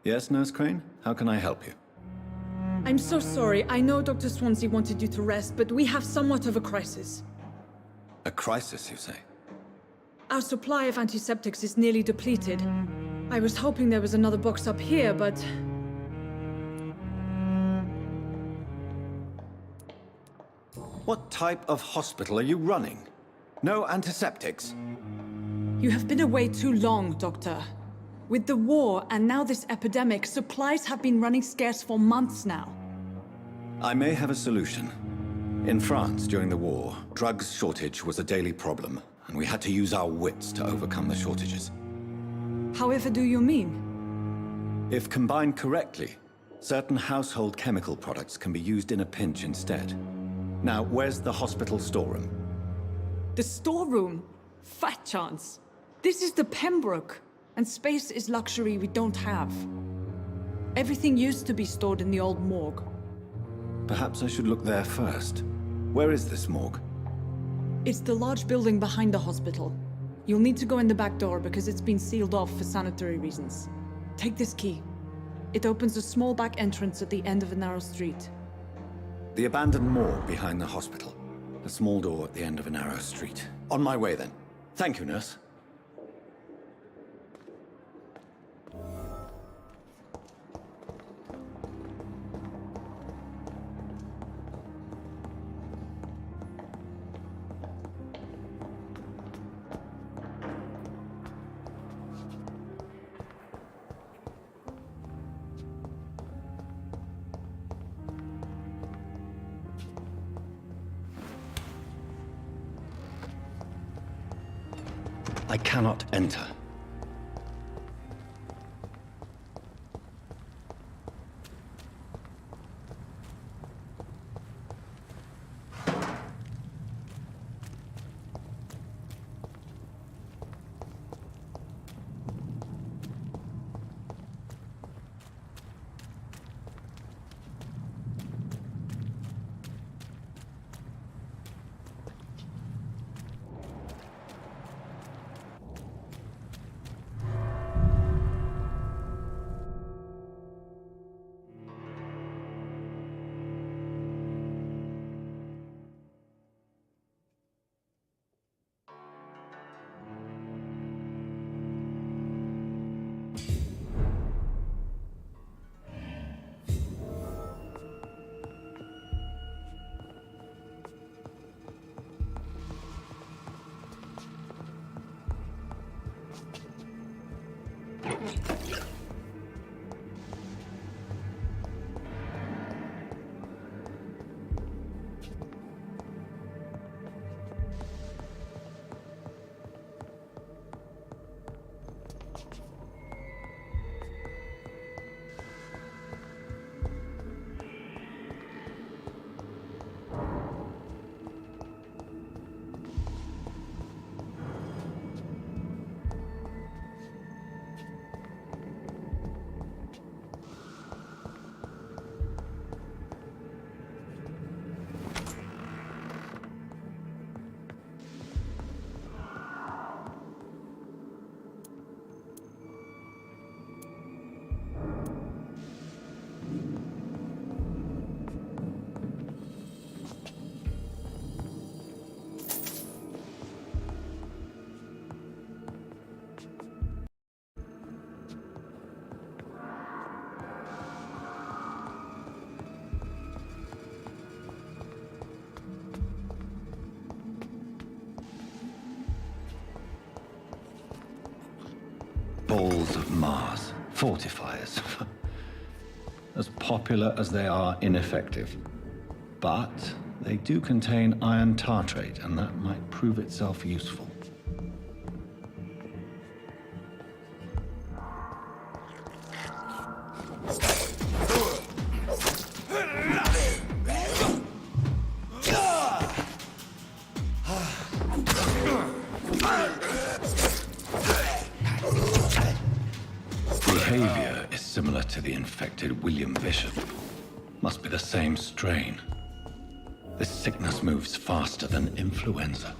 Yes, Nurse Crane? How can I help you? I'm so sorry. I know Dr. Swansea wanted you to rest, but we have somewhat of a crisis. A crisis, you say? Our supply of antiseptics is nearly depleted. I was hoping there was another box up here, but... What type of hospital are you running? No antiseptics? You have been away too long, Doctor. With the war and now this epidemic, supplies have been running scarce for months now. I may have a solution. In France, during the war, drugs shortage was a daily problem, and we had to use our wits to overcome the shortages. However do you mean? If combined correctly, certain household chemical products can be used in a pinch instead. Now, where's the hospital storeroom? The storeroom? Fat chance. This is the Pembroke, and space is luxury we don't have. Everything used to be stored in the old morgue. Perhaps I should look there first. Where is this morgue? It's the large building behind the hospital. You'll need to go in the back door because it's been sealed off for sanitary reasons. Take this key. It opens a small back entrance at the end of a narrow street. The abandoned morgue behind the hospital. A small door at the end of a narrow street. On my way then. Thank you, nurse. I cannot enter. Balls of Mars, fortifiers. As popular as they are ineffective. But they do contain iron tartrate, and that might prove itself useful. Behavior is similar to the infected William Bishop. Must be the same strain. This sickness moves faster than influenza.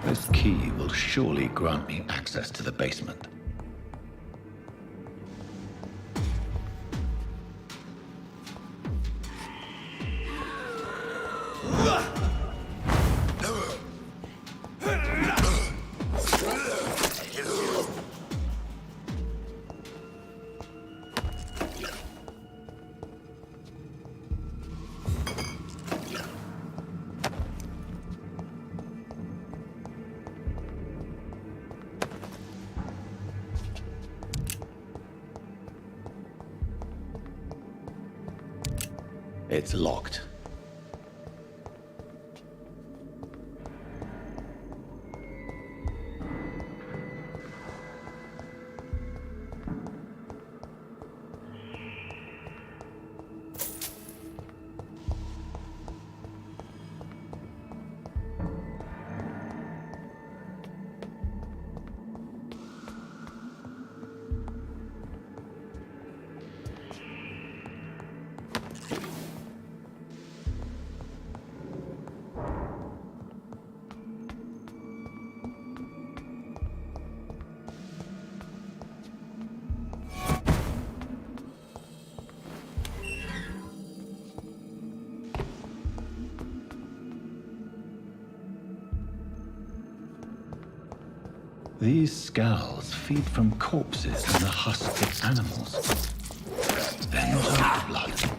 This key will surely grant me access to the basement. It's locked. These scowls feed from corpses and the husks of animals. They're not out of blood.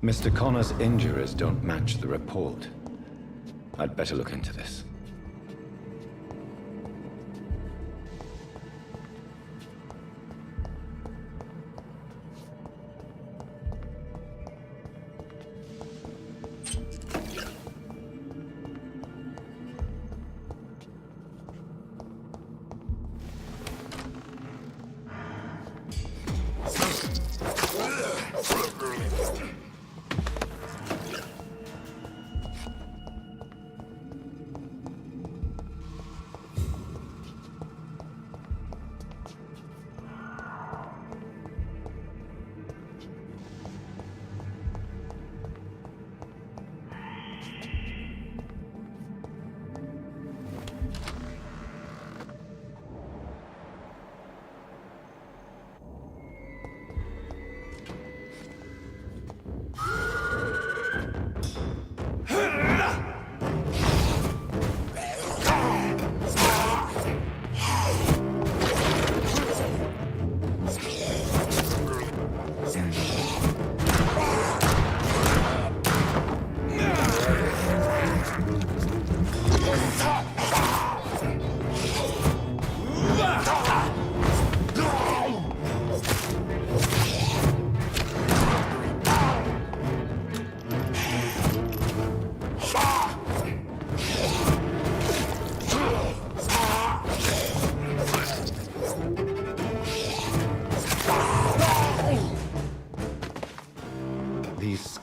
Mr. Connor's injuries don't match the report. I'd better look into this.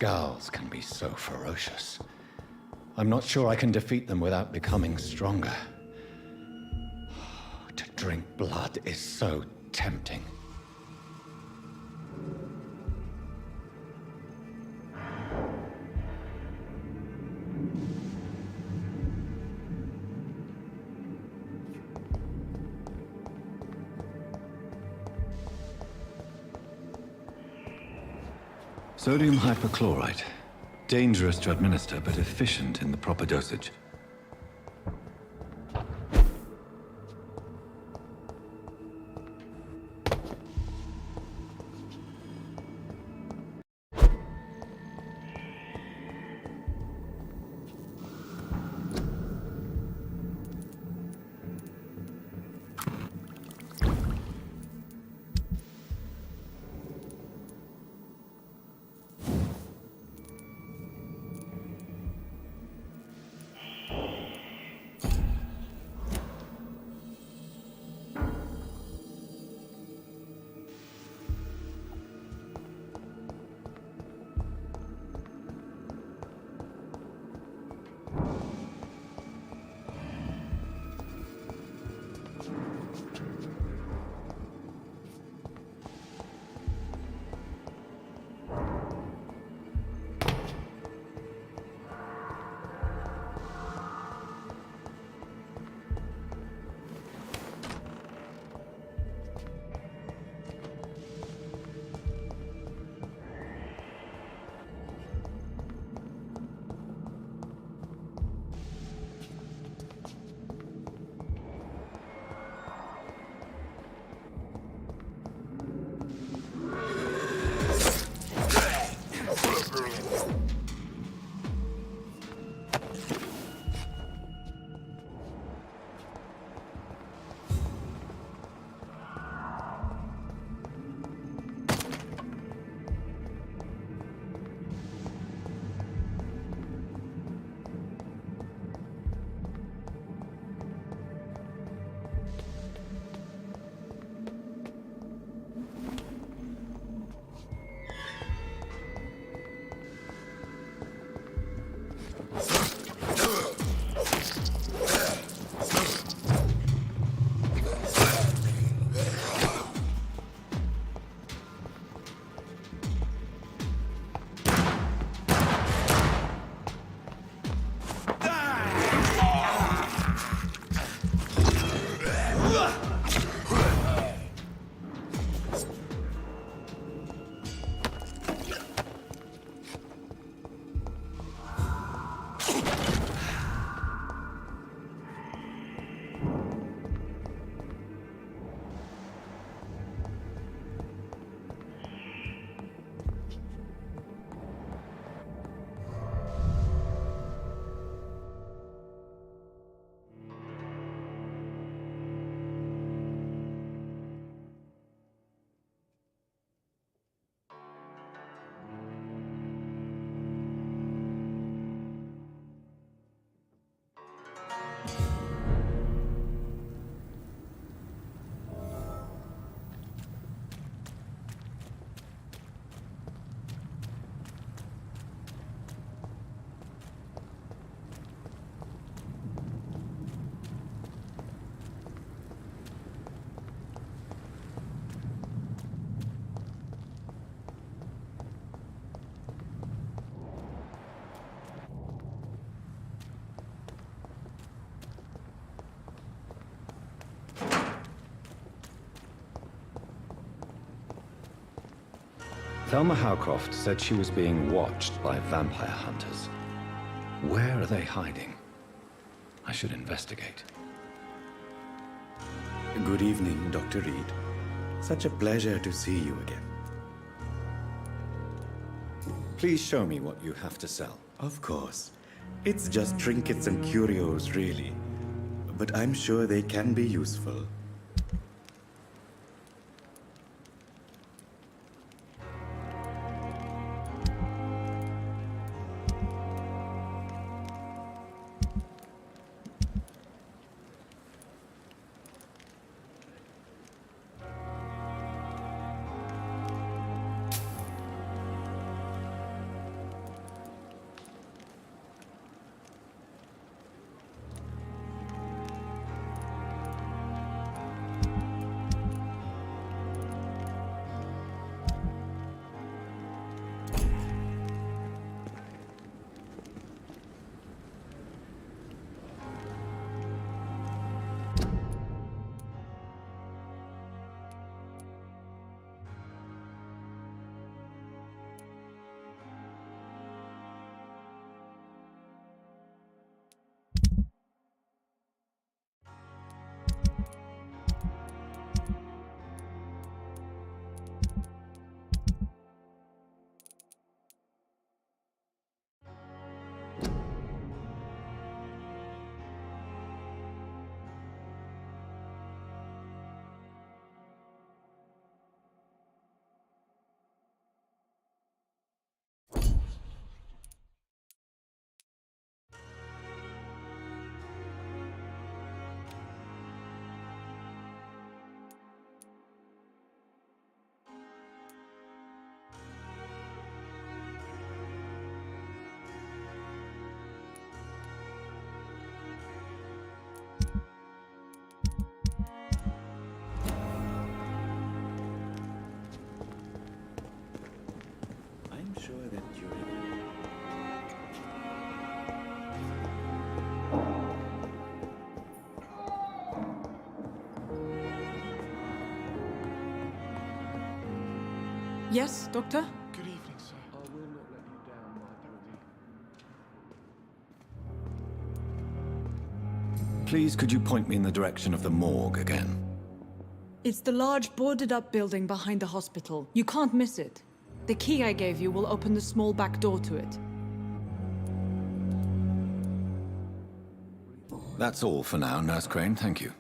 Skals can be so ferocious. I'm not sure I can defeat them without becoming stronger. To drink blood is so tempting. Sodium hypochlorite. Dangerous to administer, but efficient in the proper dosage. Thelma Howcroft said she was being watched by vampire hunters. Where are they hiding? I should investigate. Good evening, Dr. Reed. Such a pleasure to see you again. Please show me what you have to sell. Of course. It's just trinkets and curios, really. But I'm sure they can be useful. Yes, Doctor? Good evening, sir. I will not let you down, my Brody. Please, could you point me in the direction of the morgue again? It's the large boarded up building behind the hospital. You can't miss it. The key I gave you will open the small back door to it. That's all for now, Nurse Crane, thank you.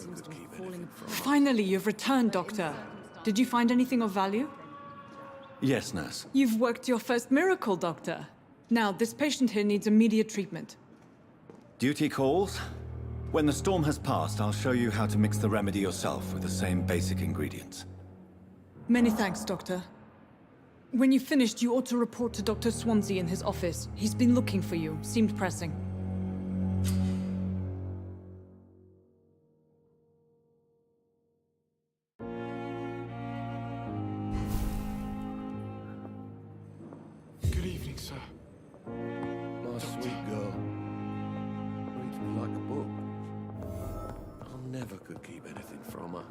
could keep anything from her. Finally, you've returned, Doctor. Did you find anything of value? Yes, nurse. You've worked your first miracle, Doctor. Now, this patient here needs immediate treatment. Duty calls. When the storm has passed, I'll show you how to mix the remedy yourself with the same basic ingredients. Many thanks, Doctor. When you've finished, you ought to report to Dr. Swansea in his office. He's been looking for you. Seemed pressing. Good evening, sir. My sweet girl. Reads me like a book. I never could keep anything from her.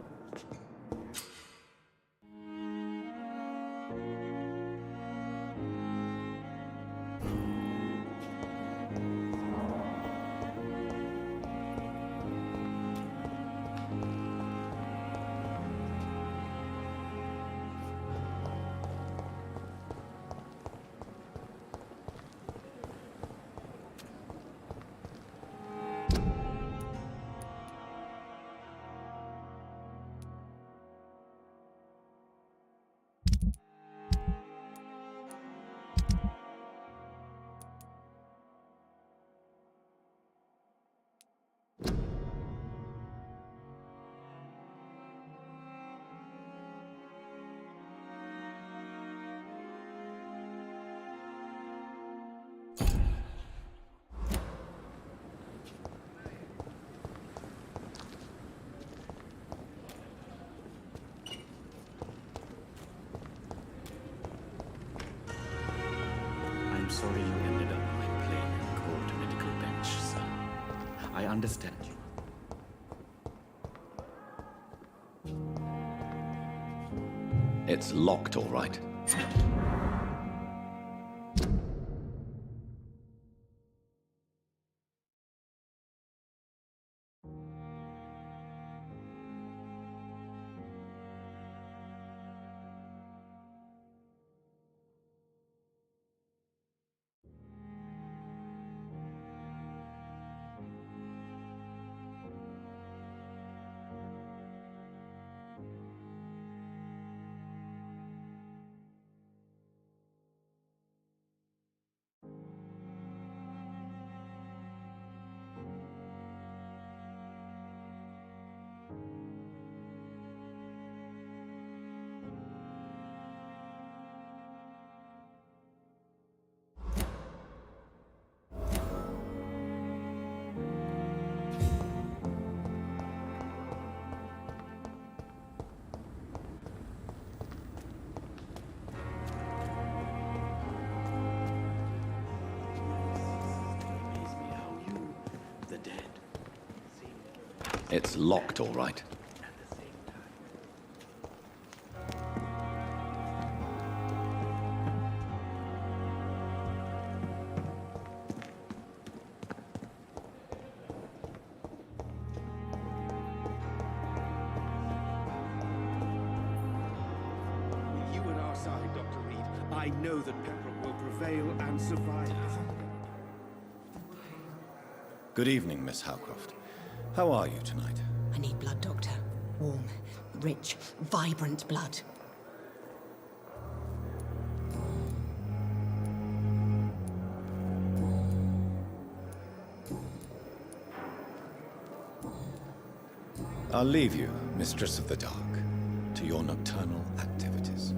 I'm sorry you ended up on a plain and cold medical bench, sir. I understand you. It's locked, all right. It's locked, all right. You at our side, Dr. Reed. I know that Pembroke will prevail and survive. Good evening, Miss Howcroft. How are you tonight? I need blood, Doctor. Warm, rich, vibrant blood. I'll leave you, Mistress of the Dark, to your nocturnal activities.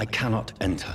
I cannot enter.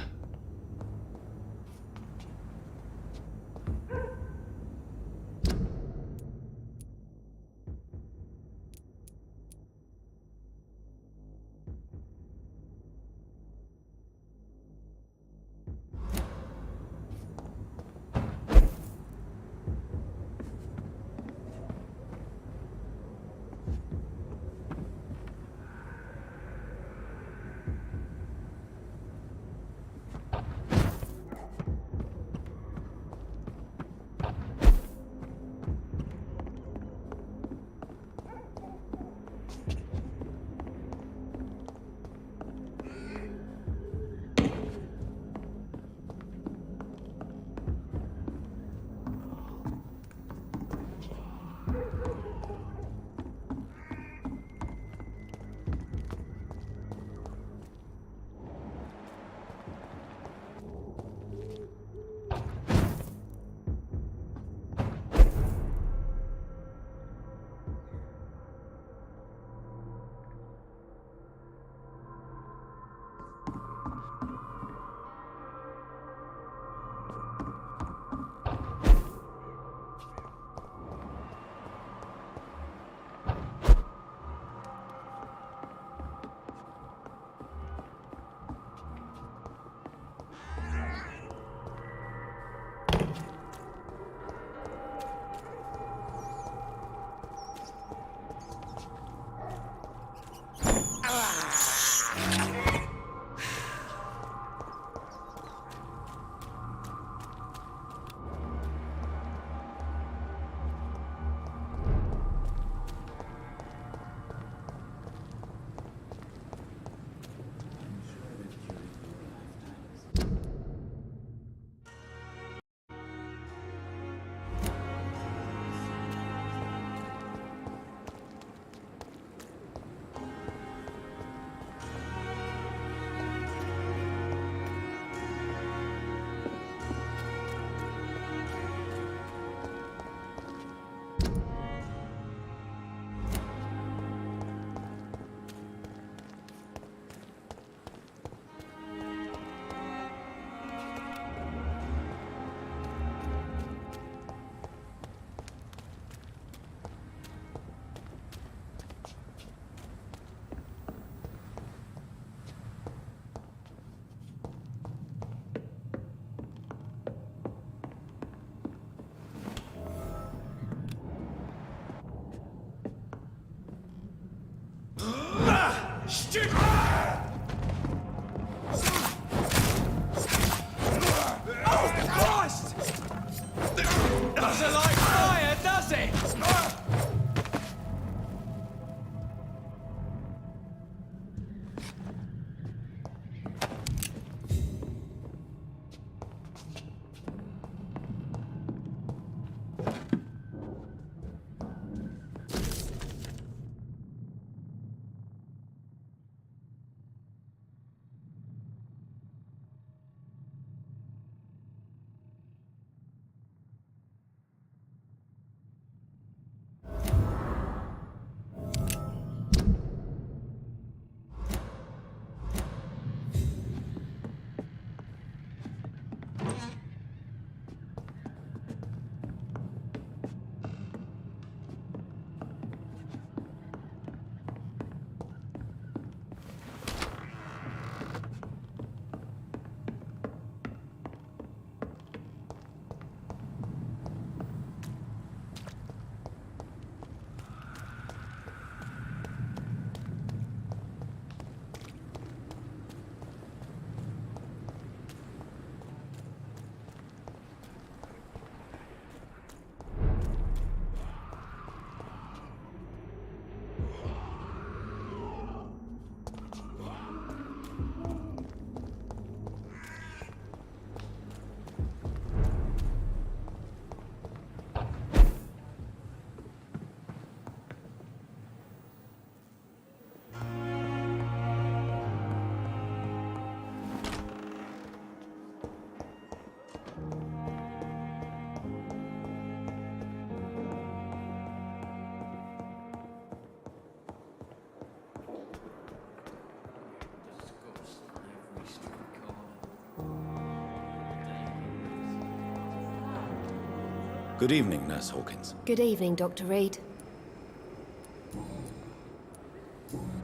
Good evening, Nurse Hawkins. Good evening, Dr. Reed.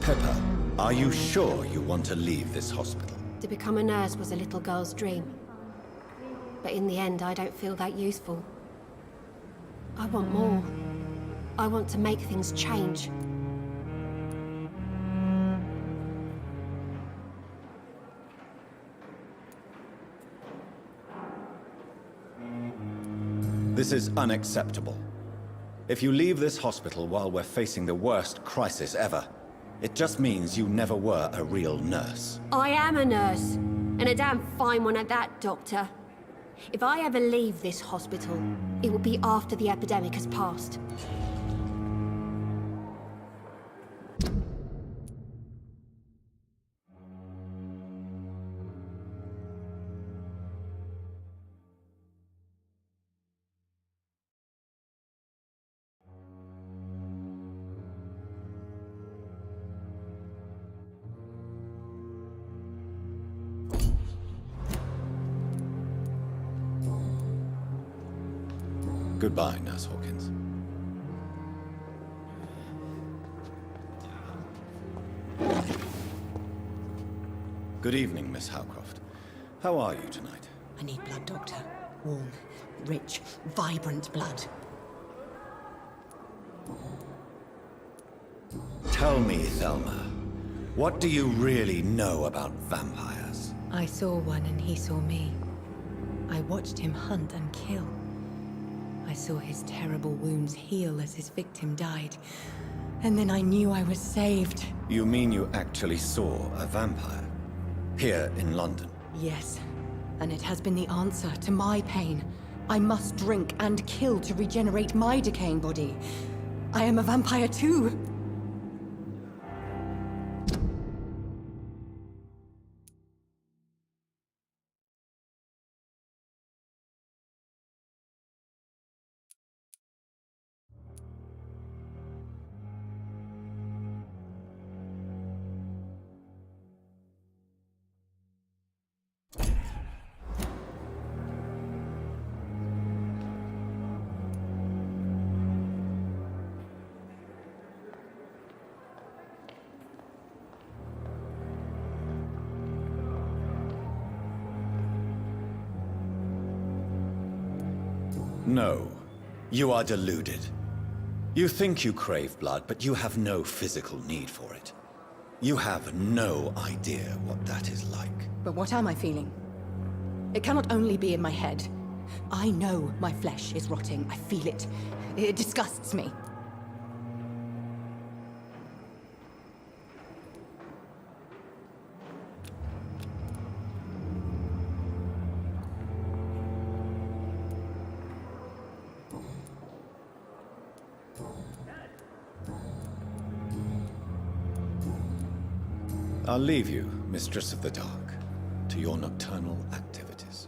Pepper, are you sure you want to leave this hospital? To become a nurse was a little girl's dream. But in the end, I don't feel that useful. I want more. I want to make things change. This is unacceptable. If you leave this hospital while we're facing the worst crisis ever, it just means you never were a real nurse. I am a nurse, and a damn fine one at that, Doctor. If I ever leave this hospital, it will be after the epidemic has passed. Goodbye, Nurse Hawkins. Good evening, Miss Howcroft. How are you tonight? I need blood, Doctor. Warm, rich, vibrant blood. Tell me, Thelma, what do you really know about vampires? I saw one and he saw me. I watched him hunt and kill. I saw his terrible wounds heal as his victim died. And then I knew I was saved. You mean you actually saw a vampire? Here in London? Yes. And it has been the answer to my pain. I must drink and kill to regenerate my decaying body. I am a vampire too. No. You are deluded. You think you crave blood, but you have no physical need for it. You have no idea what that is like. But what am I feeling? It cannot only be in my head. I know my flesh is rotting. I feel it. It disgusts me. I'll leave you, Mistress of the Dark, to your nocturnal activities.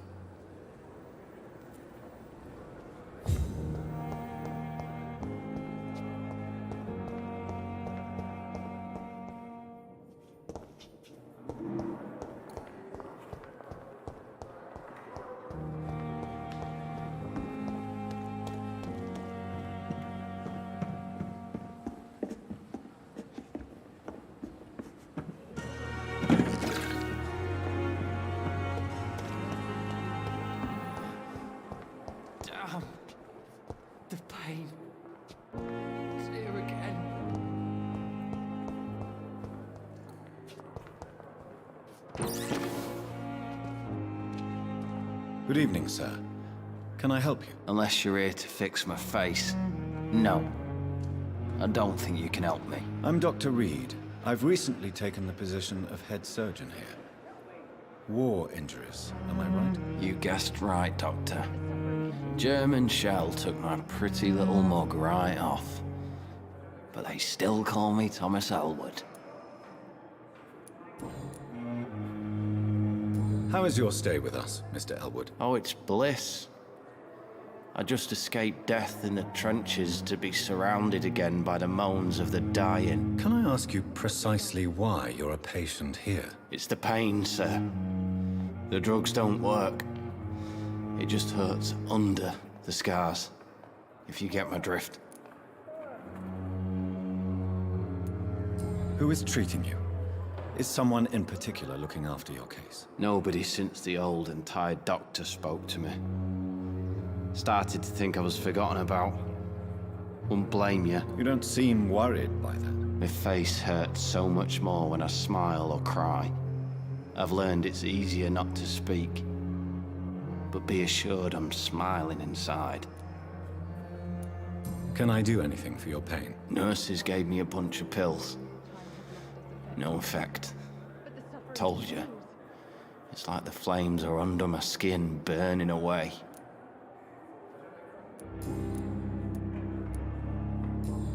Damn. The pain. It's here again. Good evening, sir. Can I help you? Unless you're here to fix my face. No. I don't think you can help me. I'm Dr. Reed. I've recently taken the position of head surgeon here. War injuries, am I right? You guessed right, Doctor. German shell took my pretty little mug right off. But they still call me Thomas Elwood. How is your stay with us, Mr. Elwood? Oh, it's bliss. I just escaped death in the trenches to be surrounded again by the moans of the dying. Can I ask you precisely why you're a patient here? It's the pain, sir. The drugs don't work. It just hurts under the scars. if you get my drift. Who is treating you? Is someone in particular looking after your case? Nobody since the old and tired doctor spoke to me. Started to think I was forgotten about. Wouldn't blame you. You don't seem worried by that. My face hurts so much more when I smile or cry. I've learned it's easier not to speak. But be assured I'm smiling inside. Can I do anything for your pain? Nurses gave me a bunch of pills. No effect. Told you. It's like the flames are under my skin, burning away.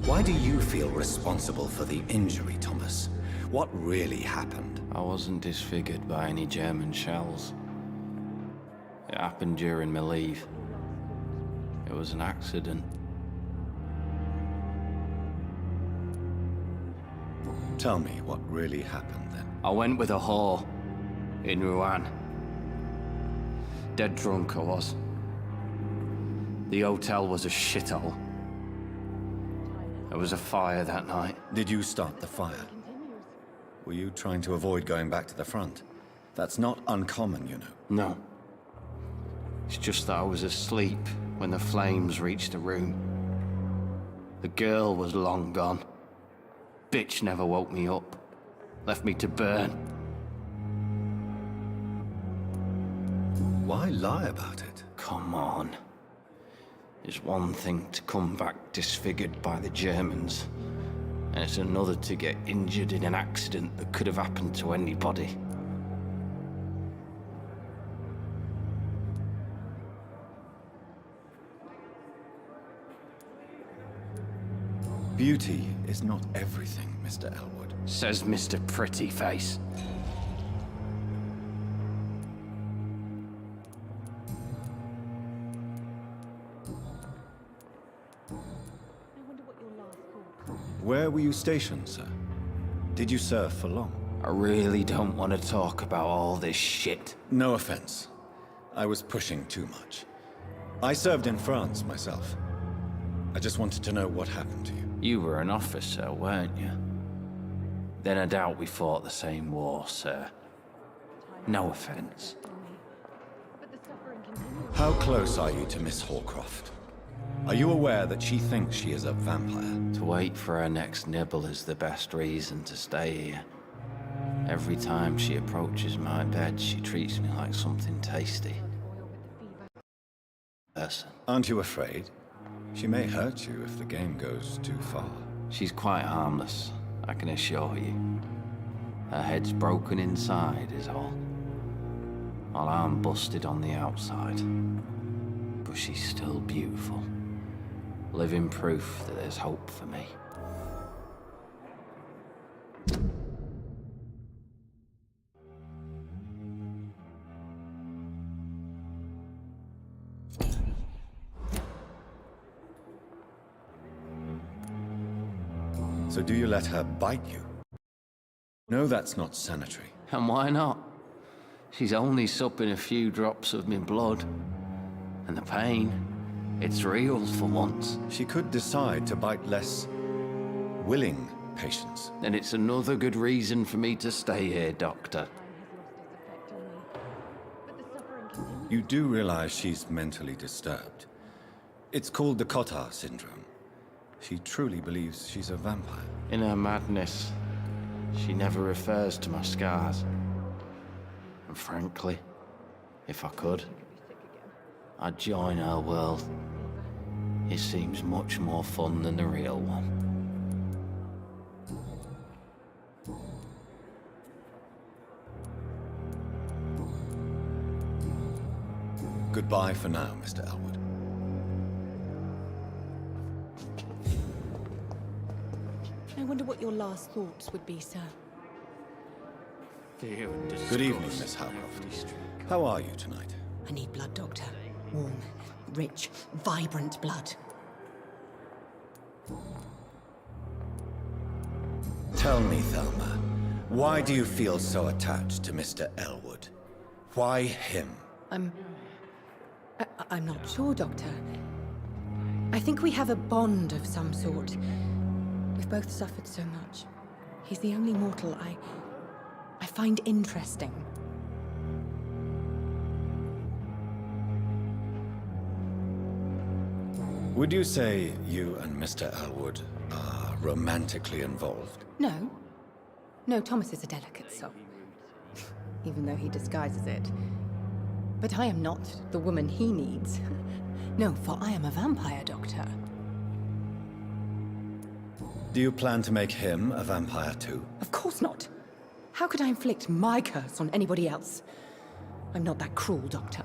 Why do you feel responsible for the injury, Thomas? What really happened? I wasn't disfigured by any German shells. It happened during my leave. It was an accident. Tell me what really happened then. I went with a whore in Rouen. Dead drunk I was. The hotel was a shithole. There was a fire that night. Did you start the fire? Were you trying to avoid going back to the front? That's not uncommon, you know. No. It's just that I was asleep when the flames reached the room. The girl was long gone. Bitch never woke me up. Left me to burn. Why lie about it? Come on. It's one thing to come back disfigured by the Germans, and it's another to get injured in an accident that could have happened to anybody. Beauty is not everything, Mr. Elwood. Says Mr. Pretty Face. Where were you stationed, sir? Did you serve for long? I really don't want to talk about all this shit. No offense. I was pushing too much. I served in France myself. I just wanted to know what happened to you. You were an officer, weren't you? Then I doubt we fought the same war, sir. No offense. How close are you to Miss Horcroft? Are you aware that she thinks she is a vampire? To wait for her next nibble is the best reason to stay here. Every time she approaches my bed, she treats me like something tasty. Person. Aren't you afraid? She may hurt you if the game goes too far. She's quite harmless, I can assure you. Her head's broken inside is all. While I'm busted on the outside. But she's still beautiful. Living proof that there's hope for me. So do you let her bite you? No, that's not sanitary. And why not? She's only supping a few drops of me blood. And the pain, it's real for once. She could decide to bite less willing patients. Then it's another good reason for me to stay here, Doctor. You do realize she's mentally disturbed. It's called the Cotard syndrome. She truly believes she's a vampire. In her madness, she never refers to my scars. And frankly, if I could, I'd join her world. It seems much more fun than the real one. Goodbye for now, Mr. Elwood. I wonder what your last thoughts would be, sir. Good evening, Miss Howcroft. How are you tonight? I need blood, Doctor. Warm, rich, vibrant blood. Tell me, Thelma, why do you feel so attached to Mr. Elwood? Why him? I'm not sure, Doctor. I think we have a bond of some sort. We've both suffered so much. He's the only mortal I find interesting. Would you say you and Mr. Elwood are romantically involved? No. No, Thomas is a delicate soul. Even though he disguises it. But I am not the woman he needs. No, for I am a vampire doctor. Do you plan to make him a vampire too? Of course not. How could I inflict my curse on anybody else? I'm not that cruel, Doctor.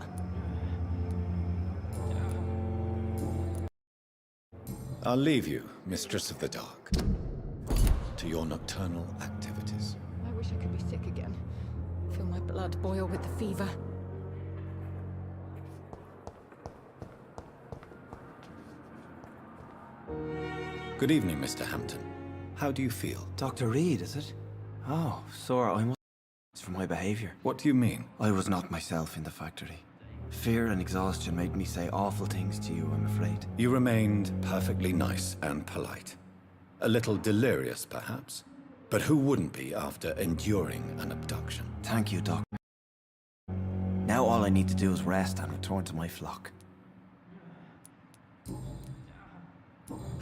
I'll leave you, Mistress of the Dark, to your nocturnal activities. I wish I could be sick again. Feel my blood boil with the fever. Good evening, Mr. Hampton. How do you feel? Dr. Reed, is it? Oh, sir, I must for my behavior. What do you mean? I was not myself in the factory. Fear and exhaustion made me say awful things to you, I'm afraid. You remained perfectly nice and polite. A little delirious, perhaps. But who wouldn't be after enduring an abduction? Thank you, Doc. Now all I need to do is rest and return to my flock.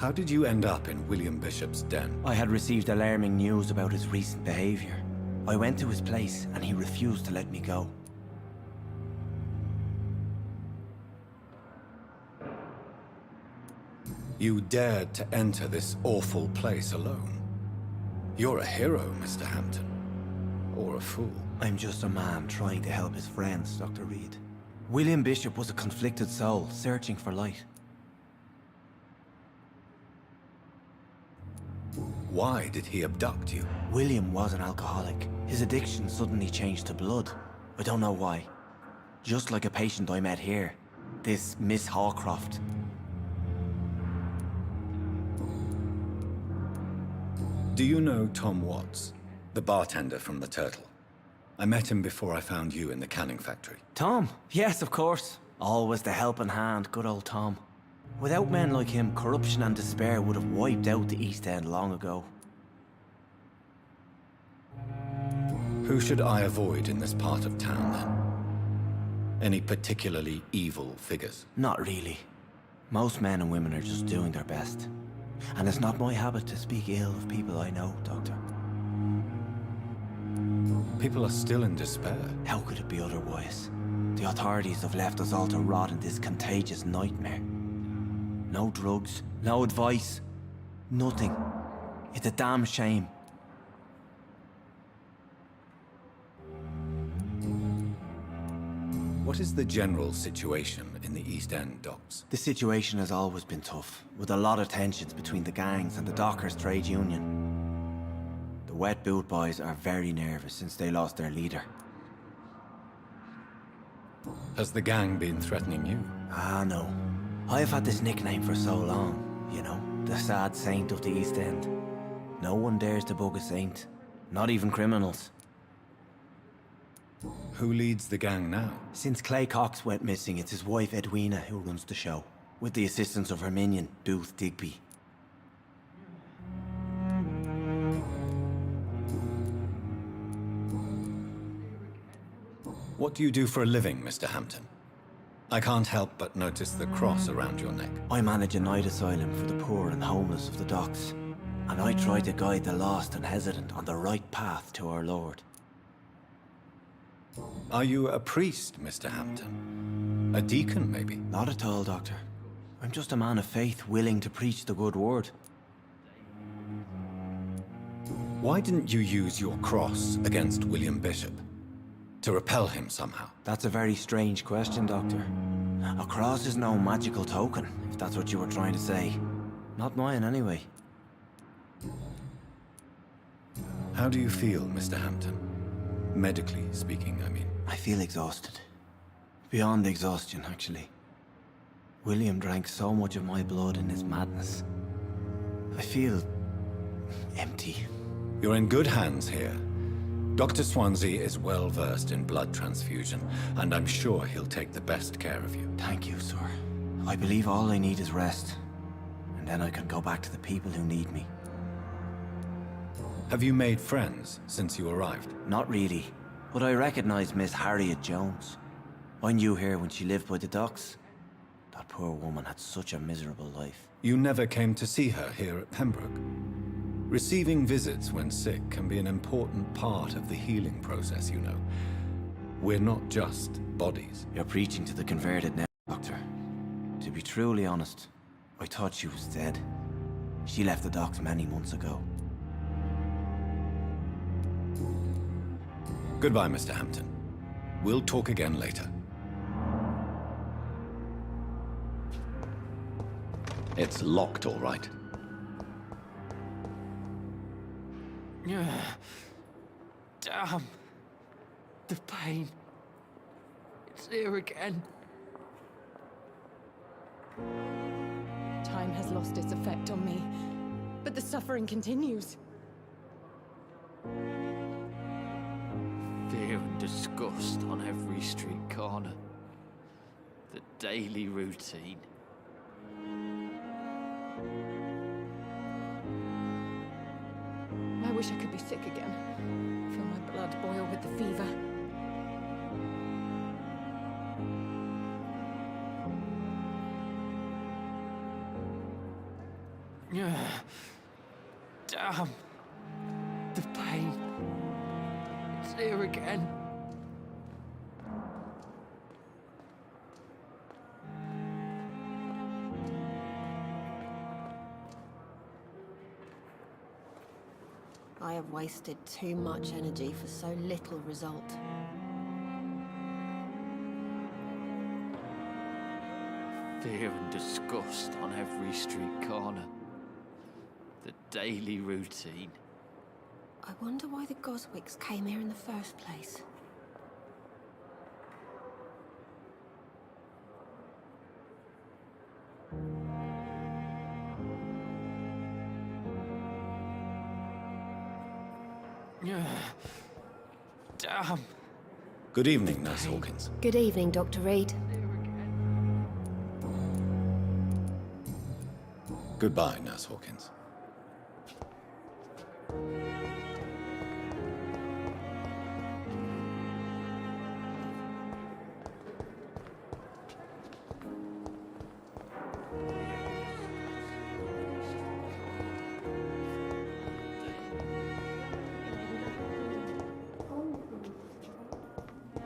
How did you end up in William Bishop's den? I had received alarming news about his recent behavior. I went to his place and he refused to let me go. You dared to enter this awful place alone. You're a hero, Mr. Hampton. Or a fool. I'm just a man trying to help his friends, Dr. Reed. William Bishop was a conflicted soul, searching for light. Why did he abduct you? William was an alcoholic. His addiction suddenly changed to blood. I don't know why. Just like a patient I met here. This Miss Hawcroft. Do you know Tom Watts, the bartender from the Turtle? I met him before I found you in the canning factory. Tom? Yes, of course. Always the helping hand, good old Tom. Without men like him, corruption and despair would have wiped out the East End long ago. Who should I avoid in this part of town, then? Any particularly evil figures? Not really. Most men and women are just doing their best. And it's not my habit to speak ill of people I know, Doctor. People are still in despair. How could it be otherwise? The authorities have left us all to rot in this contagious nightmare. No drugs, no advice, nothing. It's a damn shame. What is the general situation in the East End docks? The situation has always been tough, with a lot of tensions between the gangs and the dockers' trade union. The wet boot boys are very nervous since they lost their leader. Has the gang been threatening you? Ah, no. I've had this nickname for so long, you know, the sad saint of the East End. No one dares to bug a saint, not even criminals. Who leads the gang now? Since Clay Cox went missing, it's his wife Edwina who runs the show, with the assistance of her minion, Booth Digby. What do you do for a living, Mr. Hampton? I can't help but notice the cross around your neck. I manage a night asylum for the poor and homeless of the docks, and I try to guide the lost and hesitant on the right path to our Lord. Are you a priest, Mr. Hampton? A deacon, maybe? Not at all, Doctor. I'm just a man of faith willing to preach the good word. Why didn't you use your cross against William Bishop? To repel him somehow? That's a very strange question, Doctor. A cross is no magical token, if that's what you were trying to say. Not mine, anyway. How do you feel, Mr. Hampton? Medically speaking, I mean. I feel exhausted. Beyond exhaustion, actually. William drank so much of my blood in his madness. I feel empty. You're in good hands here. Dr. Swansea is well versed in blood transfusion, and I'm sure he'll take the best care of you. Thank you, sir. I believe all I need is rest, And then I can go back to the people who need me. Have you made friends since you arrived? Not really, but I recognize Miss Harriet Jones. I knew her when she lived by the docks. That poor woman had such a miserable life. You never came to see her here at Pembroke. Receiving visits when sick can be an important part of the healing process, you know. We're not just bodies. You're preaching to the converted now, Doctor. To be truly honest, I thought she was dead. She left the docks many months ago. Goodbye, Mr. Hampton. We'll talk again later. It's locked, all right. Damn. The pain. It's here again. Time has lost its effect on me, but the suffering continues. Fear and disgust on every street corner. The daily routine. I wish I could be sick again. Feel my blood boil with the fever. Damn. The pain. It's here again. I have wasted too much energy for so little result. Fear and disgust on every street corner. The daily routine. I wonder why the Goswicks came here in the first place. Damn. Good evening, Nurse Hawkins. Good evening, Dr. Reed. Goodbye, Nurse Hawkins.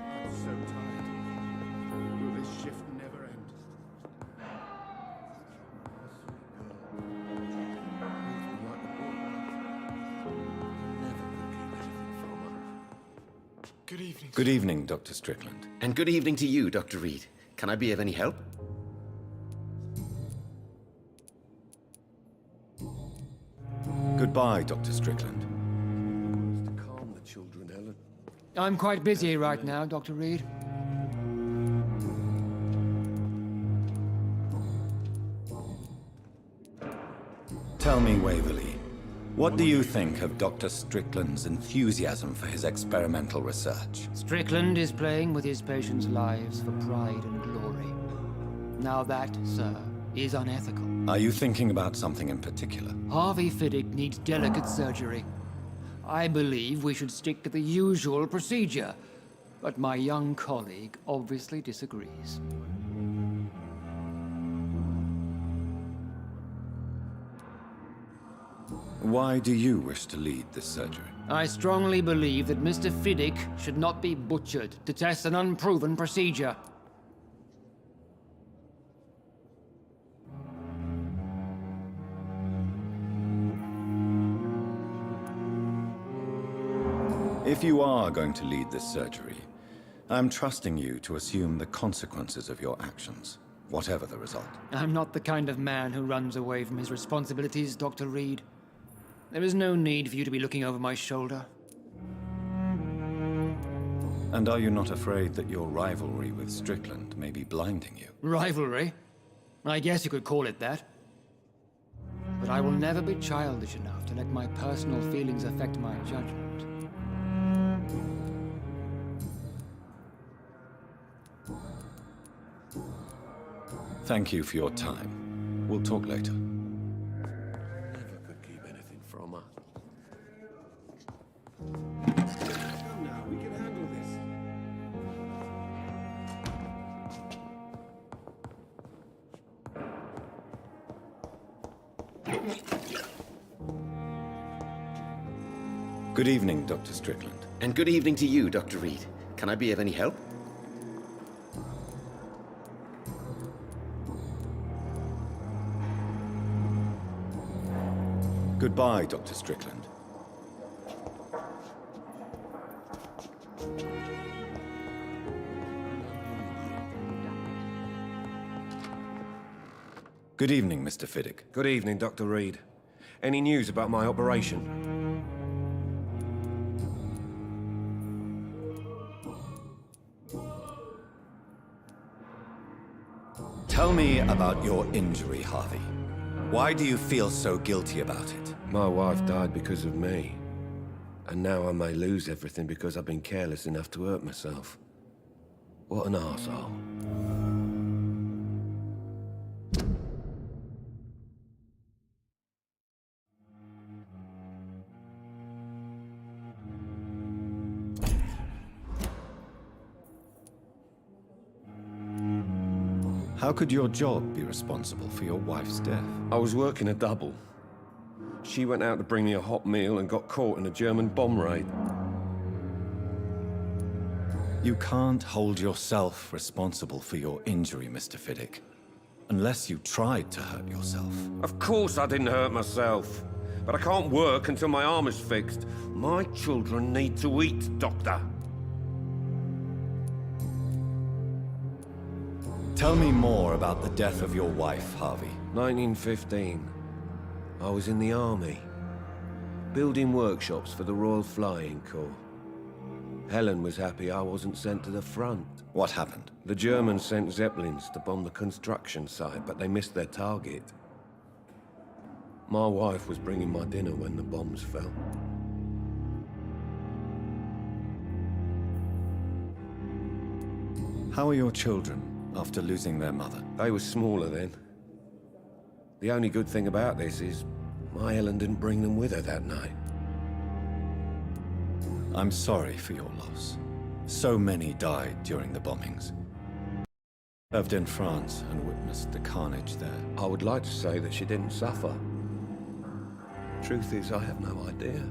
I'm so tired. Will this shift never end? Good evening. Good evening, Dr. Strickland. And good evening to you, Dr. Reed. Can I be of any help? Goodbye, Dr. Strickland. To calm the children, Ellen. I'm quite busy right now, Dr. Reed. Tell me, Waverly, what do you think of Dr. Strickland's enthusiasm for his experimental research? Strickland is playing with his patients' lives for pride and glory. Now that, sir, is unethical. Are you thinking about something in particular? Harvey Fiddick needs delicate surgery. I believe we should stick to the usual procedure, but my young colleague obviously disagrees. Why do you wish to lead this surgery? I strongly believe that Mr. Fiddick should not be butchered to test an unproven procedure. If you are going to lead this surgery, I'm trusting you to assume the consequences of your actions, whatever the result. I'm not the kind of man who runs away from his responsibilities, Dr. Reed. There is no need for you to be looking over my shoulder. And are you not afraid that your rivalry with Strickland may be blinding you? Rivalry? I guess you could call it that. But I will never be childish enough to let my personal feelings affect my judgment. Thank you for your time. We'll talk later. Good evening, Dr. Strickland. And good evening to you, Dr. Reed. Can I be of any help? Goodbye, Dr. Strickland. Good evening, Mr. Fiddick. Good evening, Dr. Reed. Any news about my operation? Tell me about your injury, Harvey. Why do you feel so guilty about it? My wife died because of me. And now I may lose everything because I've been careless enough to hurt myself. What an arsehole. How could your job be responsible for your wife's death? I was working a double. She went out to bring me a hot meal and got caught in a German bomb raid. You can't hold yourself responsible for your injury, Mr. Fiddick. Unless you tried to hurt yourself. Of course I didn't hurt myself. But I can't work until my arm is fixed. My children need to eat, Doctor. Tell me more about the death of your wife, Harvey. 1915. I was in the army. Building workshops for the Royal Flying Corps. Helen was happy I wasn't sent to the front. What happened? The Germans sent Zeppelins to bomb the construction site, but they missed their target. My wife was bringing my dinner when the bombs fell. How are your children after losing their mother? They were smaller then. The only good thing about this is my Helen didn't bring them with her that night. I'm sorry for your loss. So many died during the bombings. Lived in France and witnessed the carnage there. I would like to say that she didn't suffer. Truth is, I have no idea.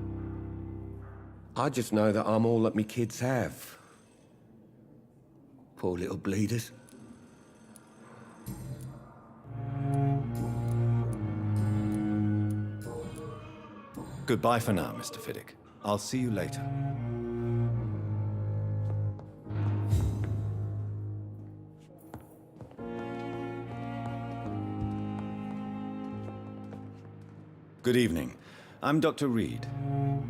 I just know that I'm all that me kids have. Poor little bleeders. Goodbye for now, Mr. Fiddick. I'll see you later. Good evening. I'm Dr. Reed.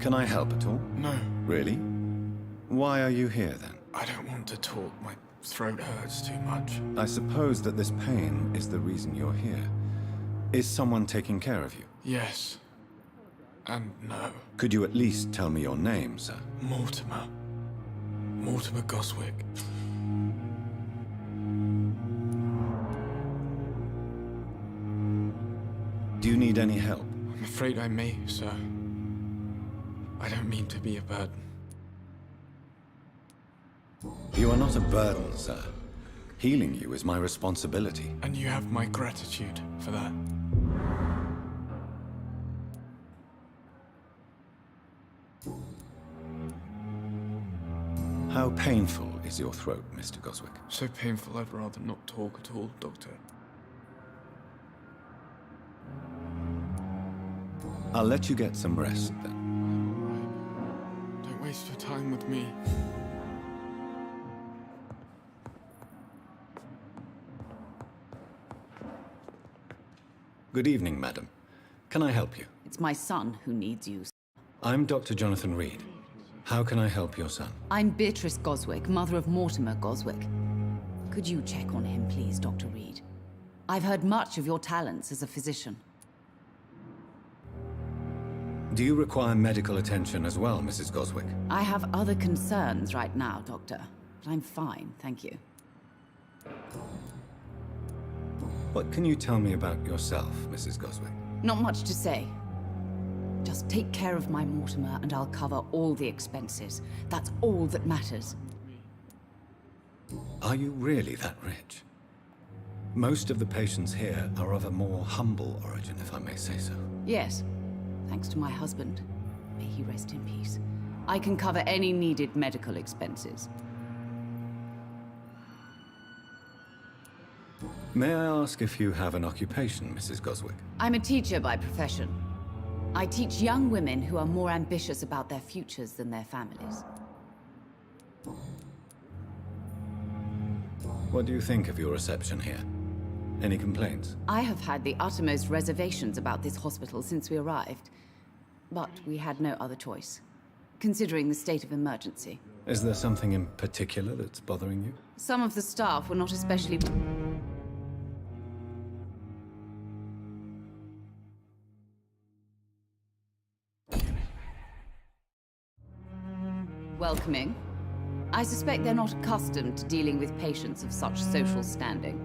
Can I help at all? No, Really? Why are you here, then? I don't want to talk. My throat hurts too much. I suppose that this pain is the reason you're here. Is someone taking care of you? Yes. And no. Could you at least tell me your name, sir? Mortimer. Mortimer Goswick. Do you need any help? I'm afraid I may, sir. I don't mean to be a burden. You are not a burden, sir. Healing you is my responsibility. And you have my gratitude for that. How painful is your throat, Mr. Goswick? So painful I'd rather not talk at all, Doctor. I'll let you get some rest, then. Right. Don't waste your time with me. Good evening, madam. Can I help you? It's my son who needs you. I'm Dr. Jonathan Reed. How can I help your son? I'm Beatrice Goswick, mother of Mortimer Goswick. Could you check on him, please, Dr. Reed? I've heard much of your talents as a physician. Do you require medical attention as well, Mrs. Goswick? I have other concerns right now, Doctor. But I'm fine, thank you. What can you tell me about yourself, Mrs. Goswick? Not much to say. Just take care of my Mortimer and I'll cover all the expenses. That's all that matters. Are you really that rich? Most of the patients here are of a more humble origin, if I may say so. Yes, thanks to my husband. May he rest in peace. I can cover any needed medical expenses. May I ask if you have an occupation, Mrs. Goswick? I'm a teacher by profession. I teach young women who are more ambitious about their futures than their families. What do you think of your reception here? Any complaints? I have had the uttermost reservations about this hospital since we arrived. But we had no other choice, considering the state of emergency. Is there something in particular that's bothering you? Some of the staff were not especially... welcoming. I suspect they're not accustomed to dealing with patients of such social standing.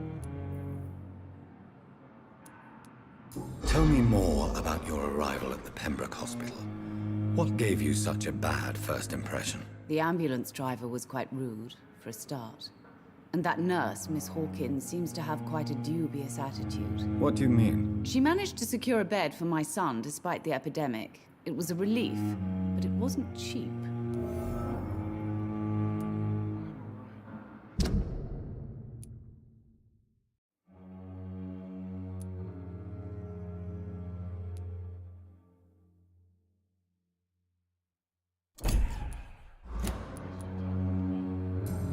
Tell me more about your arrival at the Pembroke Hospital. What gave you such a bad first impression? The ambulance driver was quite rude, for a start. And that nurse, Miss Hawkins, seems to have quite a dubious attitude. What do you mean? She managed to secure a bed for my son despite the epidemic. It was a relief, but it wasn't cheap.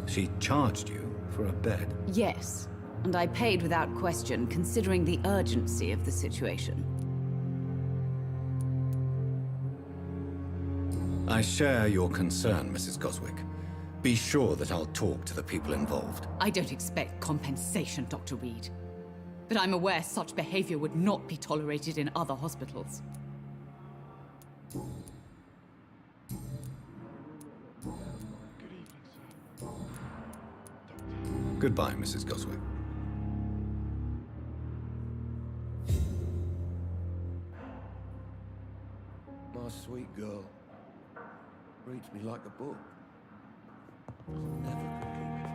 She charged you for a bed? Yes, and I paid without question, considering the urgency of the situation. I share your concern, Mrs. Goswick. Be sure that I'll talk to the people involved. I don't expect compensation, Dr. Reed. But I'm aware such behavior would not be tolerated in other hospitals. Goodbye, Mrs. Goswick. My sweet girl. Reads me like a book. I'll never forgive it.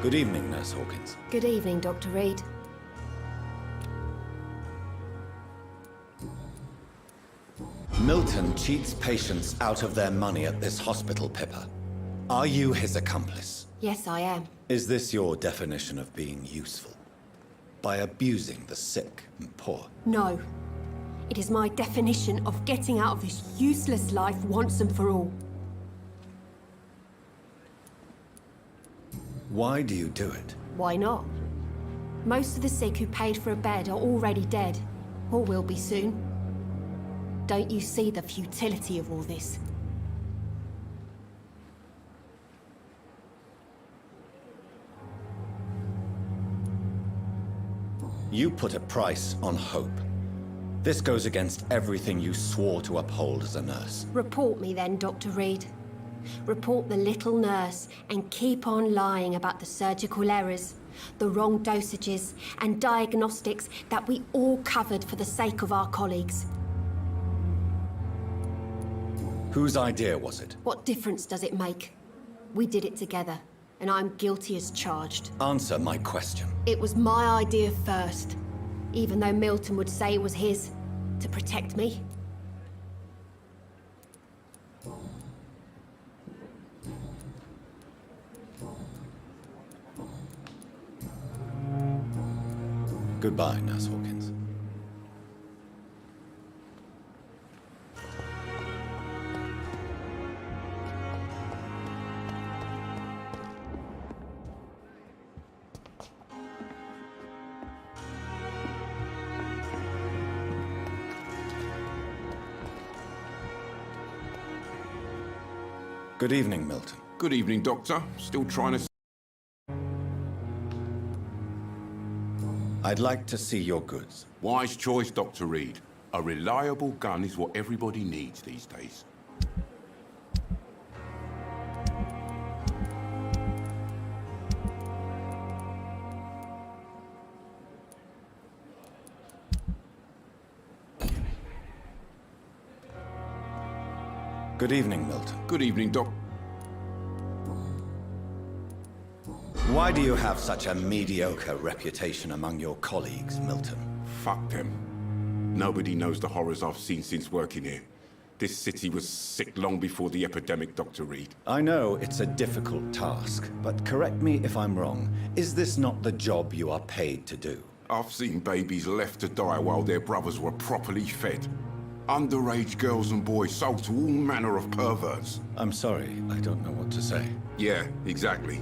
Good evening, Nurse Hawkins. Good evening, Dr. Reed. Milton cheats patients out of their money at this hospital, Pippa. Are you his accomplice? Yes, I am. Is this your definition of being useful? By abusing the sick and poor? No. It is my definition of getting out of this useless life once and for all. Why do you do it? Why not? Most of the sick who paid for a bed are already dead, or will be soon. Don't you see the futility of all this? You put a price on hope. This goes against everything you swore to uphold as a nurse. Report me then, Dr. Reed. Report the little nurse and keep on lying about the surgical errors, the wrong dosages and diagnostics that we all covered for the sake of our colleagues. Whose idea was it? What difference does it make? We did it together, and I'm guilty as charged. Answer my question. It was my idea first, even though Milton would say it was his, to protect me. Goodbye, Nurse Hawkins. Good evening, Milton. Good evening, Doctor. Still trying to... I'd like to see your goods. Wise choice, Dr. Reed. A reliable gun is what everybody needs these days. Good evening, Milton. Good evening, Doc. Why do you have such a mediocre reputation among your colleagues, Milton? Fuck them. Nobody knows the horrors I've seen since working here. This city was sick long before the epidemic, Dr. Reed. I know it's a difficult task, but correct me if I'm wrong. Is this not the job you are paid to do? I've seen babies left to die while their brothers were properly fed. Underage girls and boys sold to all manner of perverts. I'm sorry, I don't know what to say. Yeah, exactly.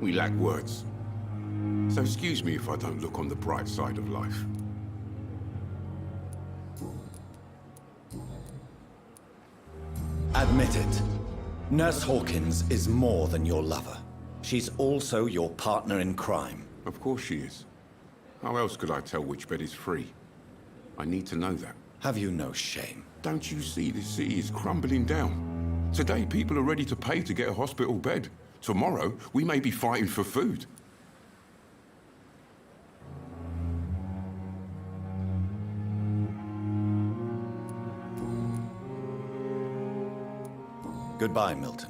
We lack words. So excuse me if I don't look on the bright side of life. Admit it. Nurse Hawkins is more than your lover. She's also your partner in crime. Of course she is. How else could I tell which bed is free? I need to know that. Have you no shame? Don't you see this city is crumbling down? Today, people are ready to pay to get a hospital bed. Tomorrow, we may be fighting for food. Goodbye, Milton.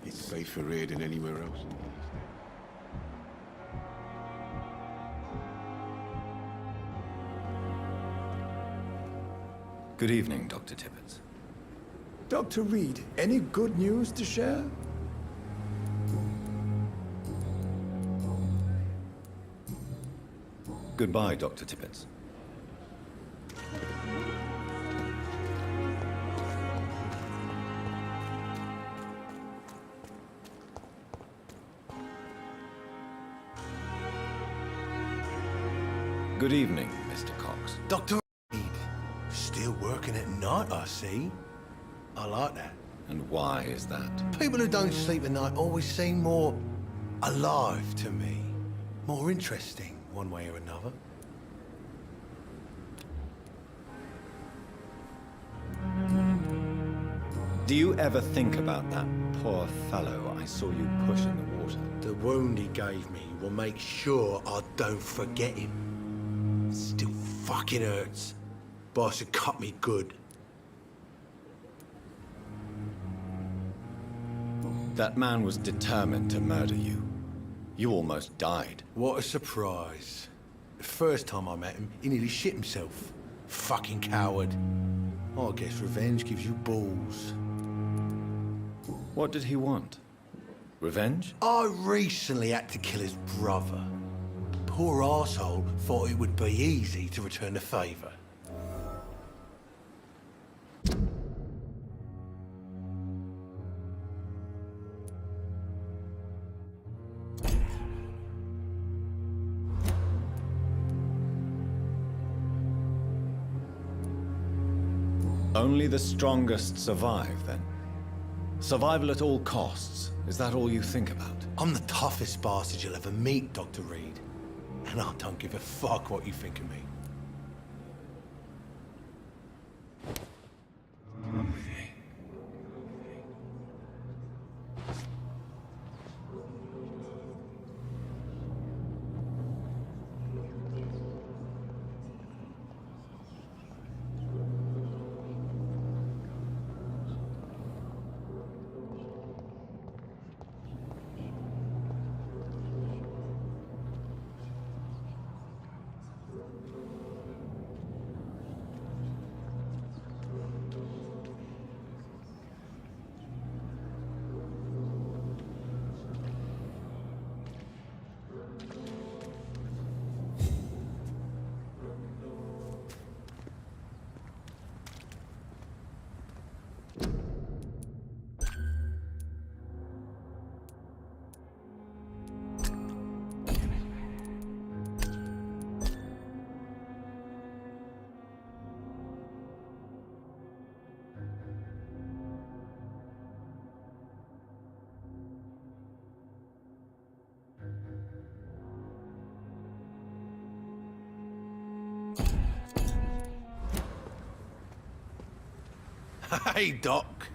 It's safer here than anywhere else. Good evening, Dr. Tippett. Dr. Reed, any good news to share? Goodbye, Dr. Tippett. Good evening, Mr. Cox. Dr. Reed, still working at night, I see. I like that. And why is that? People who don't sleep at night always seem more alive to me. More interesting, one way or another. Do you ever think about that poor fellow I saw you push in the water? The wound he gave me will make sure I don't forget him. Still fucking hurts. Boss had cut me good. That man was determined to murder you. You almost died. What a surprise. The first time I met him, he nearly shit himself. Fucking coward. I guess revenge gives you balls. What did he want? Revenge? I recently had to kill his brother. Poor arsehole thought it would be easy to return the favor. Only the strongest survive, then? Survival at all costs. Is that all you think about? I'm the toughest bastard you'll ever meet, Dr. Reed. And I don't give a fuck what you think of me. Hey, Doc.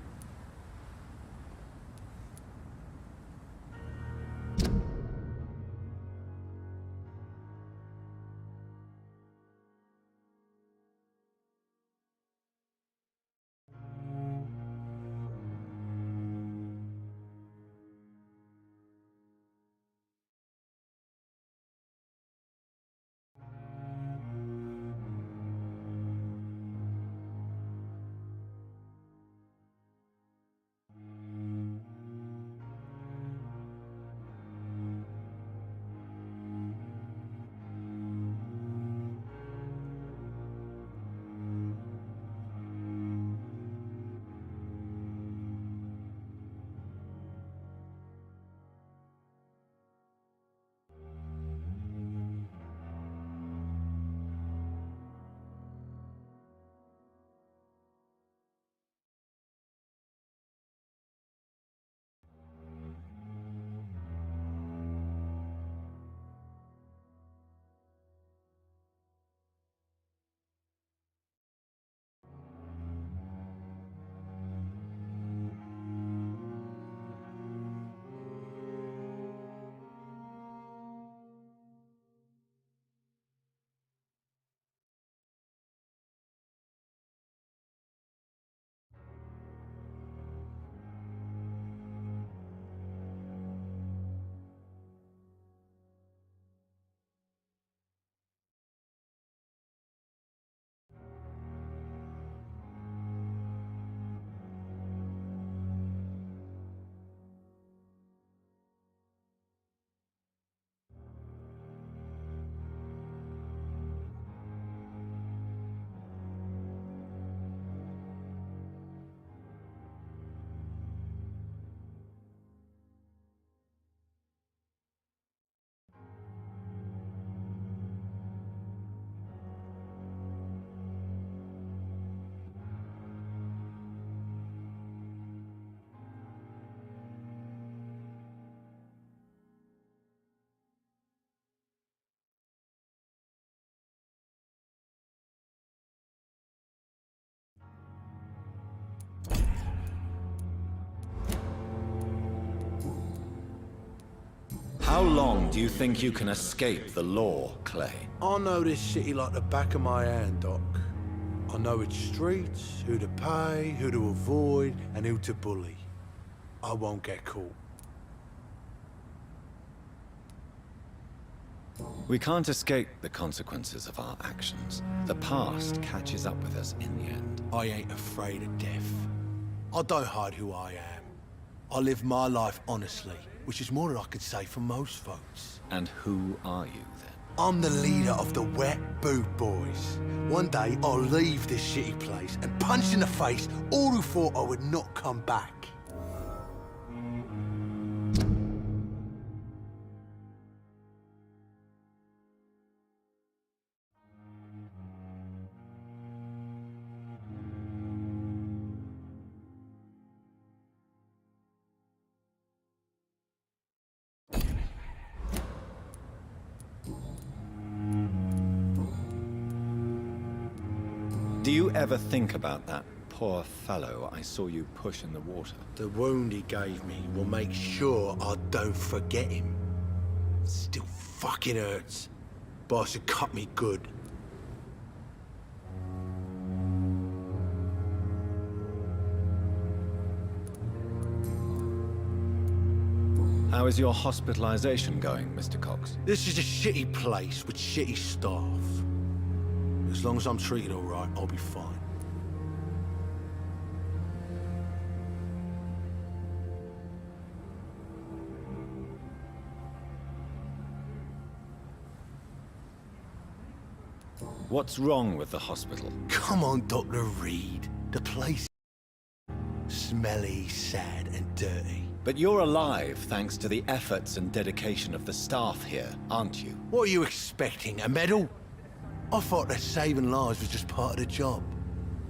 How long do you think you can escape the law, Clay? I know this city like the back of my hand, Doc. I know its streets, who to pay, who to avoid, and who to bully. I won't get caught. We can't escape the consequences of our actions. The past catches up with us in the end. I ain't afraid of death. I don't hide who I am. I live my life honestly, which is more than I could say for most folks. And who are you, then? I'm the leader of the Wet Boot Boys. One day, I'll leave this shitty place and punch in the face all who thought I would not come back. Do you ever think about that poor fellow I saw you push in the water? The wound he gave me will make sure I don't forget him. Still fucking hurts. Boss had cut me good. How is your hospitalization going, Mr. Cox? This is a shitty place with shitty staff. As long as I'm treated all right, I'll be fine. What's wrong with the hospital? Come on, Dr. Reed. The place is smelly, sad, and dirty. But you're alive thanks to the efforts and dedication of the staff here, aren't you? What are you expecting, a medal? I thought that saving lives was just part of the job.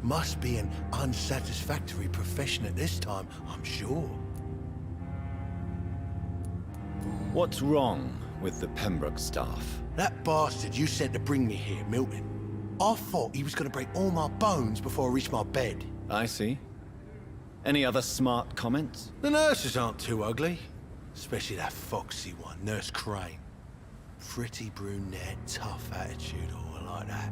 Must be an unsatisfactory profession at this time, I'm sure. What's wrong with the Pembroke staff? That bastard you sent to bring me here, Milton. I thought he was going to break all my bones before I reached my bed. I see. Any other smart comments? The nurses aren't too ugly. Especially that foxy one, Nurse Crane. Pretty brunette, tough attitude, all like that.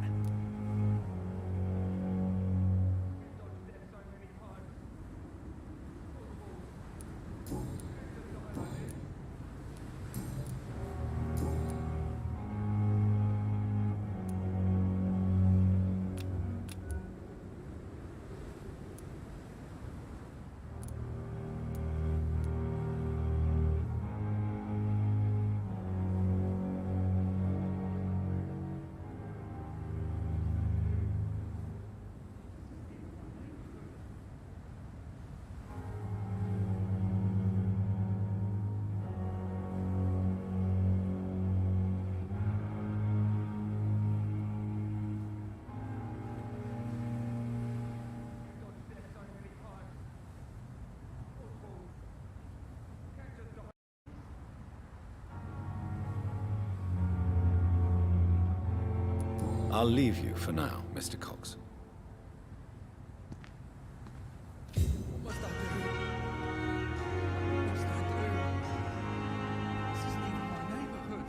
I'll leave you for now, Mr. Cox. What must I do? What must I do? This isn't even my neighborhood.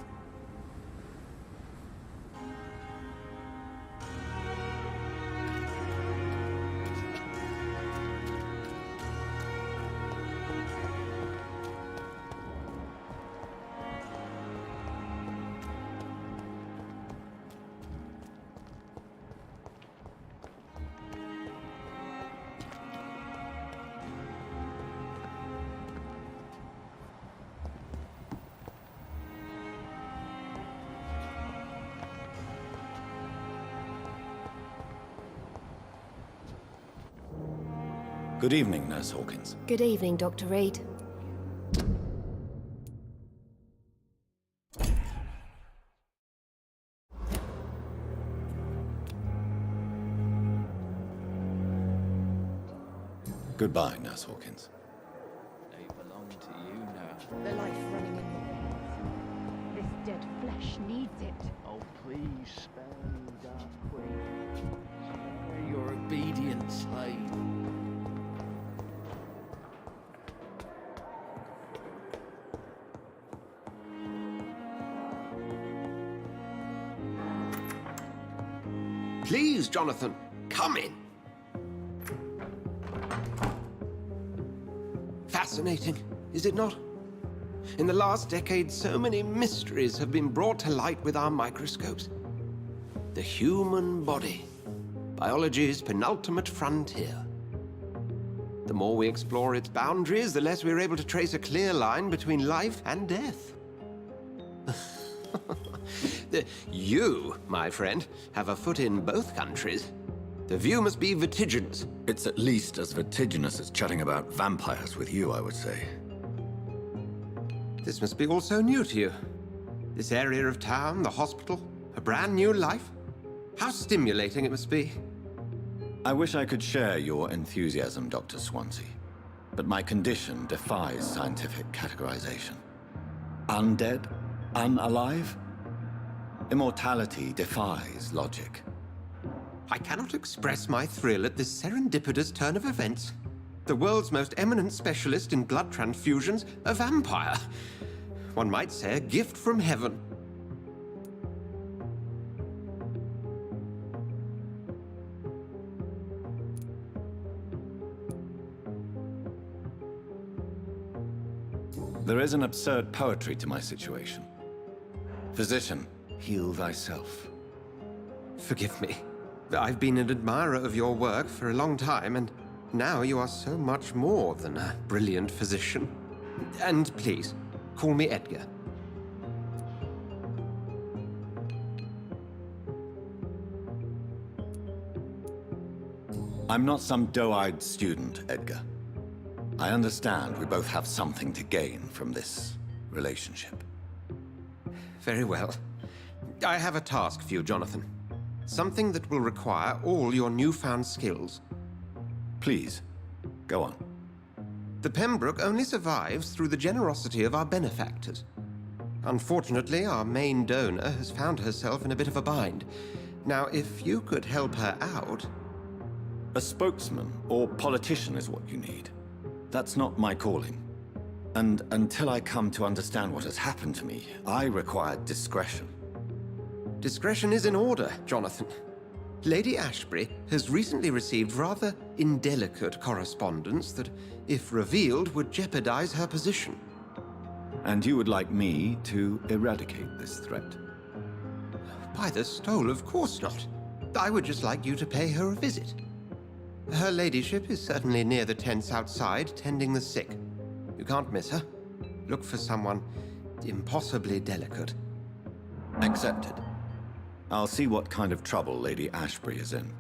Good evening, Nurse Hawkins. Good evening, Dr. Reed. Goodbye, Nurse Hawkins. They belong to you now. The life running in me. This dead flesh needs it. Oh, please spare me, Dark Queen. Spare your obedient slave. Please, Jonathan, come in. Fascinating, is it not? In the last decade, so many mysteries have been brought to light with our microscopes. The human body, biology's penultimate frontier. The more we explore its boundaries, the less we're able to trace a clear line between life and death. You, my friend, have a foot in both countries. The view must be vertiginous. It's at least as vertiginous as chatting about vampires with you, I would say. This must be all so new to you. This area of town, the hospital, a brand new life. How stimulating it must be. I wish I could share your enthusiasm, Dr. Swansea, but my condition defies scientific categorization. Undead? Unalive? Immortality defies logic. I cannot express my thrill at this serendipitous turn of events. The world's most eminent specialist in blood transfusions, a vampire. One might say a gift from heaven. There is an absurd poetry to my situation. Physician, heal thyself. Forgive me. I've been an admirer of your work for a long time, and now you are so much more than a brilliant physician. And please, call me Edgar. I'm not some doe-eyed student, Edgar. I understand we both have something to gain from this relationship. Very well. I have a task for you, Jonathan. Something that will require all your newfound skills. Please, go on. The Pembroke only survives through the generosity of our benefactors. Unfortunately, our main donor has found herself in a bit of a bind. Now, if you could help her out... A spokesman or politician is what you need. That's not my calling. And until I come to understand what has happened to me, I require discretion. Discretion is in order, Jonathan. Lady Ashbury has recently received rather indelicate correspondence that, if revealed, would jeopardize her position. And you would like me to eradicate this threat? By the stole, of course not. I would just like you to pay her a visit. Her ladyship is certainly near the tents outside, tending the sick. You can't miss her. Look for someone impossibly delicate. Accepted. I'll see what kind of trouble Lady Ashbury is in.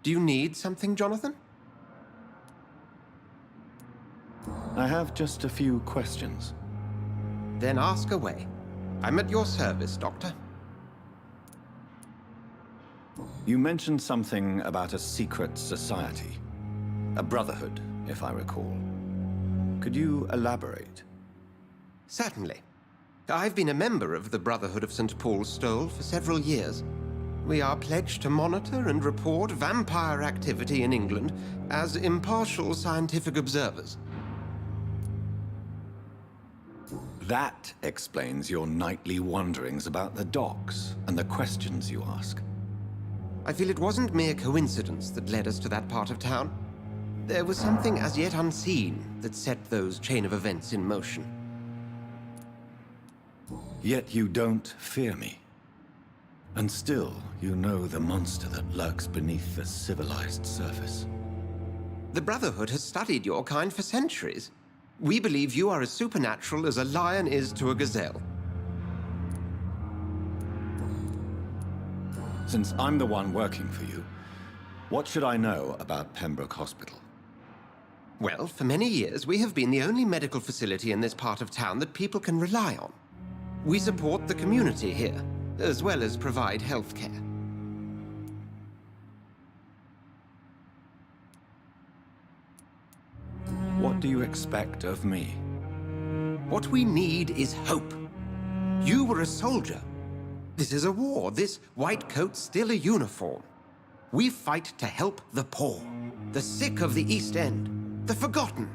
Do you need something, Jonathan? I have just a few questions. Then ask away. I'm at your service, Doctor. You mentioned something about a secret society. A brotherhood, if I recall. Could you elaborate? Certainly. I've been a member of the Brotherhood of St. Paul's Stole for several years. We are pledged to monitor and report vampire activity in England as impartial scientific observers. That explains your nightly wanderings about the docks and the questions you ask. I feel it wasn't mere coincidence that led us to that part of town. There was something as yet unseen that set those chain of events in motion. Yet you don't fear me. And still, you know the monster that lurks beneath the civilized surface. The Brotherhood has studied your kind for centuries. We believe you are as supernatural as a lion is to a gazelle. Since I'm the one working for you, what should I know about Pembroke Hospital? Well, for many years, we have been the only medical facility in this part of town that people can rely on. We support the community here, as well as provide health care. What do you expect of me? What we need is hope. You were a soldier. This is a war. This white coat's still a uniform. We fight to help the poor, the sick of the East End, the forgotten.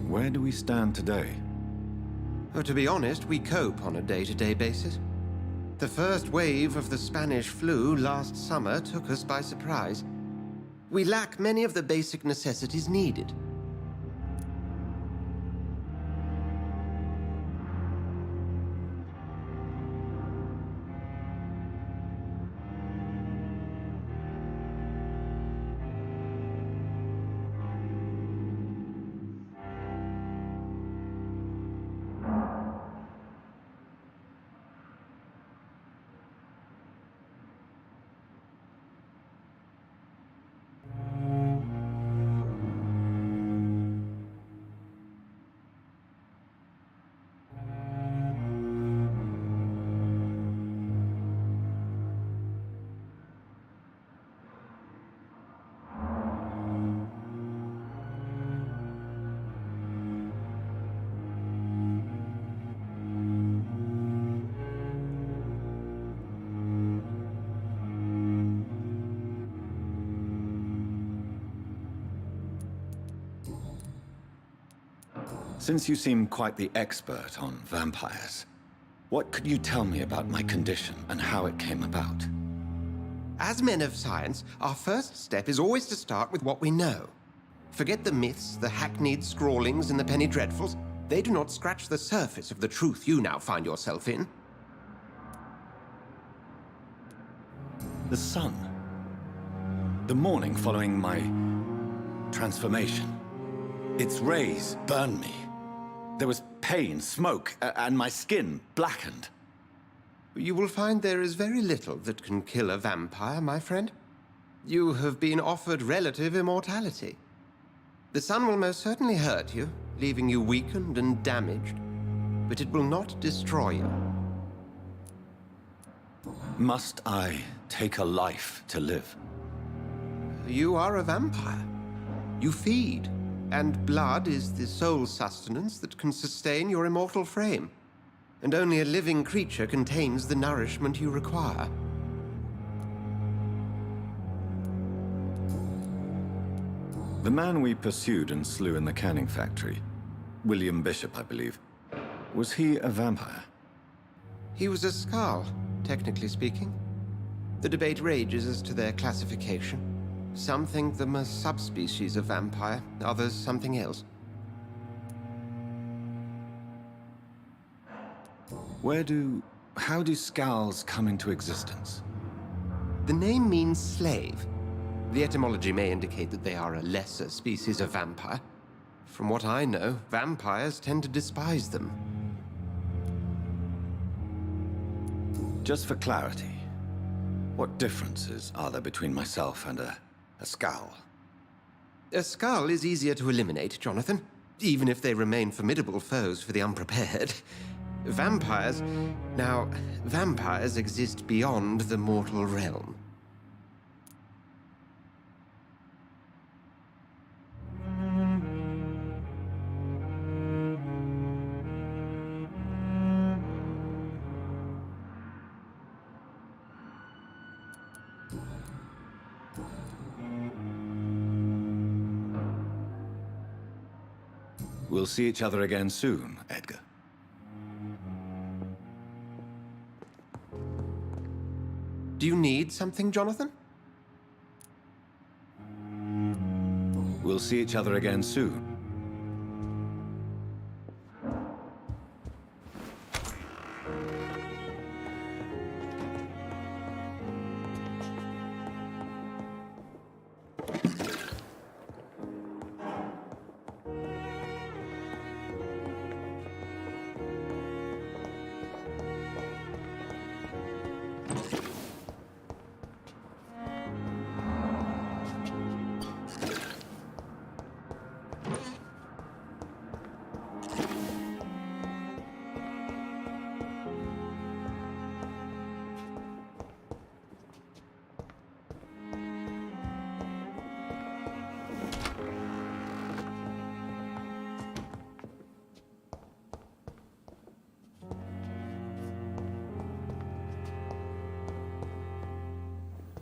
Where do we stand today? Well, to be honest, we cope on a day-to-day basis. The first wave of the Spanish flu last summer took us by surprise. We lack many of the basic necessities needed. Since you seem quite the expert on vampires, what could you tell me about my condition and how it came about? As men of science, our first step is always to start with what we know. Forget the myths, the hackneyed scrawlings, and the penny dreadfuls. They do not scratch the surface of the truth you now find yourself in. The sun. The morning following my transformation. Its rays burned me. There was pain, smoke, and my skin blackened. You will find there is very little that can kill a vampire, my friend. You have been offered relative immortality. The sun will most certainly hurt you, leaving you weakened and damaged, but it will not destroy you. Must I take a life to live? You are a vampire. You feed, and blood is the sole sustenance that can sustain your immortal frame. And only a living creature contains the nourishment you require. The man we pursued and slew in the canning factory, William Bishop, I believe, was he a vampire? He was a Skal, technically speaking. The debate rages as to their classification. Some think them a subspecies of vampire, others something else. How do Skals come into existence? The name means slave. The etymology may indicate that they are a lesser species of vampire. From what I know, vampires tend to despise them. Just for clarity, what differences are there between myself and a Skal? A Skal is easier to eliminate, Jonathan, even if they remain formidable foes for the unprepared. Vampires... Now, vampires exist beyond the mortal realm. We'll see each other again soon, Edgar. Do you need something, Jonathan? We'll see each other again soon.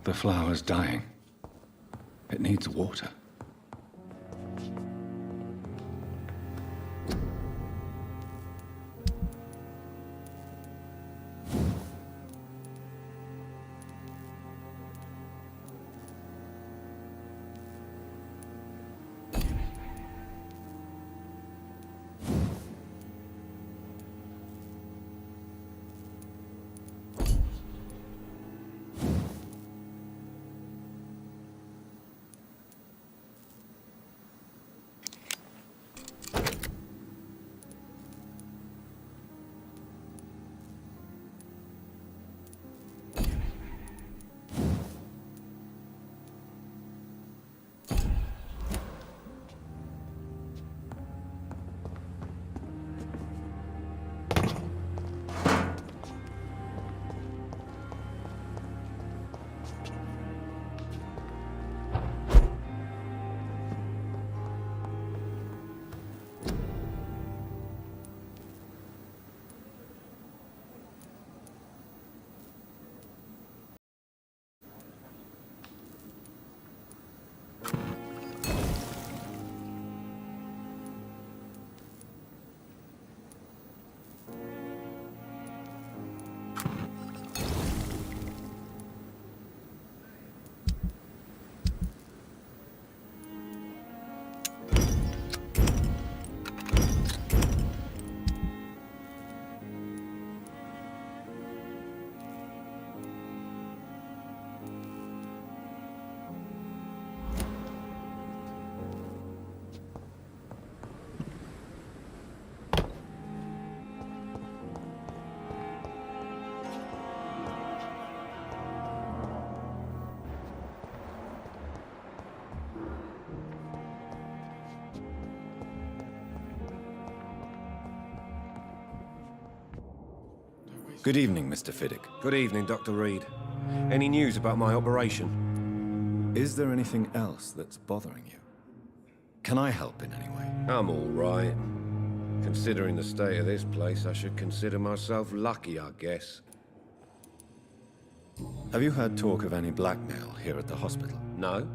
The flower's dying. It needs water. Good evening, Mr. Fiddick. Good evening, Dr. Reed. Any news about my operation? Is there anything else that's bothering you? Can I help in any way? I'm all right. Considering the state of this place, I should consider myself lucky, I guess. Have you heard talk of any blackmail here at the hospital? No,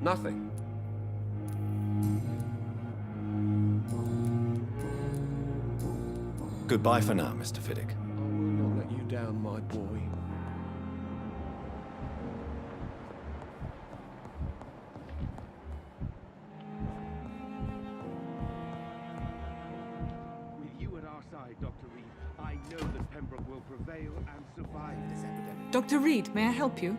nothing. Goodbye for now, Mr. Fiddick. I will not let you down, my boy. With you at our side, Dr. Reed, I know that Pembroke will prevail and survive this epidemic. Dr. Reed, may I help you?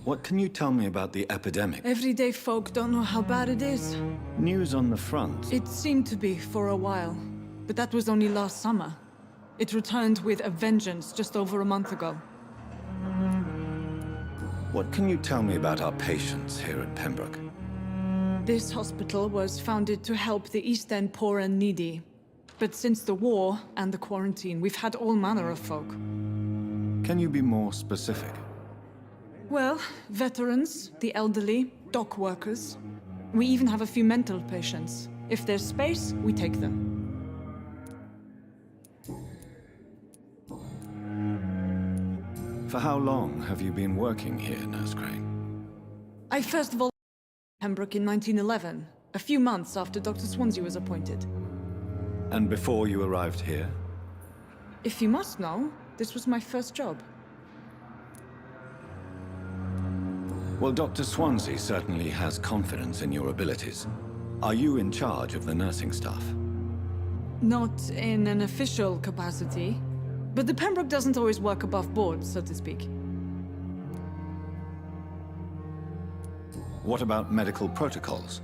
What can you tell me about the epidemic? Everyday folk don't know how bad it is. News on the front. It seemed to be for a while, but that was only last summer. It returned with a vengeance just over a month ago. What can you tell me about our patients here at Pembroke? This hospital was founded to help the East End poor and needy. But since the war and the quarantine, we've had all manner of folk. Can you be more specific? Well, veterans, the elderly, dock workers. We even have a few mental patients. If there's space, we take them. For how long have you been working here, Nurse Crane? I first volunteered in Pembroke in 1911, a few months after Dr. Swansea was appointed. And before you arrived here? If you must know, this was my first job. Well, Dr. Swansea certainly has confidence in your abilities. Are you in charge of the nursing staff? Not in an official capacity, but the Pembroke doesn't always work above board, so to speak. What about medical protocols?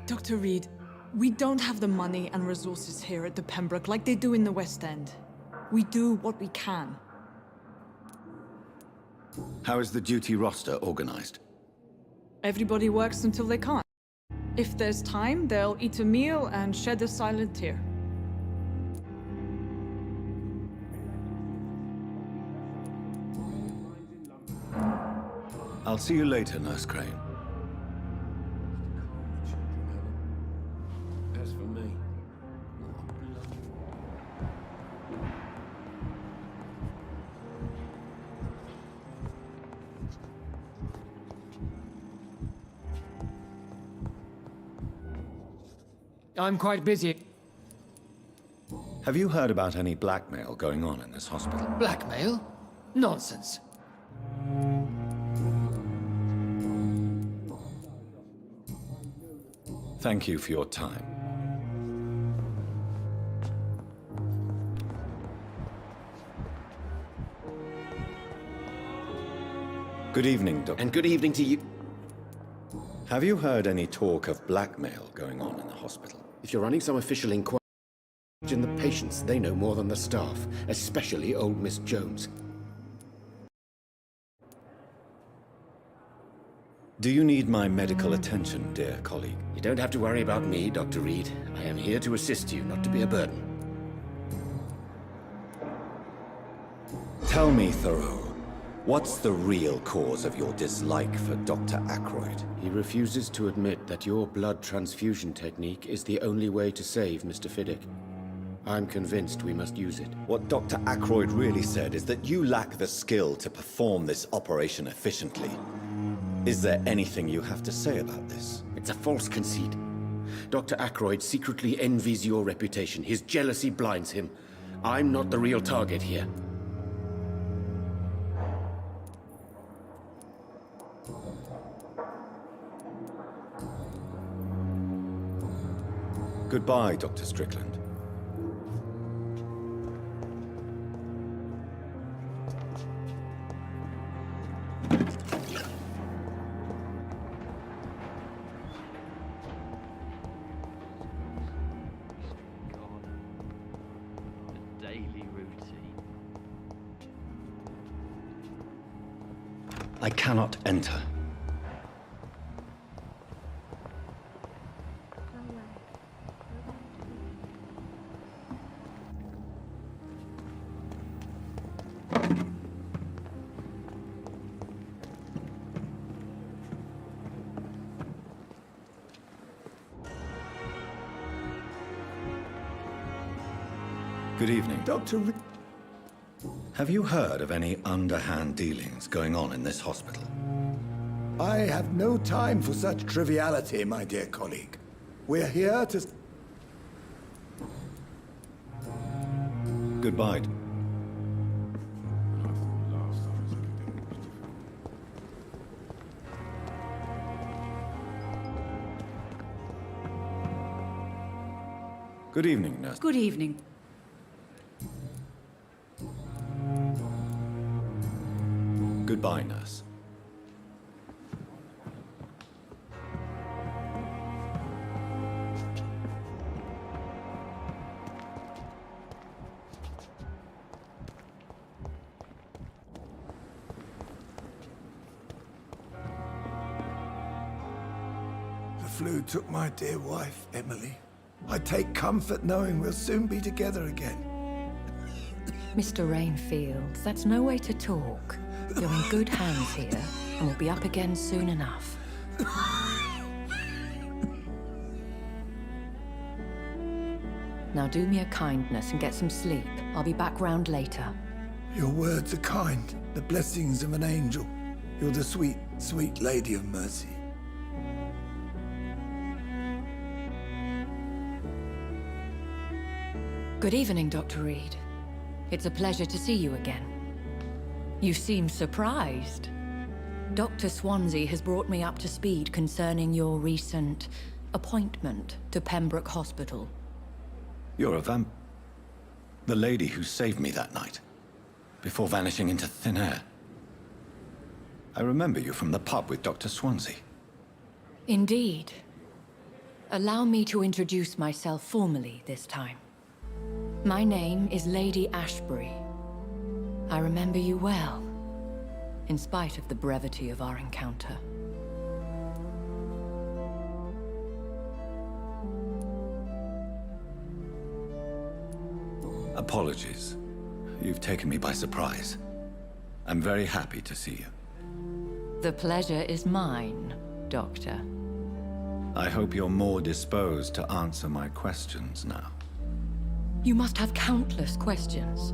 Dr. Reed, we don't have the money and resources here at the Pembroke like they do in the West End. We do what we can. How is the duty roster organized? Everybody works until they can't. If there's time, they'll eat a meal and shed a silent tear. I'll see you later, Nurse Crane. As for me, I'm quite busy. Have you heard about any blackmail going on in this hospital? Blackmail? Nonsense. Thank you for your time. Good evening, Doctor. And good evening to you. Have you heard any talk of blackmail going on in the hospital? If you're running some official inquiry, in the patients, they know more than the staff, especially old Miss Jones. Do you need my medical attention, dear colleague? You don't have to worry about me, Dr. Reed. I am here to assist you, not to be a burden. Tell me, Thoreau, what's the real cause of your dislike for Dr. Ackroyd? He refuses to admit that your blood transfusion technique is the only way to save Mr. Fiddick. I'm convinced we must use it. What Dr. Ackroyd really said is that you lack the skill to perform this operation efficiently. Is there anything you have to say about this? It's a false conceit. Dr. Ackroyd secretly envies your reputation. His jealousy blinds him. I'm not the real target here. Goodbye, Dr. Strickland. I cannot enter. Good evening. Dr. Have you heard of any underhand dealings going on in this hospital? I have no time for such triviality, my dear colleague. We're here to... goodbye. Good evening, nurse. Good evening. Goodbye, nurse. The flu took my dear wife, Emily. I take comfort knowing we'll soon be together again. Mr. Rainfield, that's no way to talk. You're in good hands here, and we'll be up again soon enough. Now do me a kindness and get some sleep. I'll be back round later. Your words are kind, the blessings of an angel. You're the sweet, sweet Lady of Mercy. Good evening, Dr. Reed. It's a pleasure to see you again. You seem surprised. Dr. Swansea has brought me up to speed concerning your recent appointment to Pembroke Hospital. You're a the lady who saved me that night, before vanishing into thin air. I remember you from the pub with Dr. Swansea. Indeed. Allow me to introduce myself formally this time. My name is Lady Ashbury. I remember you well, in spite of the brevity of our encounter. Apologies. You've taken me by surprise. I'm very happy to see you. The pleasure is mine, Doctor. I hope you're more disposed to answer my questions now. You must have countless questions,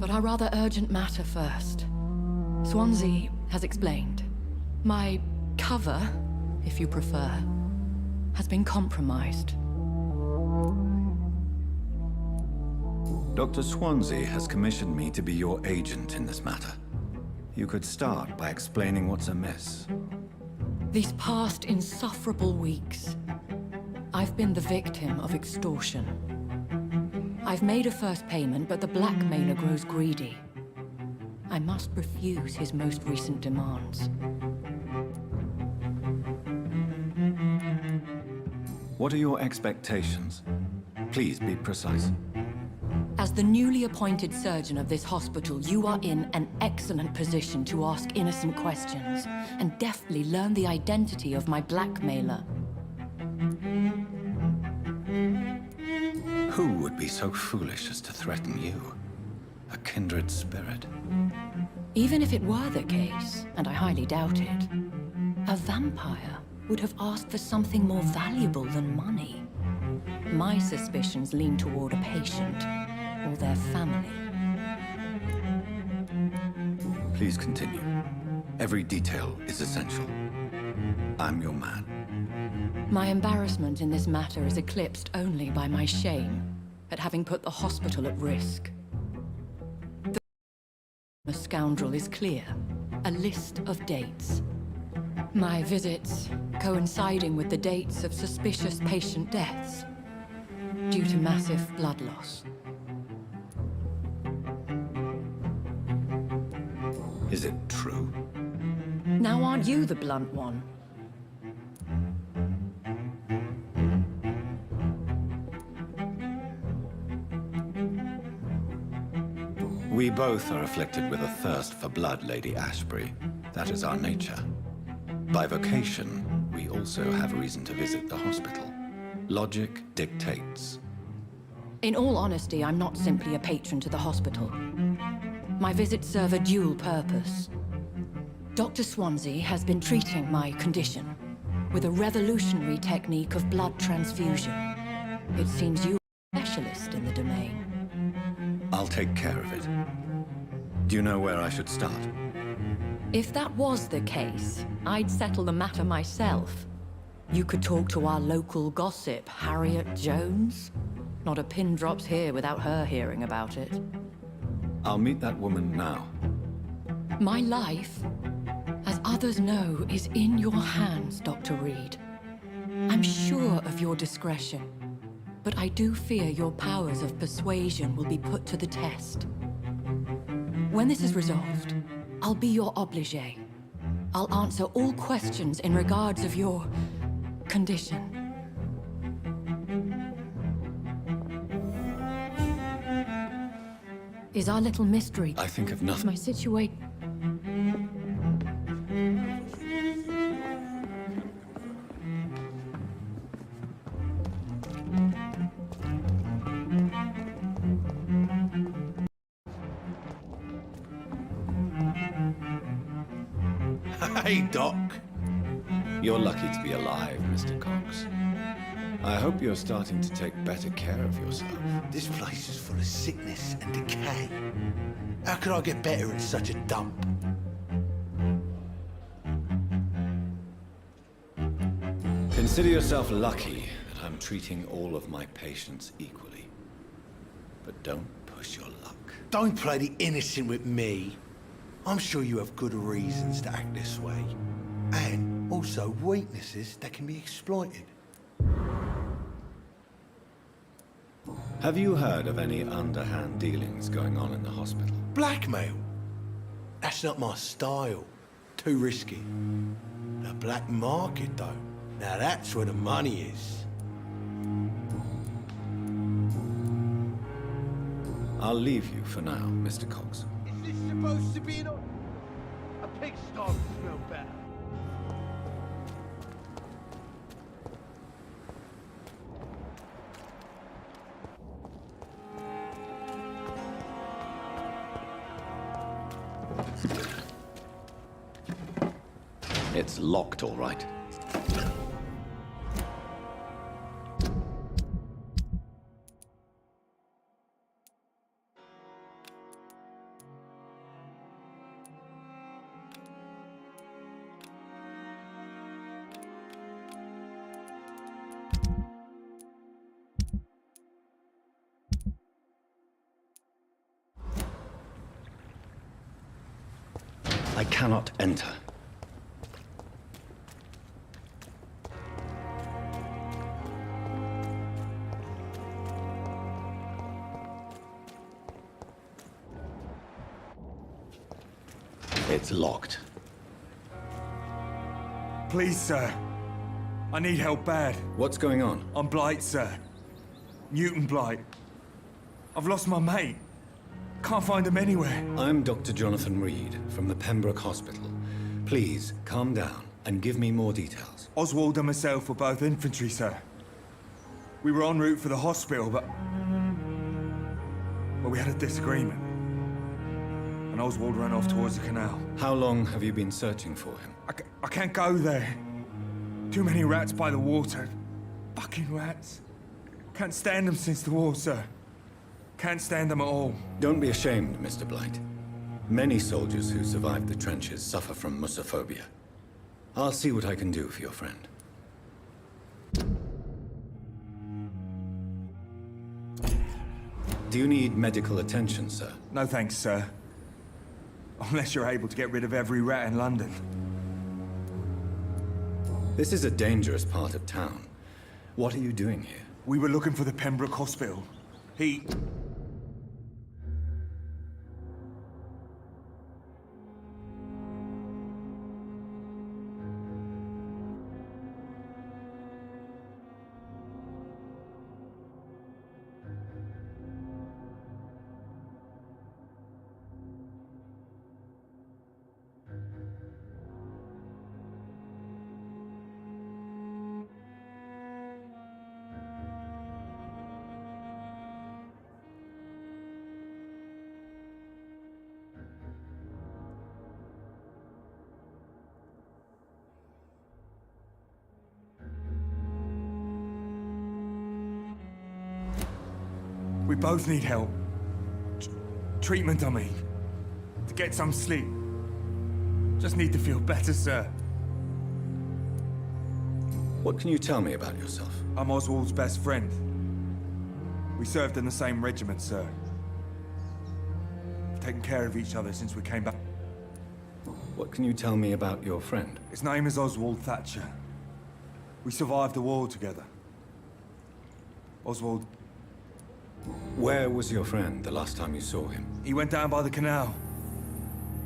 but our rather urgent matter first. Swansea has explained. My cover, if you prefer, has been compromised. Dr. Swansea has commissioned me to be your agent in this matter. You could start by explaining what's amiss. These past insufferable weeks, I've been the victim of extortion. I've made a first payment, but the blackmailer grows greedy. I must refuse his most recent demands. What are your expectations? Please be precise. As the newly appointed surgeon of this hospital, you are in an excellent position to ask innocent questions and deftly learn the identity of my blackmailer. Who would be so foolish as to threaten you? A kindred spirit. Even if it were the case, and I highly doubt it, a vampire would have asked for something more valuable than money. My suspicions lean toward a patient or their family. Please continue. Every detail is essential. I'm your man. My embarrassment in this matter is eclipsed only by my shame at having put the hospital at risk. The scoundrel is clear. A list of dates. My visits coinciding with the dates of suspicious patient deaths due to massive blood loss. Is it true? Now aren't you the blunt one? We both are afflicted with a thirst for blood, Lady Ashbury. That is our nature. By vocation, we also have reason to visit the hospital. Logic dictates. In all honesty, I'm not simply a patron to the hospital. My visits serve a dual purpose. Dr. Swansea has been treating my condition with a revolutionary technique of blood transfusion. It seems you are a specialist in the domain. I'll take care of it. Do you know where I should start? If that was the case, I'd settle the matter myself. You could talk to our local gossip, Harriet Jones. Not a pin drops here without her hearing about it. I'll meet that woman now. My life, as others know, is in your hands, Dr. Reed. I'm sure of your discretion, but I do fear your powers of persuasion will be put to the test. When this is resolved, I'll be your obligé. I'll answer all questions in regards of your condition. Is our little mystery... I think of nothing. My situation... Hey, Doc. You're lucky to be alive, Mr. Cox. I hope you're starting to take better care of yourself. This place is full of sickness and decay. How could I get better at such a dump? Consider yourself lucky that I'm treating all of my patients equally. But don't push your luck. Don't play the innocent with me. I'm sure you have good reasons to act this way. And also weaknesses that can be exploited. Have you heard of any underhand dealings going on in the hospital? Blackmail? That's not my style. Too risky. The black market, though. Now that's where the money is. I'll leave you for now, Mr. Cox. Is this supposed to be a pig starting to smell better? It's locked, all right. I cannot enter. It's locked. Please, sir. I need help bad. What's going on? I'm Blight, sir. Newton Blight. I've lost my mate. Can't find him anywhere. I'm Dr. Jonathan Reed from the Pembroke Hospital. Please, calm down and give me more details. Oswald and myself were both infantry, sir. We were en route for the hospital, but we had a disagreement. And Oswald ran off towards the canal. How long have you been searching for him? I can't go there. Too many rats by the water. Fucking rats. Can't stand them since the war, sir. Can't stand them at all. Don't be ashamed, Mr. Blight. Many soldiers who survived the trenches suffer from musophobia. I'll see what I can do for your friend. Do you need medical attention, sir? No thanks, sir. Unless you're able to get rid of every rat in London. This is a dangerous part of town. What are you doing here? We were looking for the Pembroke Hospital. He... We both need help. Treatment, I mean. To get some sleep. Just need to feel better, sir. What can you tell me about yourself? I'm Oswald's best friend. We served in the same regiment, sir. We've taken care of each other since we came back. What can you tell me about your friend? His name is Oswald Thatcher. We survived the war together. Oswald... Where was your friend the last time you saw him? He went down by the canal.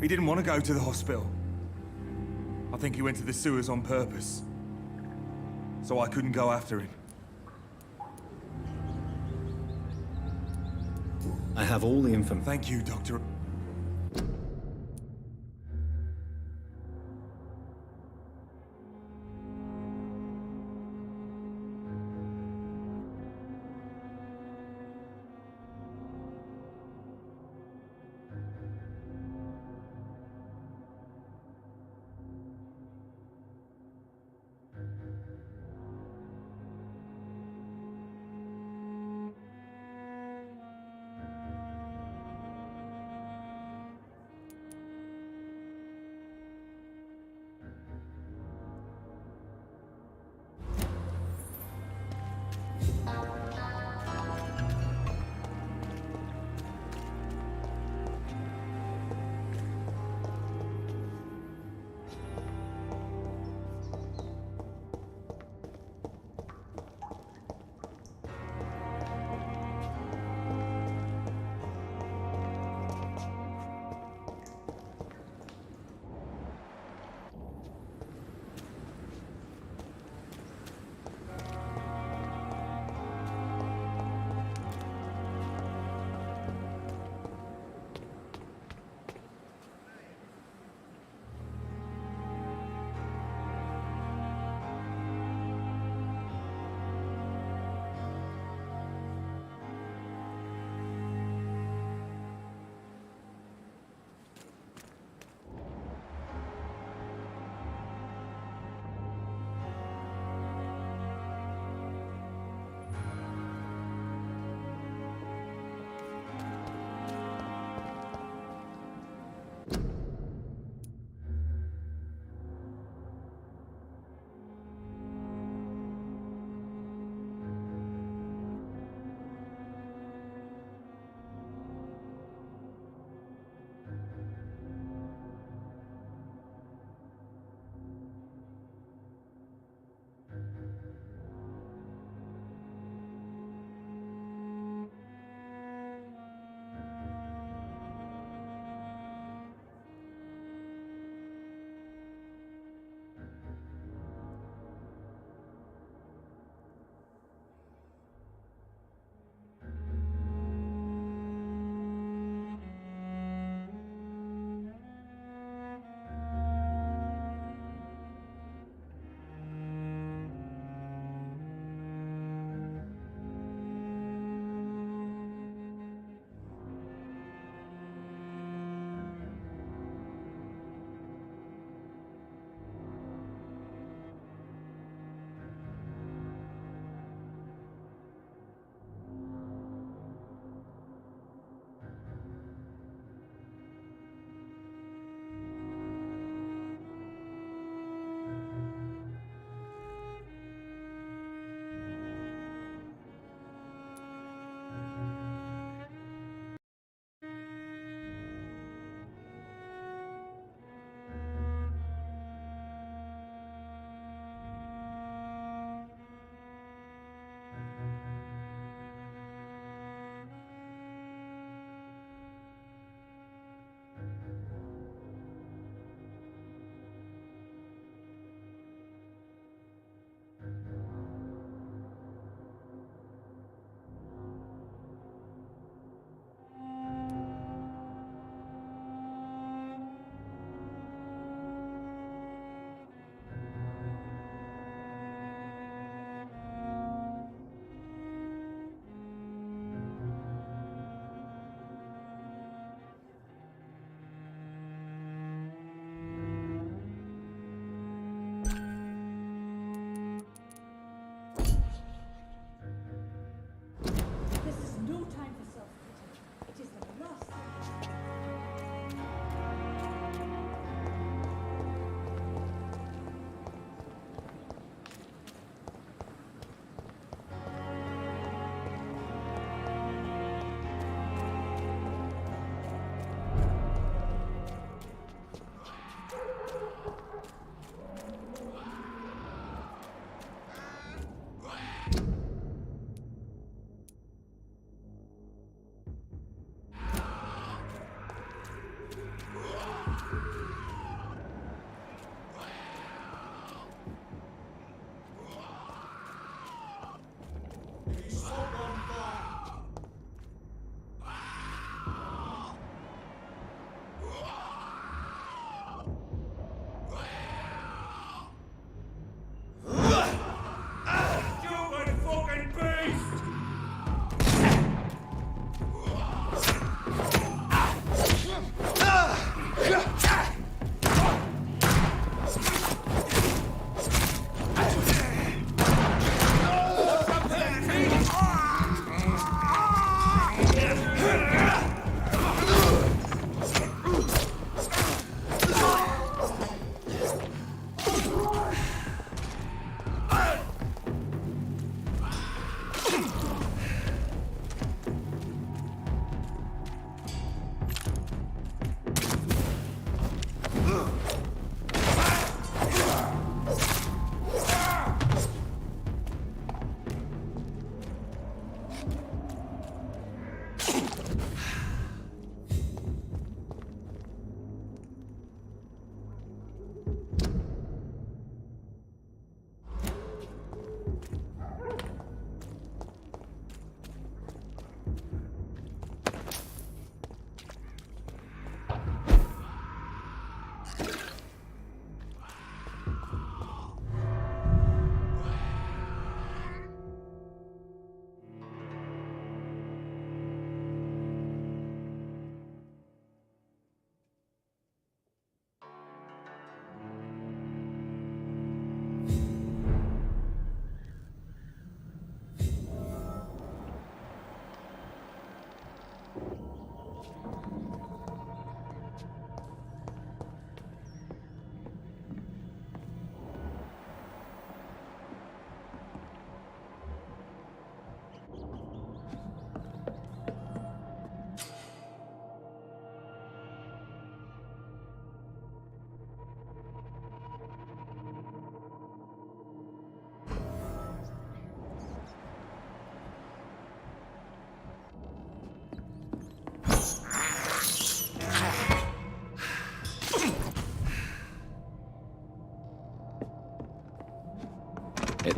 He didn't want to go to the hospital. I think he went to the sewers on purpose. So I couldn't go after him. I have all the information. Thank you, Doctor.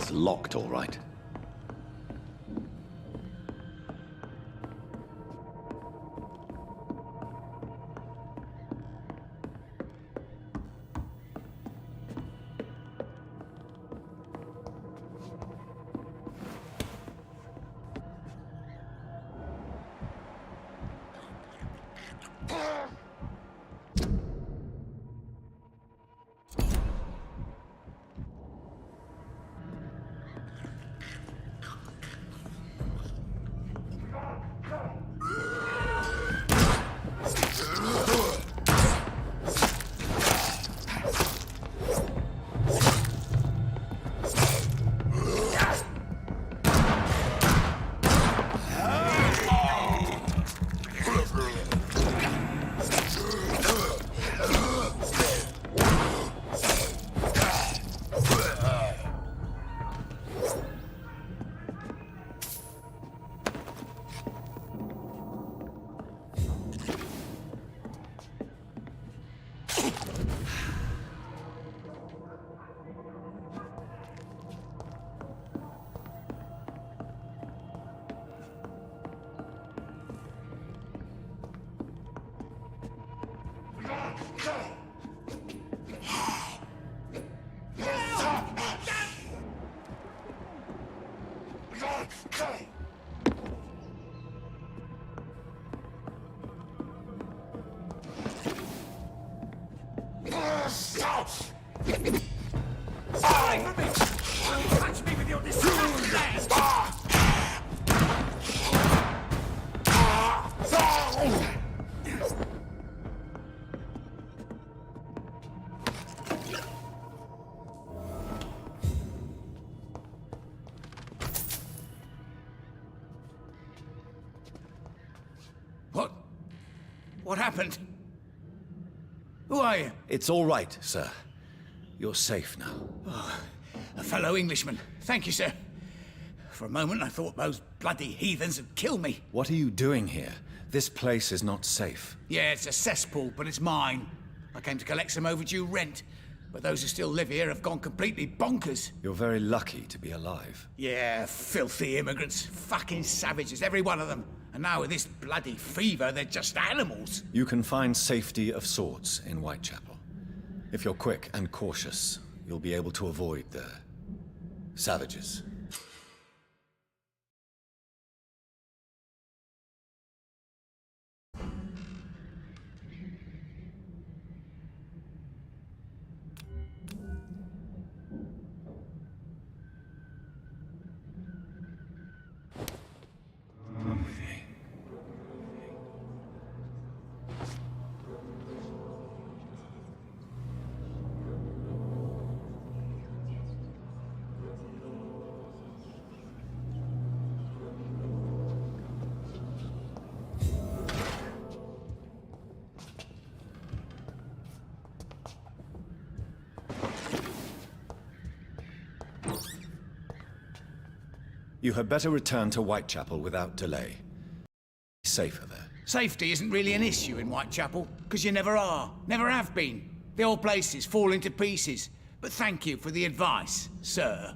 It's locked, all right. Touch me with your disgusting hands! What happened? Who are you? It's all right, sir. You're safe now. Oh, a fellow Englishman. Thank you, sir. For a moment, I thought those bloody heathens had killed me. What are you doing here? This place is not safe. Yeah, it's a cesspool, but it's mine. I came to collect some overdue rent, but those who still live here have gone completely bonkers. You're very lucky to be alive. Yeah, filthy immigrants. Fucking savages, every one of them. And now with this bloody fever, they're just animals. You can find safety of sorts in Whitechapel. If you're quick and cautious, you'll be able to avoid the savages. You had better return to Whitechapel without delay. Safer there. Safety isn't really an issue in Whitechapel, because you never are. Never have been. The old place is falling to pieces. But thank you for the advice, sir.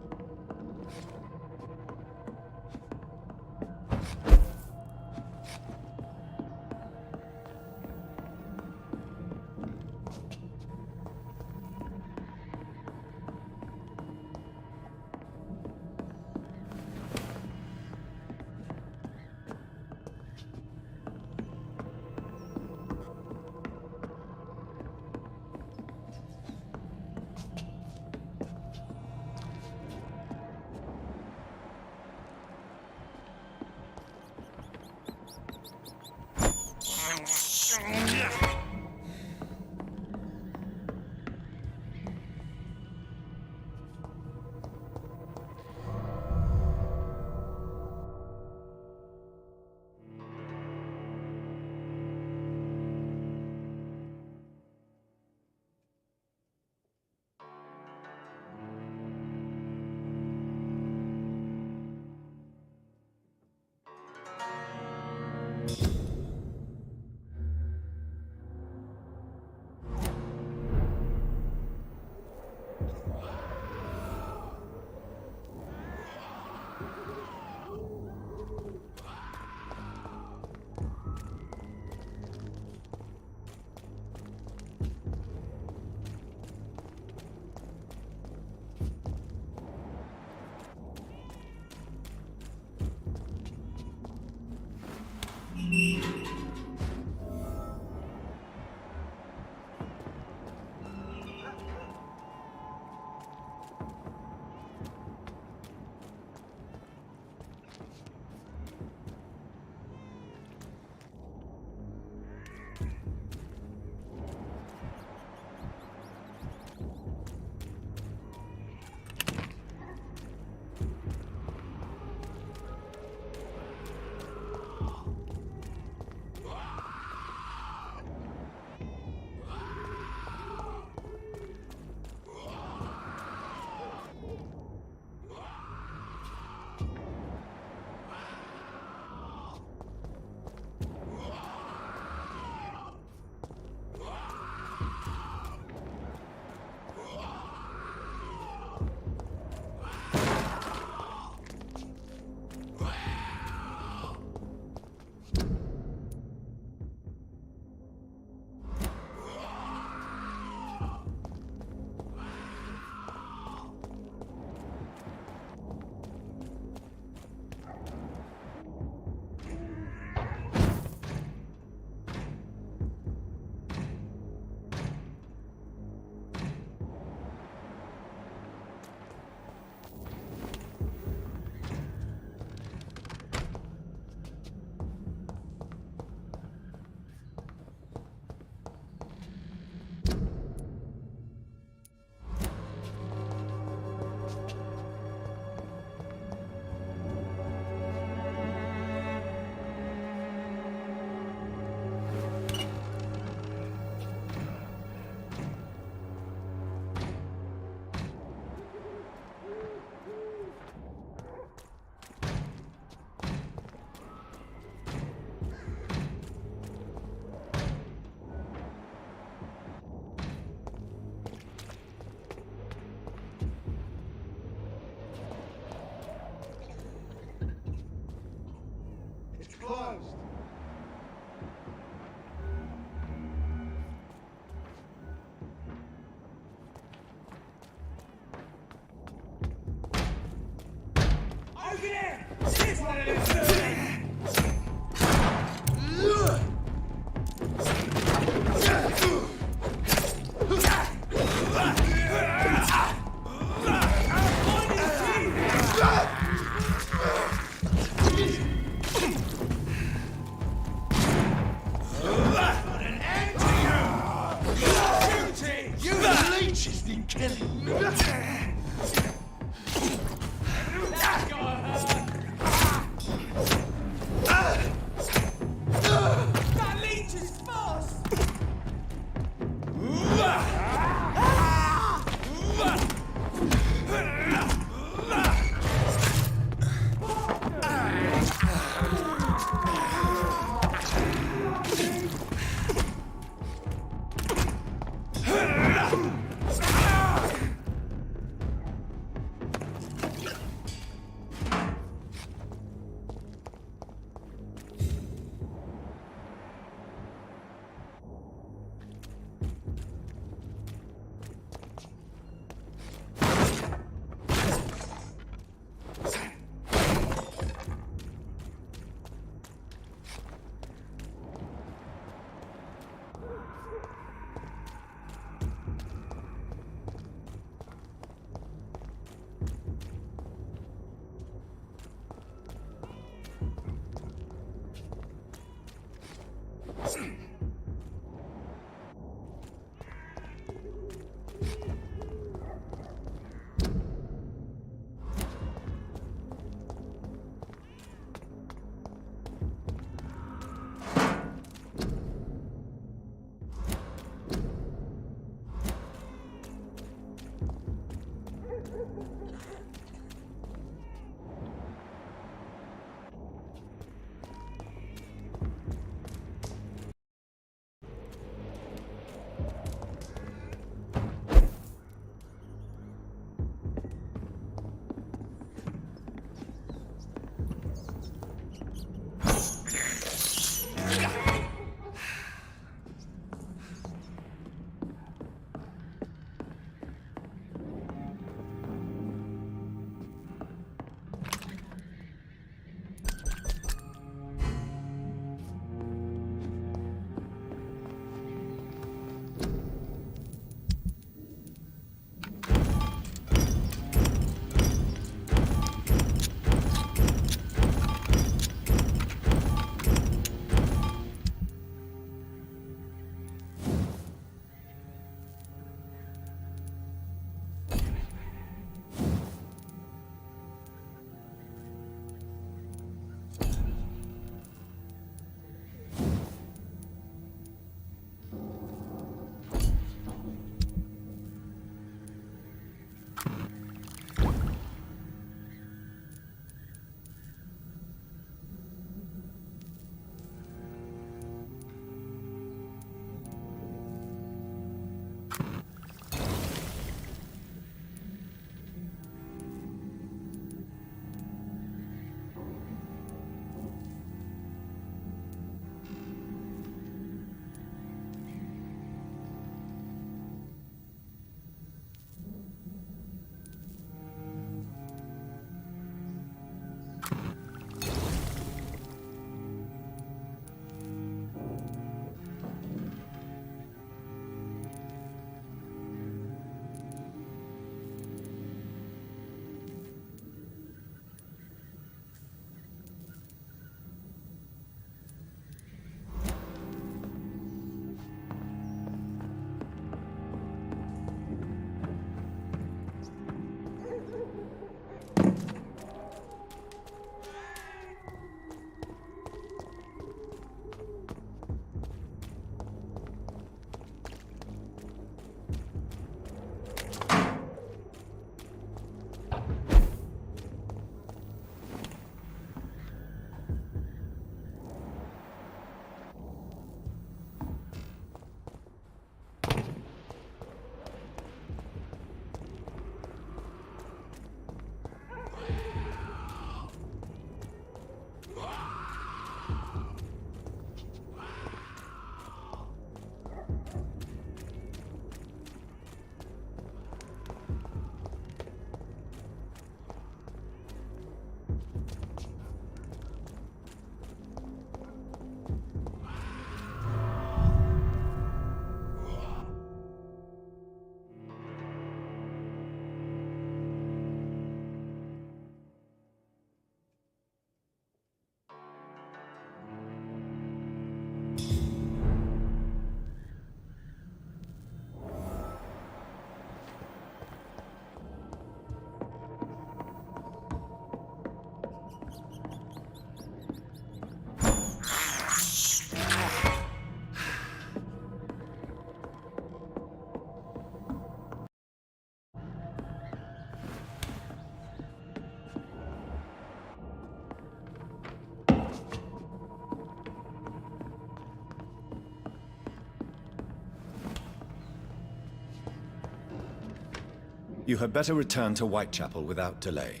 You had better return to Whitechapel without delay.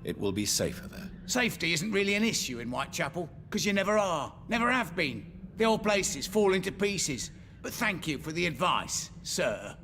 It will be safer there. Safety isn't really an issue in Whitechapel, because you never are. Never have been. The whole place is falling to pieces. But thank you for the advice, sir.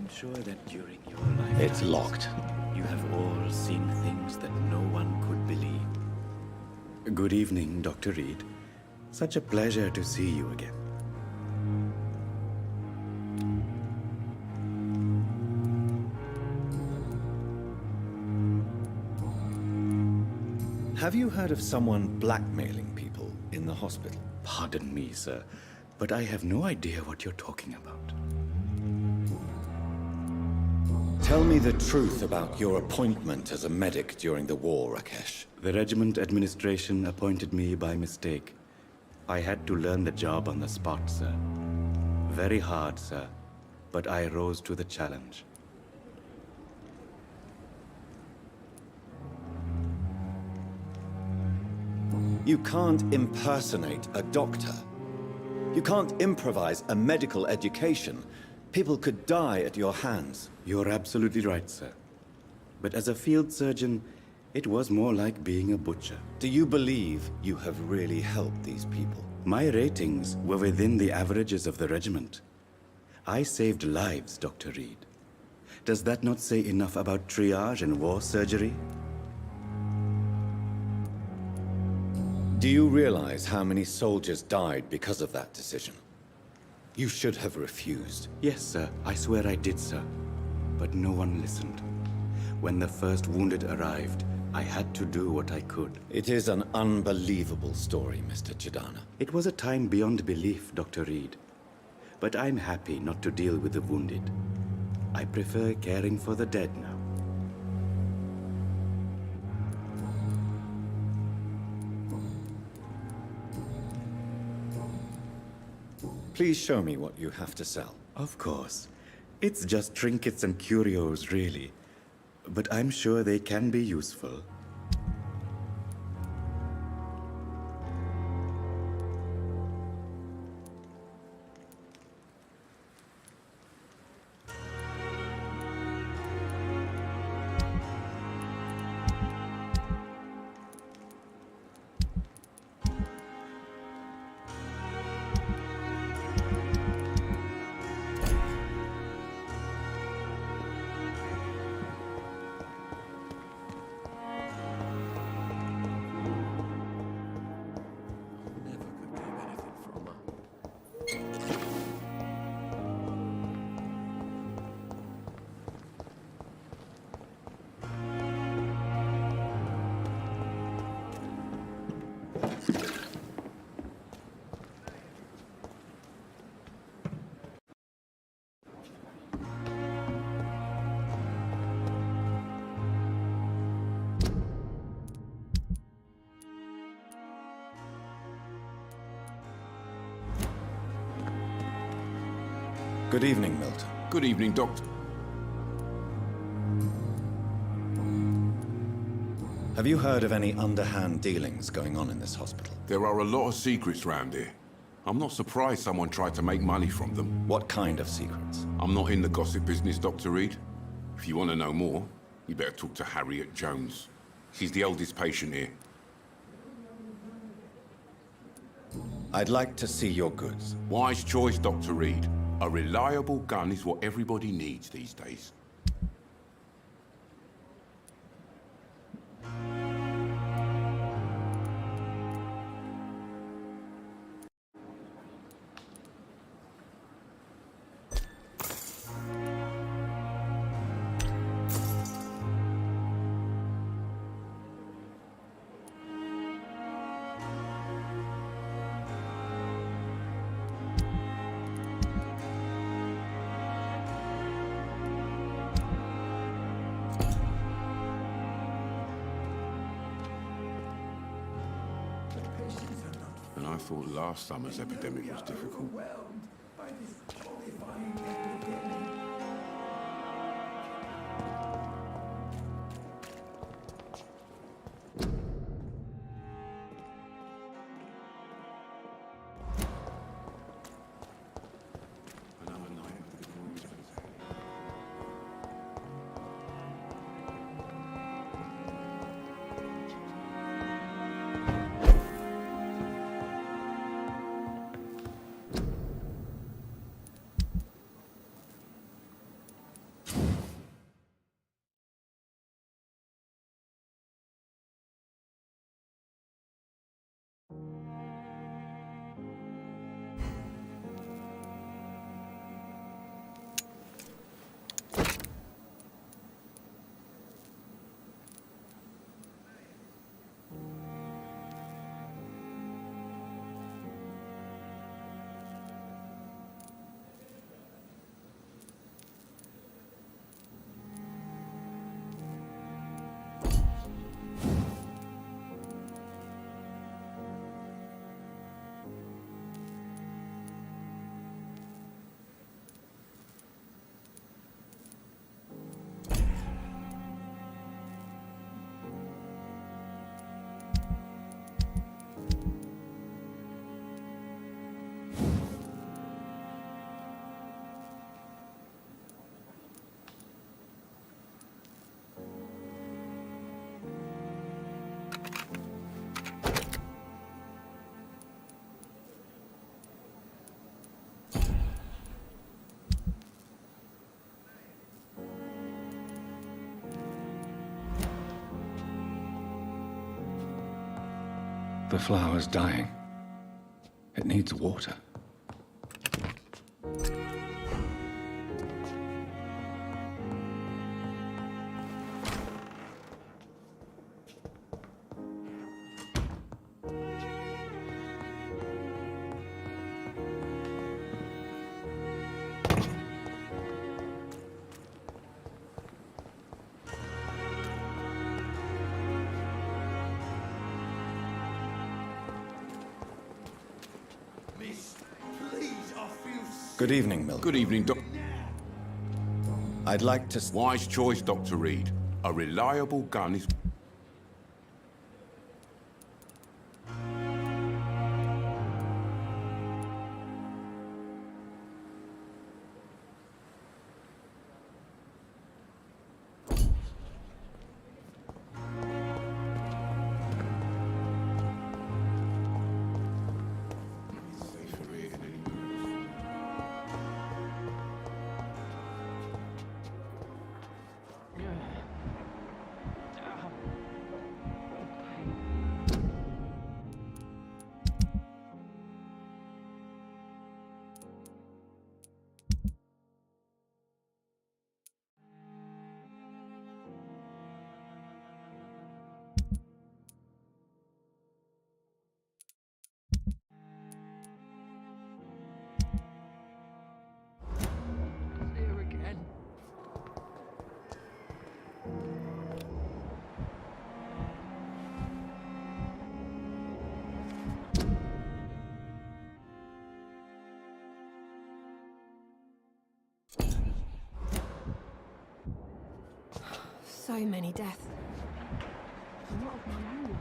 I'm sure that during your life... It's locked. You have all seen things that no one could believe. Good evening, Dr. Reed. Such a pleasure to see you again. Have you heard of someone blackmailing people in the hospital? Pardon me, sir, but I have no idea what you're talking about. Tell me the truth about your appointment as a medic during the war, Rakesh. The regiment administration appointed me by mistake. I had to learn the job on the spot, sir. Very hard, sir, but I rose to the challenge. You can't impersonate a doctor. You can't improvise a medical education. People could die at your hands. You're absolutely right, sir. But as a field surgeon, it was more like being a butcher. Do you believe you have really helped these people? My ratings were within the averages of the regiment. I saved lives, Dr. Reed. Does that not say enough about triage and war surgery? Do you realize how many soldiers died because of that decision? You should have refused. Yes, sir. I swear I did, sir. But no one listened. When the first wounded arrived, I had to do what I could. It is an unbelievable story, Mr. Chidana. It was a time beyond belief, Dr. Reed. But I'm happy not to deal with the wounded. I prefer caring for the dead now. Please show me what you have to sell. Of course. It's just trinkets and curios, really. But I'm sure they can be useful. Good evening, Milton. Good evening, Doctor. Have you heard of any underhand dealings going on in this hospital? There are a lot of secrets round here. I'm not surprised someone tried to make money from them. What kind of secrets? I'm not in the gossip business, Dr. Reed. If you want to know more, you better talk to Harriet Jones. She's the oldest patient here. I'd like to see your goods. Wise choice, Dr. Reed. A reliable gun is what everybody needs these days. And I thought last summer's epidemic was difficult. The flower's dying. It needs water. Good evening, Milton. Good evening, Doc. I'd like to... Wise choice, Dr. Reed. A reliable gun is... So many deaths. Not of my own.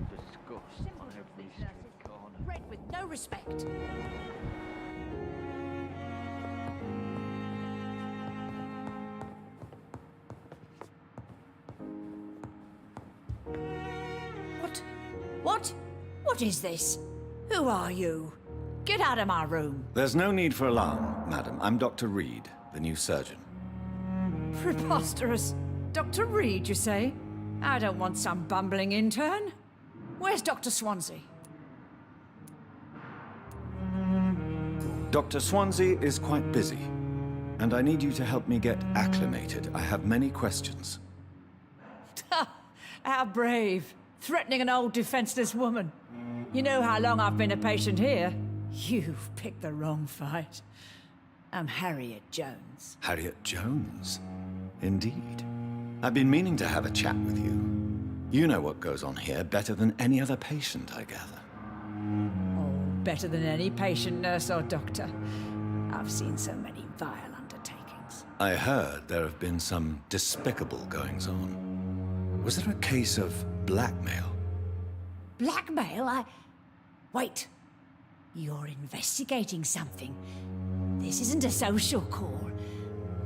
Disgust on every street corner. Read with no respect. What? What is this? Who are you? Get out of my room. There's no need for alarm, madam. I'm Dr. Reed, the new surgeon. Preposterous. Dr. Reed, you say? I don't want some bumbling intern. Where's Dr. Swansea? Dr. Swansea is quite busy, and I need you to help me get acclimated. I have many questions. How brave. Threatening an old defenseless woman. You know how long I've been a patient here? You've picked the wrong fight. I'm Harriet Jones. Harriet Jones? Indeed. I've been meaning to have a chat with you. You know what goes on here better than any other patient, I gather. Oh, better than any patient, nurse, or doctor. I've seen so many vile undertakings. I heard there have been some despicable goings-on. Was there a case of blackmail? Blackmail? Wait. You're investigating something. This isn't a social call.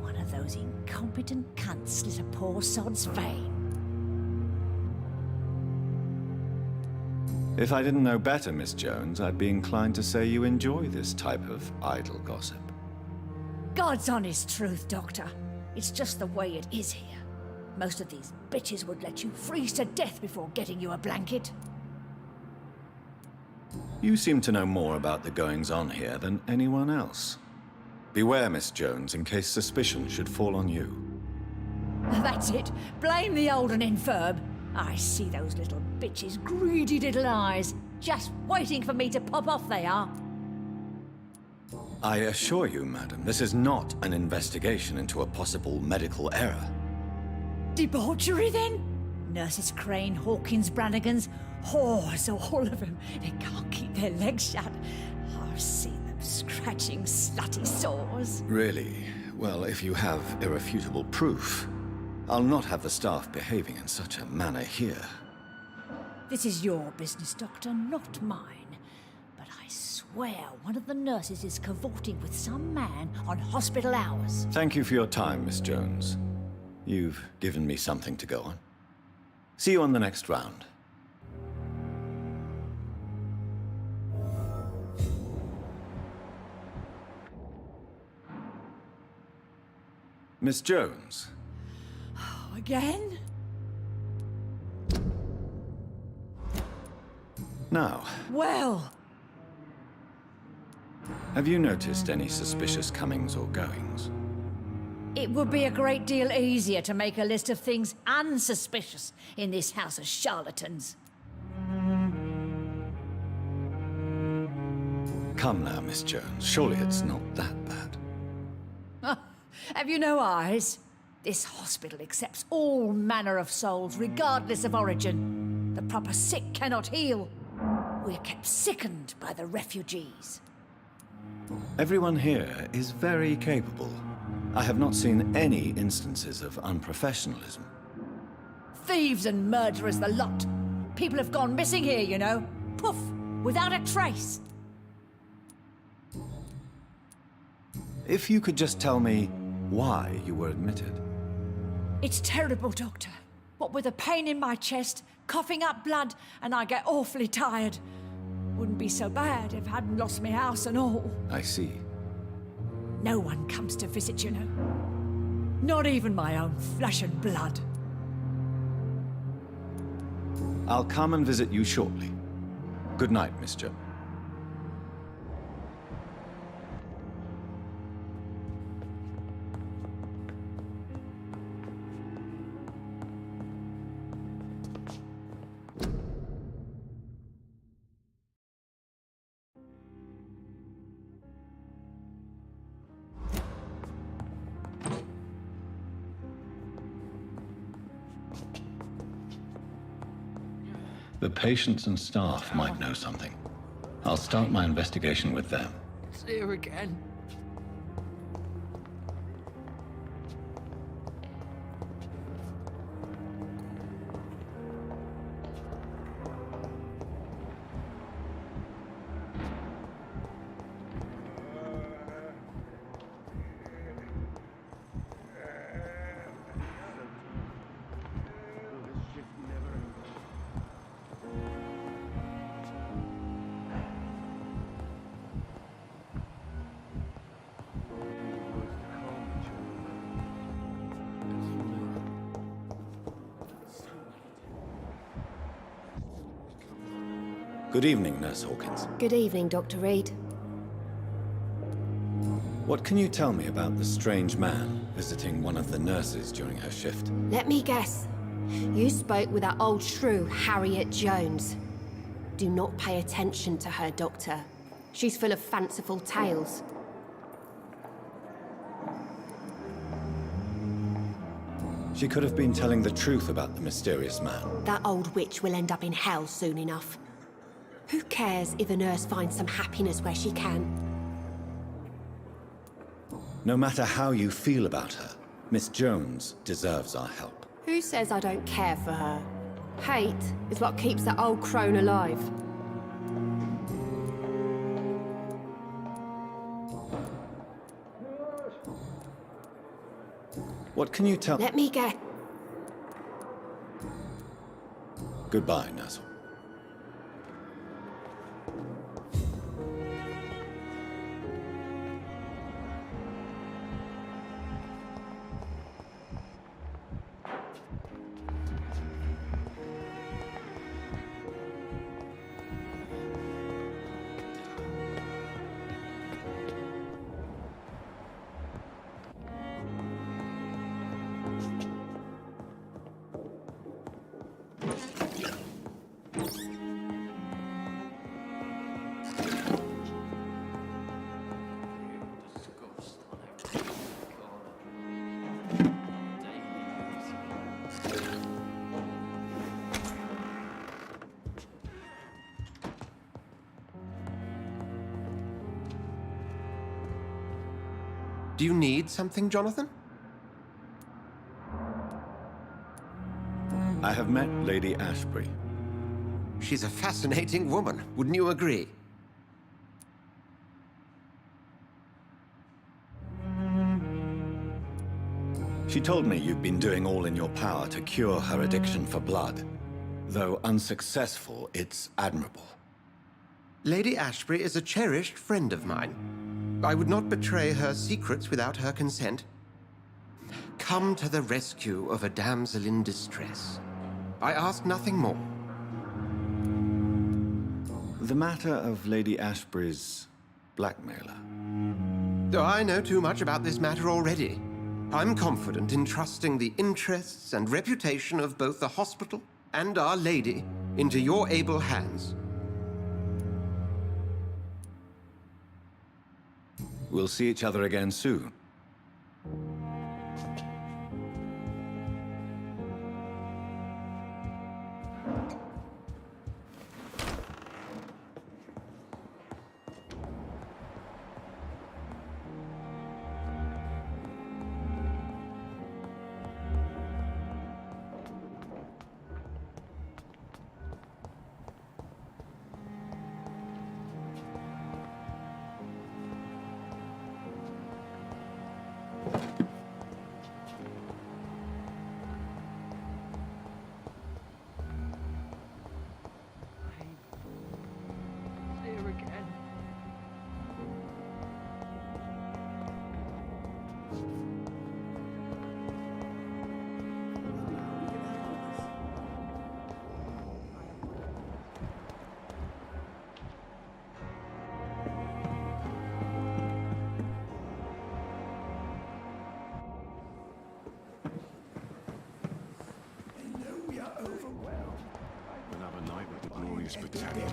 One of those incompetent cunts slit a poor sod's vein. If I didn't know better, Miss Jones, I'd be inclined to say you enjoy this type of idle gossip. God's honest truth, Doctor. It's just the way it is here. Most of these bitches would let you freeze to death before getting you a blanket. You seem to know more about the goings-on here than anyone else. Beware, Miss Jones, in case suspicion should fall on you. That's it. Blame the old and infirm. I see those little bitches' greedy little eyes. Just waiting for me to pop off they are. I assure you, madam, this is not an investigation into a possible medical error. Debauchery, then? Nurses Crane, Hawkins, Brannigans, whores, all of them. They can't keep their legs shut. I've seen them scratching slutty sores. Really? Well, if you have irrefutable proof, I'll not have the staff behaving in such a manner here. This is your business, Doctor, not mine. But I swear one of the nurses is cavorting with some man on hospital hours. Thank you for your time, Miss Jones. You've given me something to go on. See you on the next round. Miss Jones. Again? Now, Well, have you noticed any suspicious comings or goings? it would be a great deal easier to make a list of things unsuspicious in this house of charlatans. Come now, Miss Jones. Surely it's not that bad. Have you no eyes? This hospital accepts all manner of souls, regardless of origin. The proper sick cannot heal. We're kept sickened by the refugees. Everyone here is very capable. I have not seen any instances of unprofessionalism. Thieves and murderers, the lot. People have gone missing here, you know. Poof, without a trace. If you could just tell me why you were admitted. It's terrible, Doctor. What with a pain in my chest, coughing up blood, and I get awfully tired. Wouldn't be so bad if I hadn't lost my house and all. I see. No one comes to visit, you know. Not even my own flesh and blood. I'll come and visit you shortly. Good night, Miss Jones. The patients and staff might know something. I'll start my investigation with them. It's here again. Good evening, Nurse Hawkins. Good evening, Dr. Reed. What can you tell me about the strange man visiting one of the nurses during her shift? Let me guess. You spoke with that old shrew, Harriet Jones. Do not pay attention to her, Doctor. She's full of fanciful tales. She could have been telling the truth about the mysterious man. That old witch will end up in hell soon enough. Who cares if a nurse finds some happiness where she can? No matter how you feel about her, Miss Jones deserves our help. Who says I don't care for her? Hate is what keeps that old crone alive. What can you tell? Let me get. Goodbye, Nurse. Do you need something, Jonathan? I have met Lady Ashbury. She's a fascinating woman, wouldn't you agree? She told me you've been doing all in your power to cure her addiction for blood. Though unsuccessful, it's admirable. Lady Ashbury is a cherished friend of mine. I would not betray her secrets without her consent. Come to the rescue of a damsel in distress. I ask nothing more. The matter of Lady Ashbury's blackmailer. Oh, I know too much about this matter already. I'm confident in trusting the interests and reputation of both the hospital and Our Lady into your able hands. We'll see each other again soon. Another night with the glorious battalion.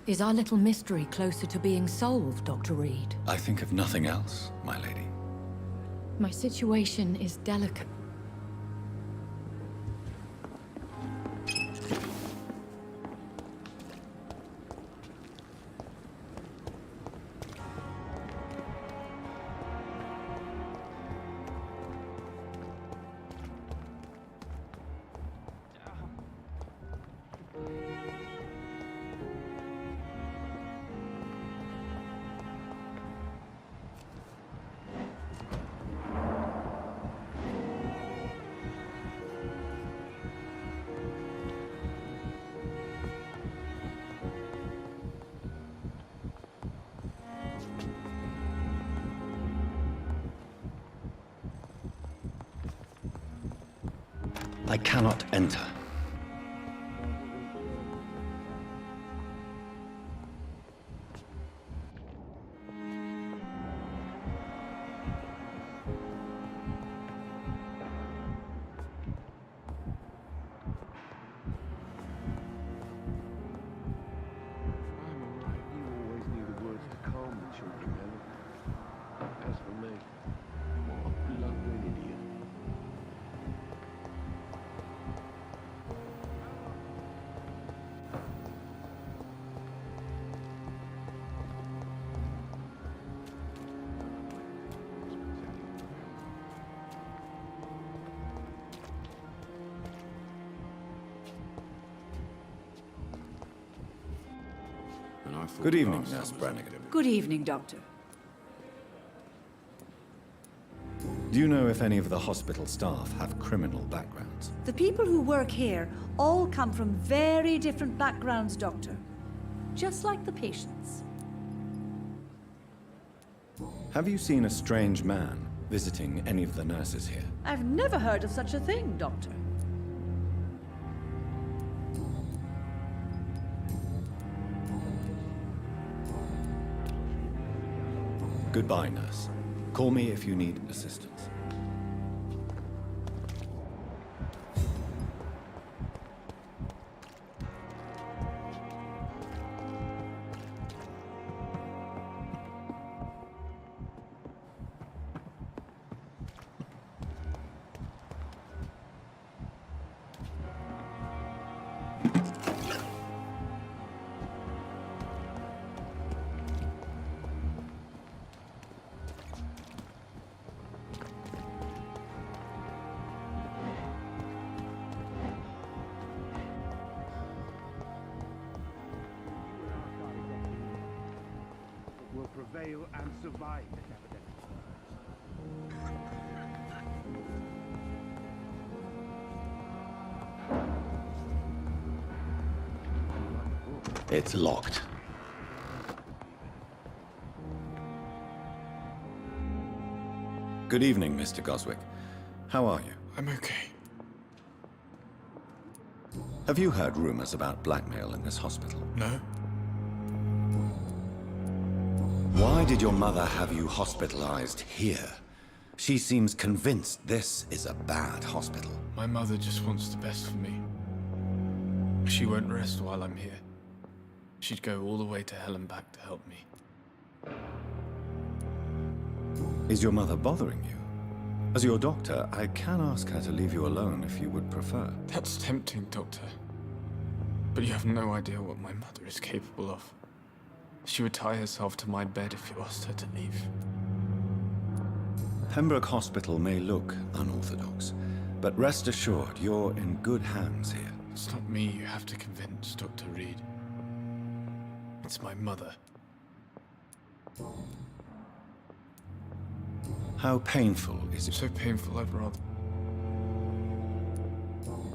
Is our little mystery closer to being solved, Dr. Reed? I think of nothing else, my lady. My situation is delicate. I cannot enter. Good evening, Nurse Brannigan. Good evening, Doctor. Do you know if any of the hospital staff have criminal backgrounds? The people who work here all come from very different backgrounds, Doctor. Just like the patients. Have you seen a strange man visiting any of the nurses here? I've never heard of such a thing, Doctor. Goodbye, nurse. Call me if you need assistance. Will prevail and survive this epidemic. It's locked. Good evening, Mr. Goswick. How are you? I'm okay. Have you heard rumors about blackmail in this hospital? No? Why did your mother have you hospitalized here? She seems convinced this is a bad hospital. My mother just wants the best for me. She won't rest while I'm here. She'd go all the way to hell and back to help me. Is your mother bothering you? As your doctor, I can ask her to leave you alone if you would prefer. That's tempting, Doctor. But you have no idea what my mother is capable of. She would tie herself to my bed if you asked her to leave. Pembroke Hospital may look unorthodox, but rest assured you're in good hands here. It's not me you have to convince, Dr. Reed. It's my mother. How painful is it? So painful, I'd rather...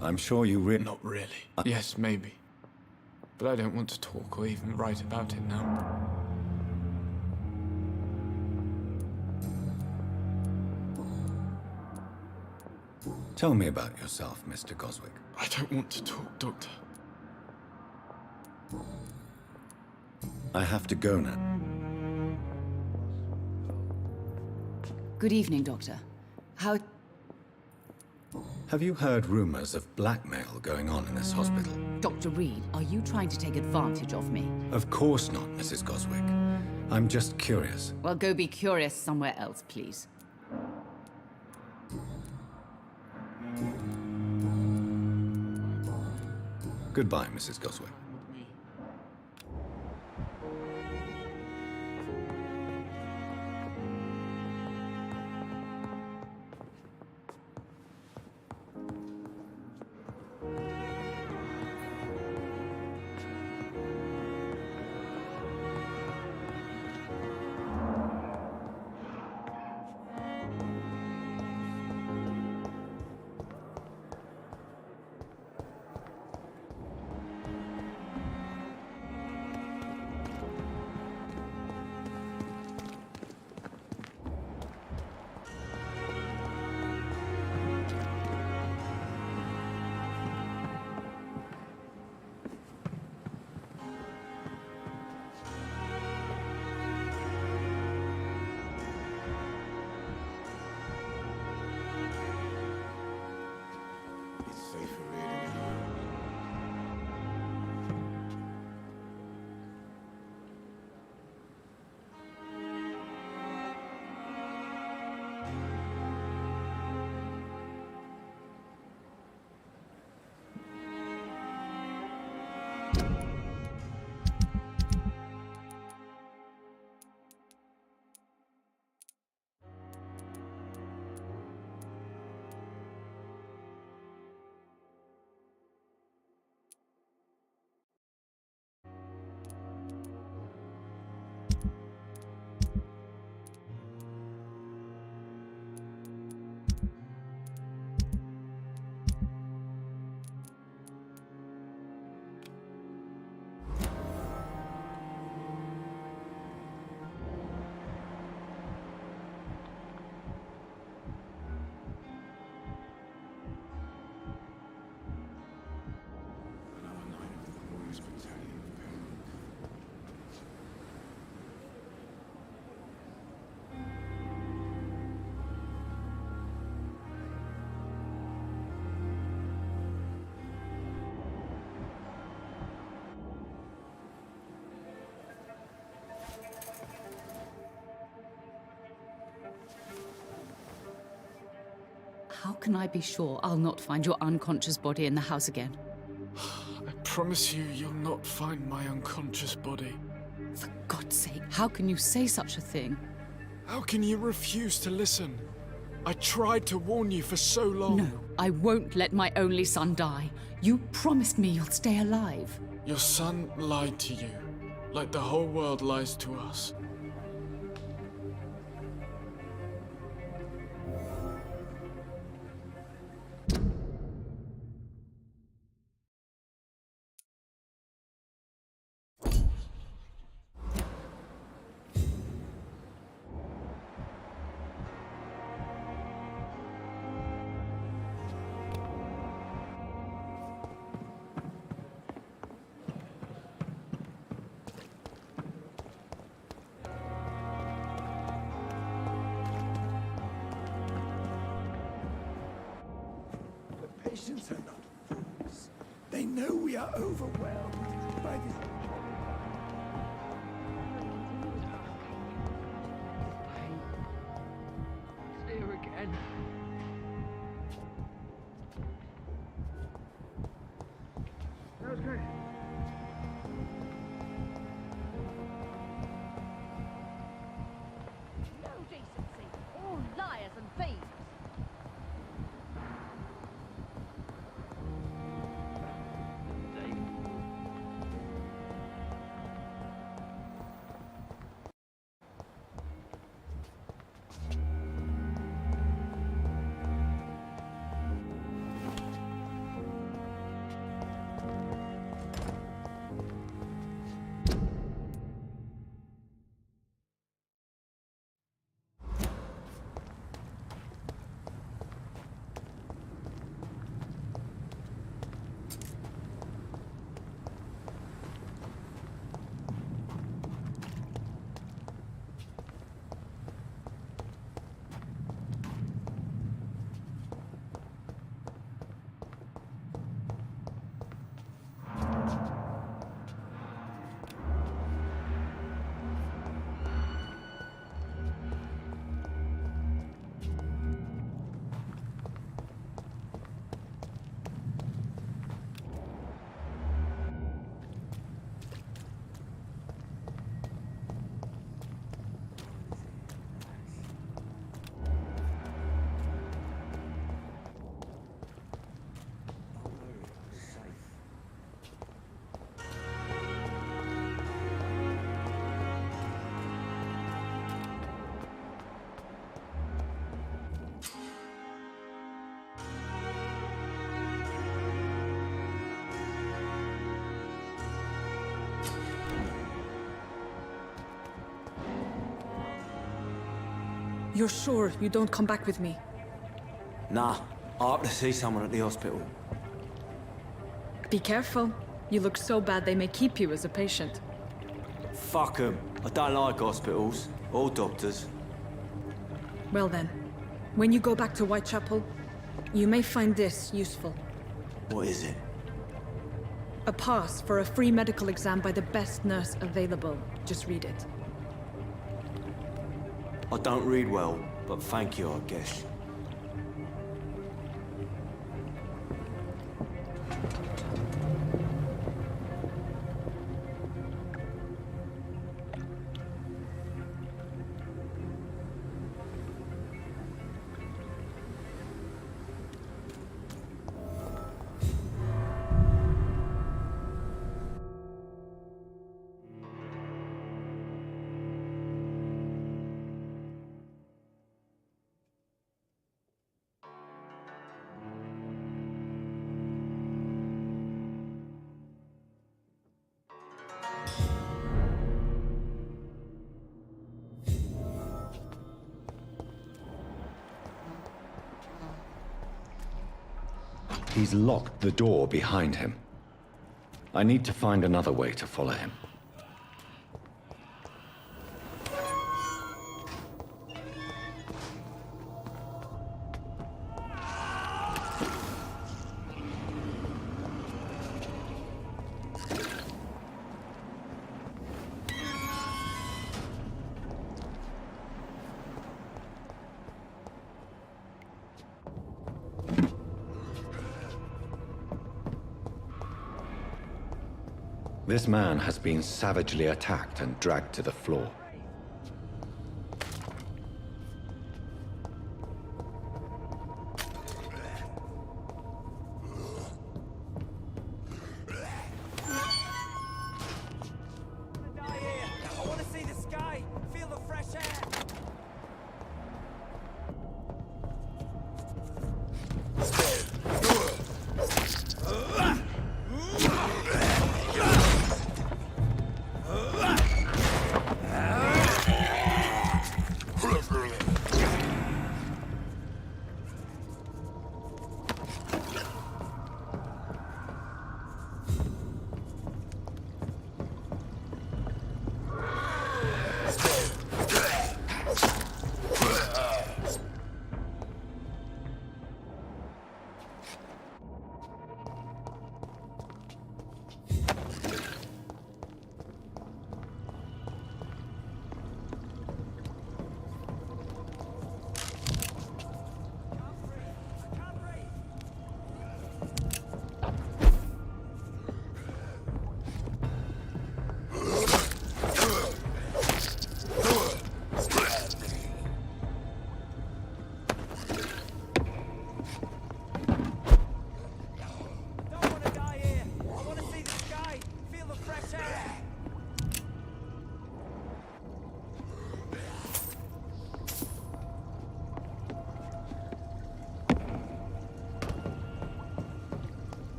I'm sure you Not really. Yes, maybe. But I don't want to talk or even write about it now. Tell me about yourself, Mr. Goswick. I don't want to talk, Doctor. I have to go now. Good evening, Doctor. How... Have you heard rumors of blackmail going on in this hospital? Dr. Reed, are you trying to take advantage of me? Of course not, Mrs. Goswick. I'm just curious. Well, go be curious somewhere else, please. Goodbye, Mrs. Goswick. How can I be sure I'll not find your unconscious body in the house again? I promise you, you'll not find my unconscious body. For God's sake, how can you say such a thing? How can you refuse to listen? I tried to warn you for so long. No, I won't let my only son die. You promised me you'll stay alive. Your son lied to you, like the whole world lies to us. Patients are not fools. They know we are overwhelmed by this. It's here again. Okay. No decency. All liars and thieves. You're sure you don't come back with me? Nah, I have to see someone at the hospital. Be careful. You look so bad they may keep you as a patient. Fuck 'em. I don't like hospitals or doctors. Well then, when you go back to Whitechapel, you may find this useful. What is it? A pass for a free medical exam by the best nurse available. Just read it. I don't read well, but thank you, I guess. He's locked the door behind him. I need to find another way to follow him. This man has been savagely attacked and dragged to the floor. I want to see the sky, feel the fresh air.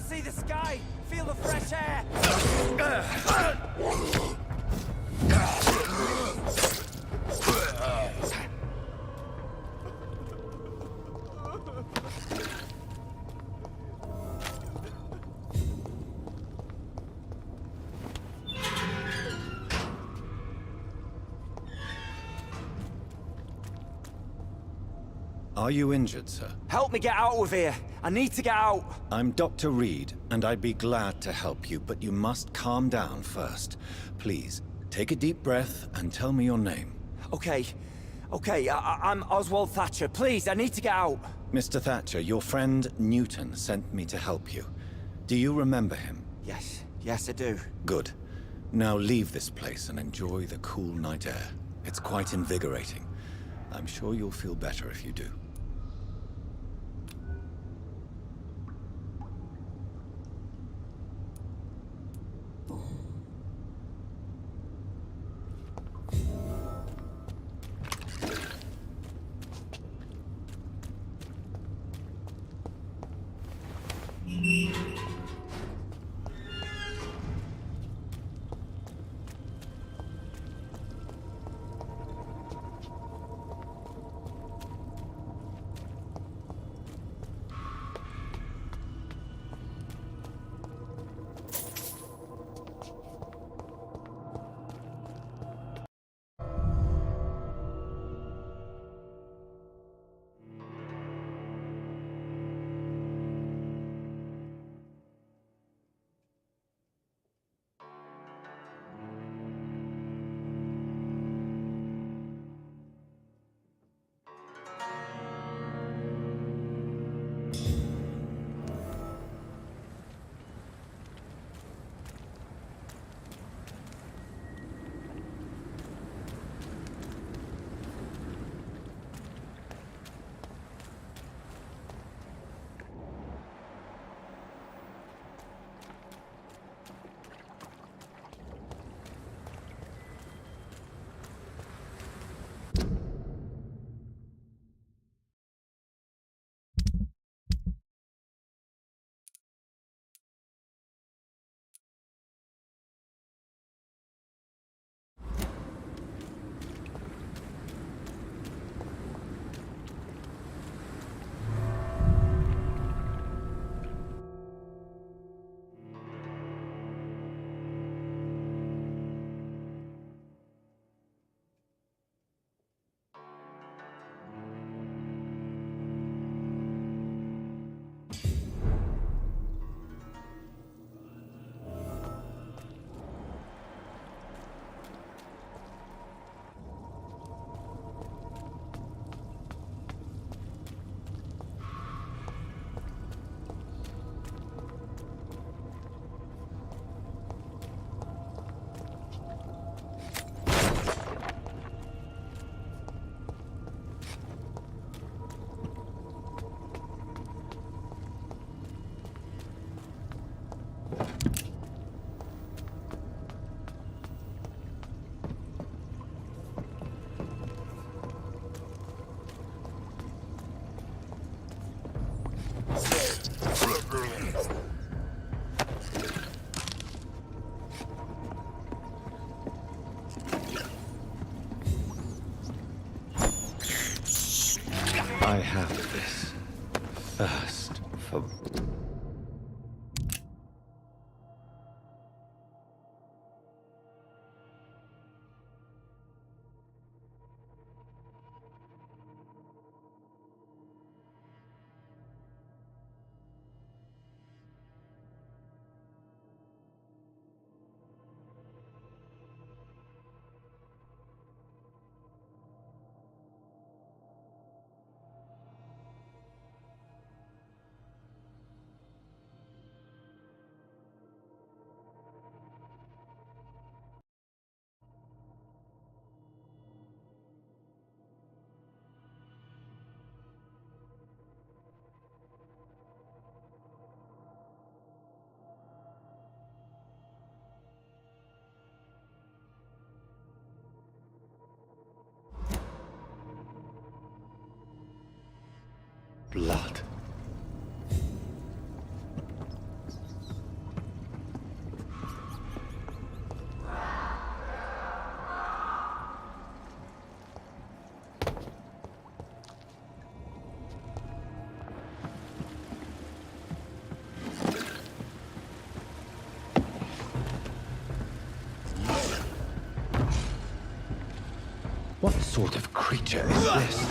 See the sky, feel the fresh air. Are you injured, sir? Help me get out of here. I need to get out. I'm Dr. Reed, and I'd be glad to help you, but you must calm down first. Please, take a deep breath and tell me your name. Okay. I'm Oswald Thatcher. Please, I need to get out. Mr. Thatcher, your friend Newton sent me to help you. Do you remember him? Yes, I do. Good. Now leave this place and enjoy the cool night air. It's quite invigorating. I'm sure you'll feel better if you do. I have this thirst for... blood. What sort of creature is this?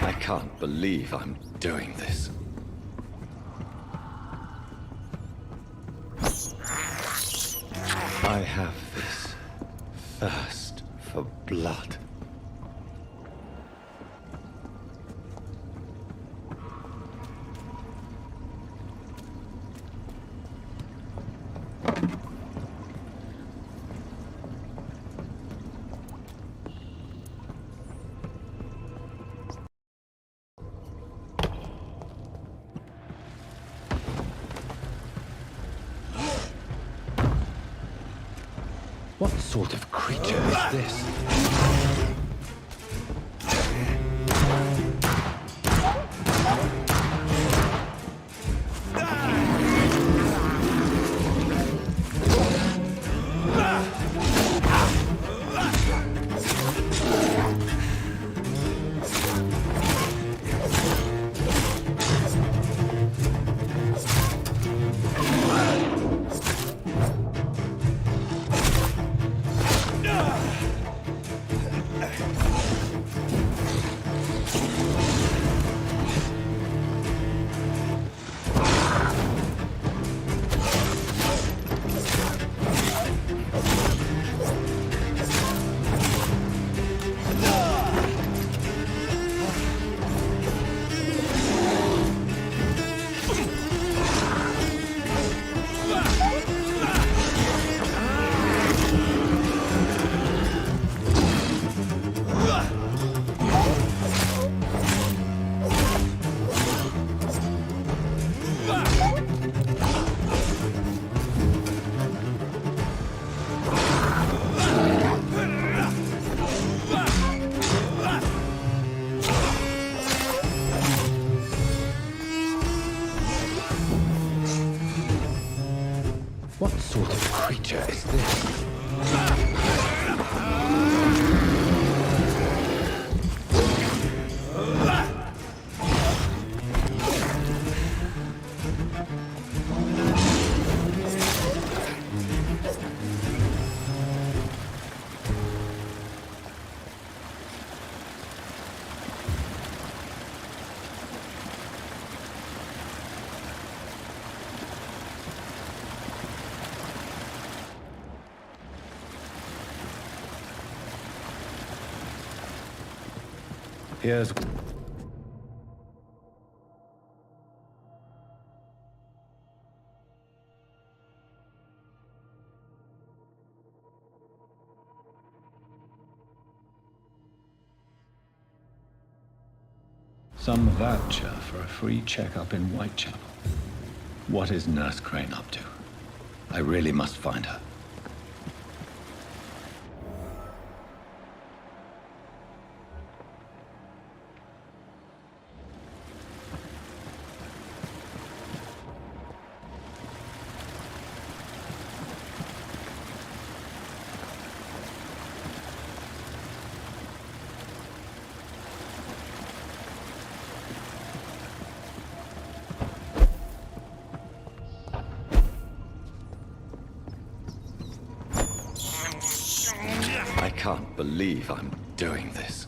I can't believe I'm doing this. I have this thirst for blood. What sort of creature is this? sort of creature is this? Here's... some voucher for a free checkup in Whitechapel. What is Nurse Crane up to? I really must find her. I can't believe I'm doing this.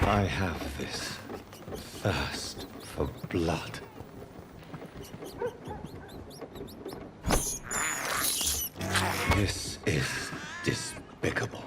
I have this thirst for blood. This is despicable.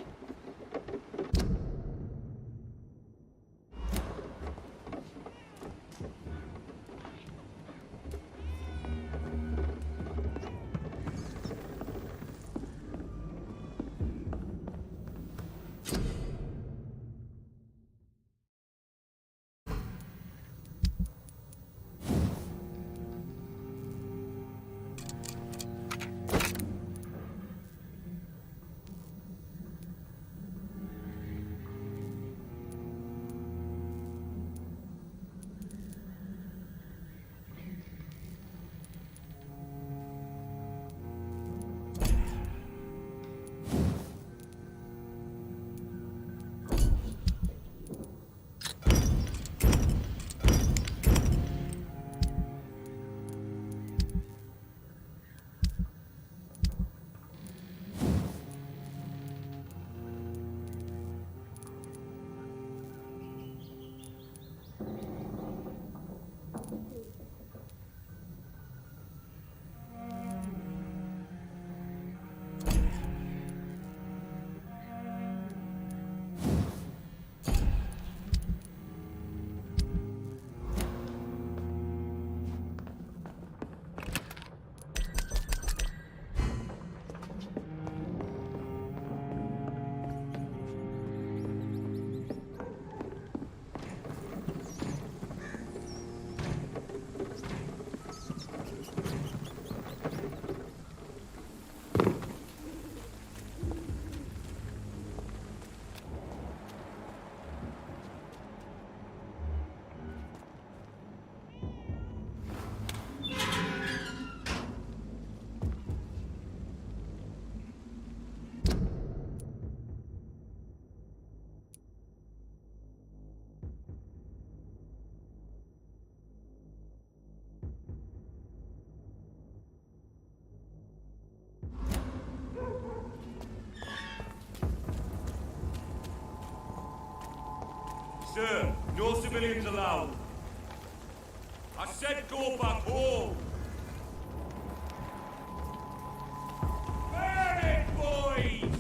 Sir, no civilians allowed. I said go back home. Burn it, boys!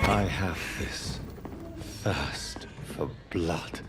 I have this thirst for blood.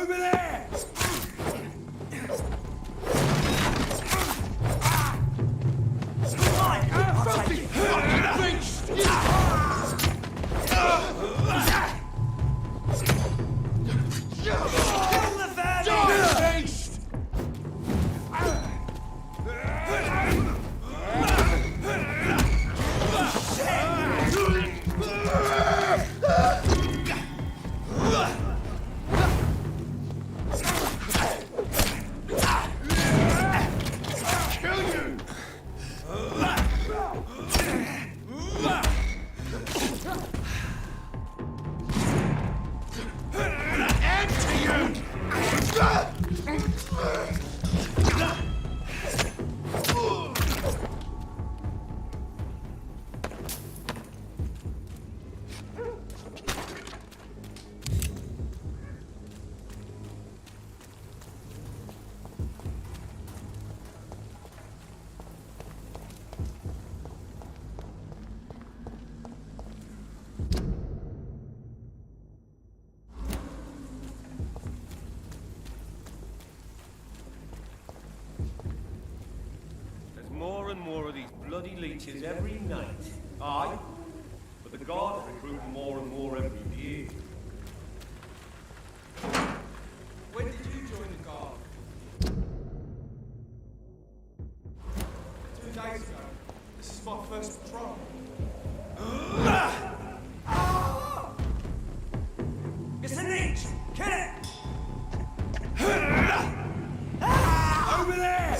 Over there! More and more of these bloody leeches every night. Aye, but the guards recruit more and more every year. When did you join the guard? 2 days ago. This is my first patrol. It's an inch! Kill it! Over there!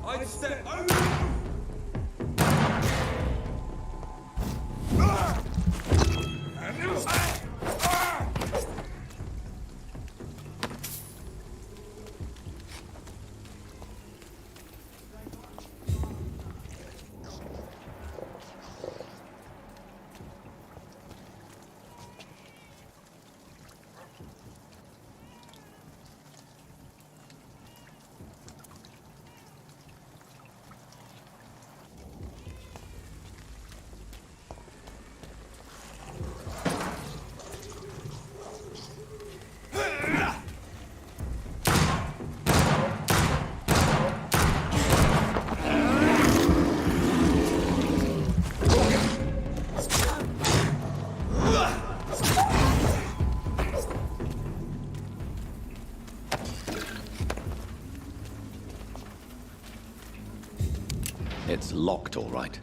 I'd step over. It's locked, all right.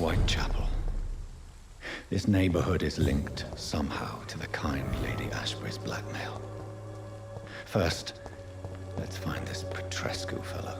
Whitechapel. This neighborhood is linked somehow to the kind Lady Ashbury's blackmail. First, let's find this Petrescu fellow.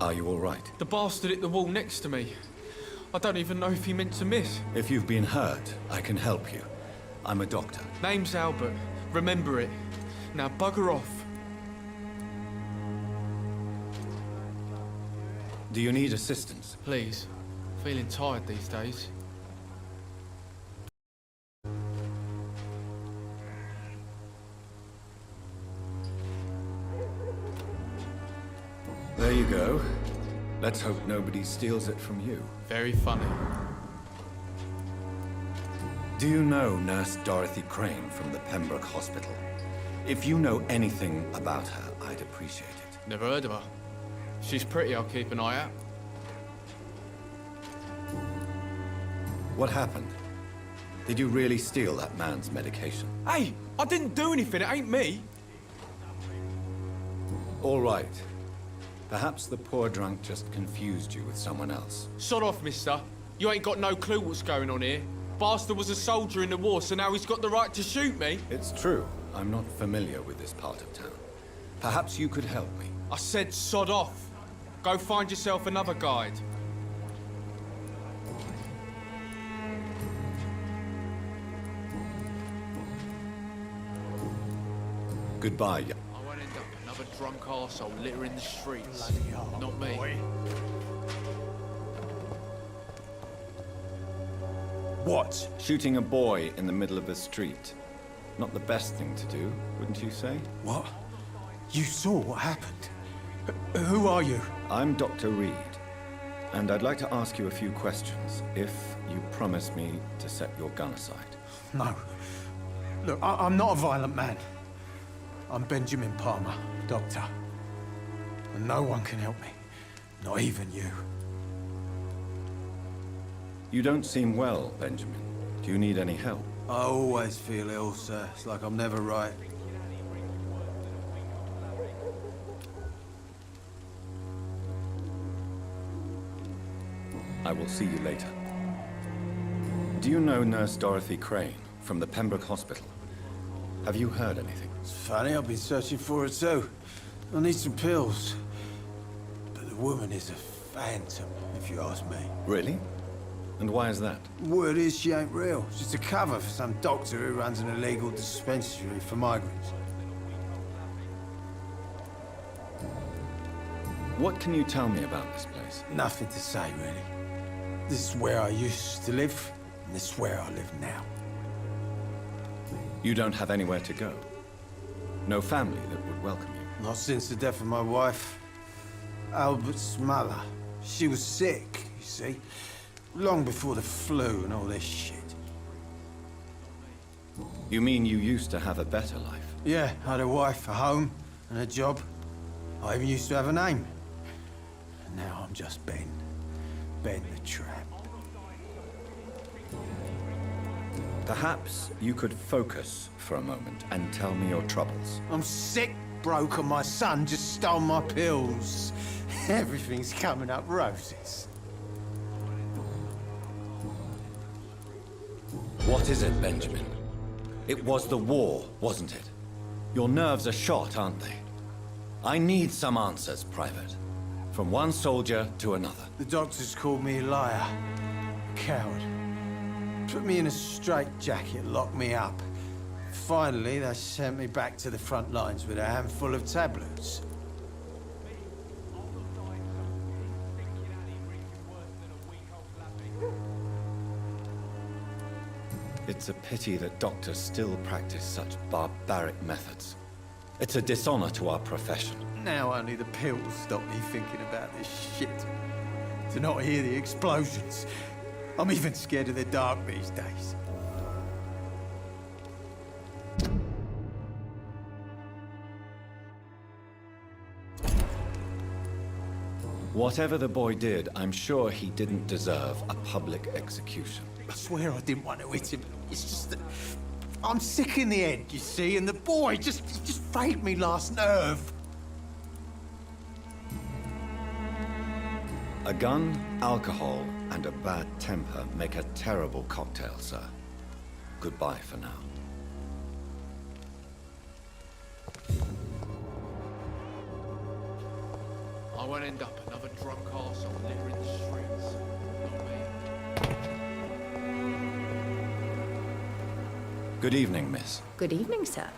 Are you all right? The bastard hit the wall next to me. I don't even know if he meant to miss. If you've been hurt, I can help you. I'm a doctor. Name's Albert. Remember it. Now bugger off. Do you need assistance? Please. Feeling tired these days. There you go. Let's hope nobody steals it from you. Very funny. Do you know Nurse Dorothy Crane from the Pembroke Hospital? If you know anything about her, I'd appreciate it. Never heard of her. She's pretty, I'll keep an eye out. What happened? Did you really steal that man's medication? Hey, I didn't do anything, it ain't me. All right. Perhaps the poor drunk just confused you with someone else. Sod off, mister. You ain't got no clue what's going on here. Bastard was a soldier in the war, so now he's got the right to shoot me. It's true. I'm not familiar with this part of town. Perhaps you could help me. I said sod off. Go find yourself another guide. Goodbye. I won't end up another drunk arsehole littering the streets. Not me. What? Shooting a boy in the middle of the street. Not the best thing to do, wouldn't you say? What? You saw what happened? Who are you? I'm Dr. Reed, and I'd like to ask you a few questions, if you promise me to set your gun aside. No. Look, I'm not a violent man. I'm Benjamin Palmer, doctor. And no one can help me. Not even you. You don't seem well, Benjamin. Do you need any help? I always feel ill, sir. It's like I'm never right. I will see you later. Do you know Nurse Dorothy Crane from the Pembroke Hospital? Have you heard anything? It's funny, I've been searching for her too. I need some pills. But the woman is a phantom, if you ask me. Really? And why is that? Word is she ain't real. She's a cover for some doctor who runs an illegal dispensary for migrants. What can you tell me about this place? Nothing to say, really. This is where I used to live, and this is where I live now. You don't have anywhere to go? No family that would welcome you? Not since the death of my wife, Albert's mother. She was sick, you see. Long before the flu and all this shit. You mean you used to have a better life? Yeah, I had a wife, a home, and a job. I even used to have a name. And now I'm just Ben. Ben the Tramp. Perhaps you could focus for a moment and tell me your troubles. I'm sick, broke, and my son just stole my pills. Everything's coming up roses. What is it, Benjamin? It was the war, wasn't it? Your nerves are shot, aren't they? I need some answers, Private. From one soldier to another. The doctors called me a liar. A coward. Put me in a straitjacket, locked me up. Finally, they sent me back to the front lines with a handful of tablets. It's a pity that doctors still practice such barbaric methods. It's a dishonor to our profession. Now only the pills stop me thinking about this shit. To not hear the explosions. I'm even scared of the dark these days. Whatever the boy did, I'm sure he didn't deserve a public execution. I swear I didn't want to hit him. It's just that I'm sick in the head, you see, and the boy he just failed me last nerve. A gun, alcohol, and a bad temper make a terrible cocktail, sir. Goodbye for now. I won't end up another drunk arsehole littering the streets. Not me. Good evening, miss. Good evening, sir.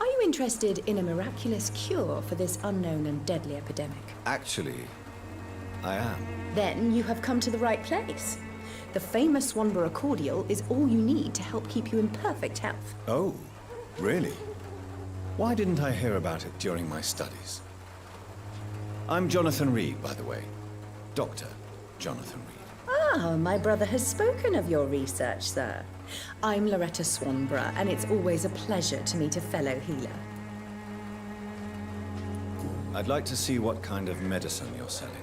Are you interested in a miraculous cure for this unknown and deadly epidemic? Actually, I am. Then you have come to the right place. The famous Swanborough cordial is all you need to help keep you in perfect health. Oh, really? Why didn't I hear about it during my studies? I'm Jonathan Reed, by the way. Dr. Jonathan Reed. Ah, my brother has spoken of your research, sir. I'm Loretta Swanborough, and it's always a pleasure to meet a fellow healer. I'd like to see what kind of medicine you're selling.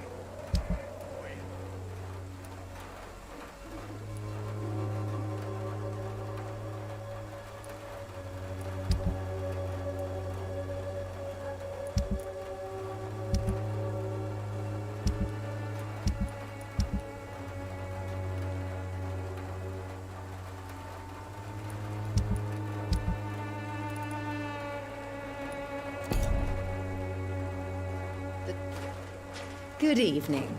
Good evening.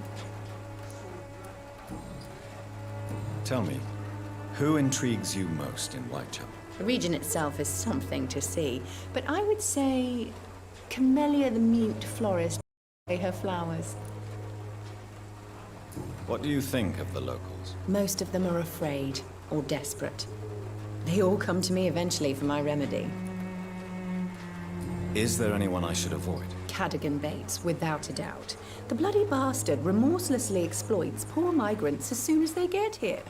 Tell me, who intrigues you most in Whitechapel? The region itself is something to see, but I would say Camellia the mute florist her flowers. What do you think of the locals? Most of them are afraid or desperate. They all come to me eventually for my remedy. Is there anyone I should avoid? Cadogan Bates, without a doubt. The bloody bastard remorselessly exploits poor migrants as soon as they get here.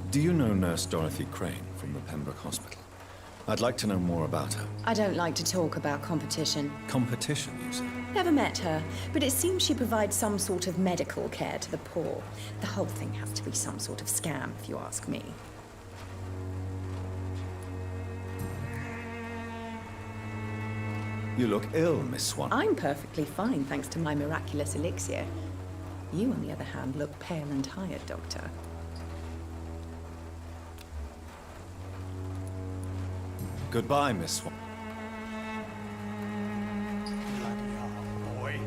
Do you know Nurse Dorothy Crane from the Pembroke Hospital? I'd like to know more about her. I don't like to talk about competition. Competition, you say? Never met her, but it seems she provides some sort of medical care to the poor. The whole thing has to be some sort of scam, if you ask me. You look ill, Miss Swan. I'm perfectly fine, thanks to my miraculous elixir. You, on the other hand, look pale and tired, Doctor. Goodbye, Miss Swan. Boy.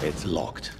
It's locked.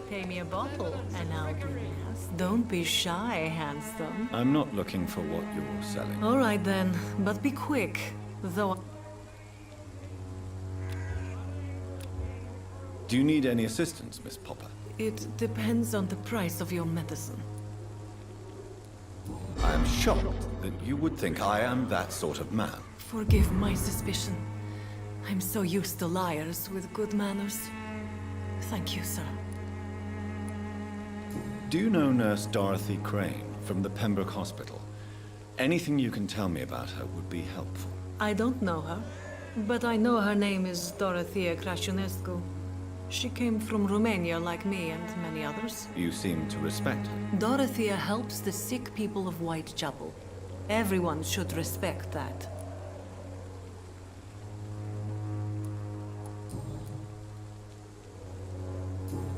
Pay me a bottle, and I'll do this. Don't be shy, handsome. I'm not looking for what you're selling. All right then, but be quick. Though. Do you need any assistance, Miss Popper? It depends on the price of your medicine. I am shocked that you would think I am that sort of man. Forgive my suspicion. I'm so used to liars with good manners. Thank you, sir. Do you know Nurse Dorothy Crane from the Pembroke Hospital? Anything you can tell me about her would be helpful. I don't know her, but I know her name is Dorothea Crăciunescu. She came from Romania like me and many others. You seem to respect her. Dorothea helps the sick people of Whitechapel. Everyone should respect that.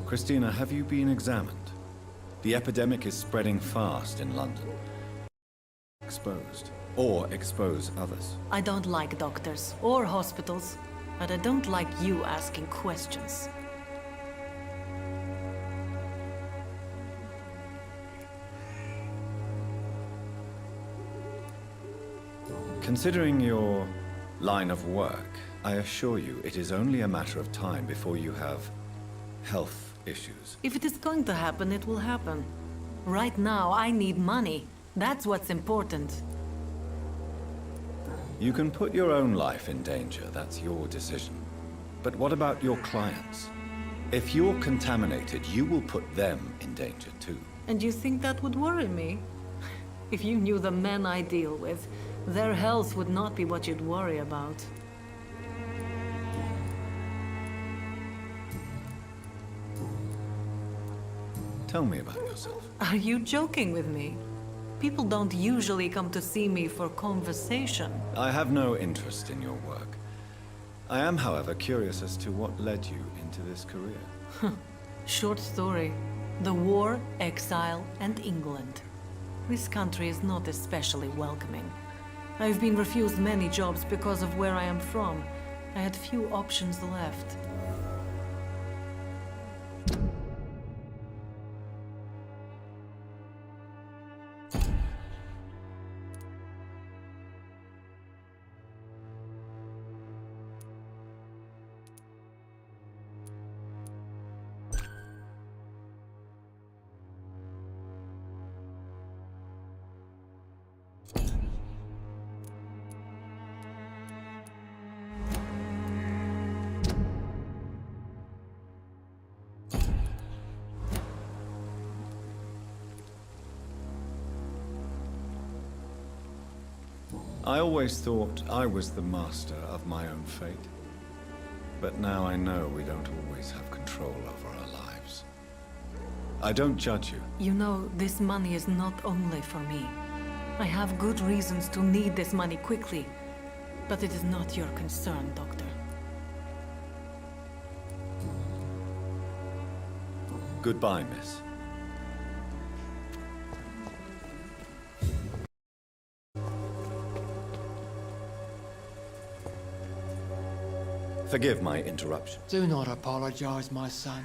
Christina, have you been examined? The epidemic is spreading fast in London. Exposed. Or expose others. I don't like doctors or hospitals, but I don't like you asking questions. Considering your line of work, I assure you it is only a matter of time before you have health issues. If it is going to happen, it will happen. Right now, I need money. That's what's important. You can put your own life in danger, that's your decision. But what about your clients? If you're contaminated, you will put them in danger too. And you think that would worry me? If you knew the men I deal with, their health would not be what you'd worry about. Tell me about yourself. Are you joking with me? People don't usually come to see me for conversation. I have no interest in your work. I am, however, curious as to what led you into this career. Short story. The war, exile, and England. This country is not especially welcoming. I've been refused many jobs because of where I am from. I had few options left. I always thought I was the master of my own fate. But now I know we don't always have control over our lives. I don't judge you. You know, this money is not only for me. I have good reasons to need this money quickly, but it is not your concern, Doctor. Goodbye, miss. Forgive my interruption. Do not apologize, my son.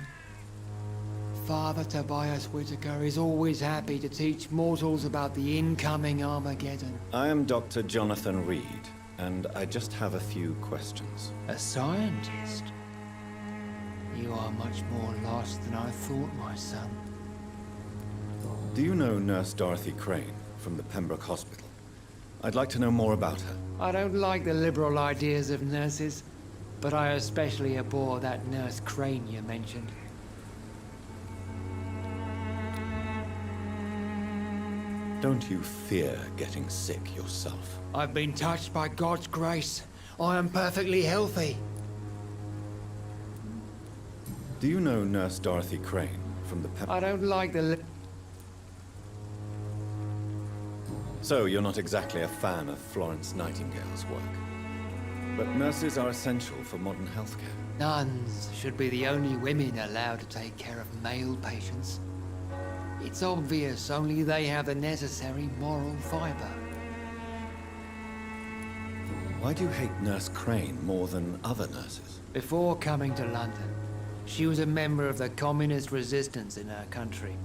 Father Tobias Whitaker is always happy to teach mortals about the incoming Armageddon. I am Dr. Jonathan Reed, and I just have a few questions. A scientist? You are much more lost than I thought, my son. Do you know Nurse Dorothy Crane from the Pembroke Hospital? I'd like to know more about her. I don't like the liberal ideas of nurses, but I especially abhor that Nurse Crane you mentioned. Don't you fear getting sick yourself? I've been touched by God's grace. I am perfectly healthy. Do you know Nurse Dorothy Crane from the I don't like the So you're not exactly a fan of Florence Nightingale's work. But nurses are essential for modern healthcare. Nuns should be the only women allowed to take care of male patients. It's obvious only they have the necessary moral fiber. Why do you hate Nurse Crane more than other nurses? Before coming to London, she was a member of the communist resistance in her country.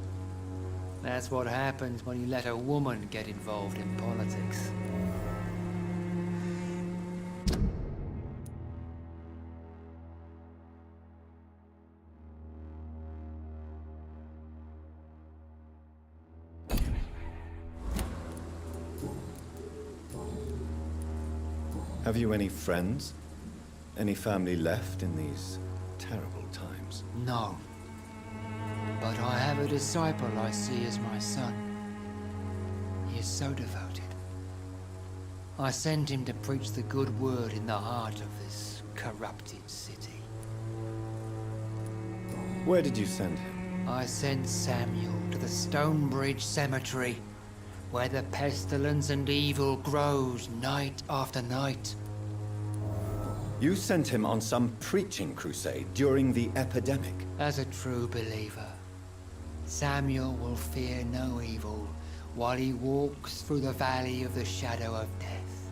That's what happens when you let a woman get involved in politics. Have you any friends? Any family left in these terrible times? No. But I have a disciple I see as my son. He is so devoted. I sent him to preach the good word in the heart of this corrupted city. Where did you send him? I sent Samuel to the Stonebridge Cemetery, where the pestilence and evil grows night after night. You sent him on some preaching crusade during the epidemic. As a true believer, Samuel will fear no evil while he walks through the valley of the shadow of death.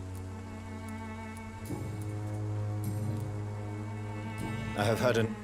I have heard an...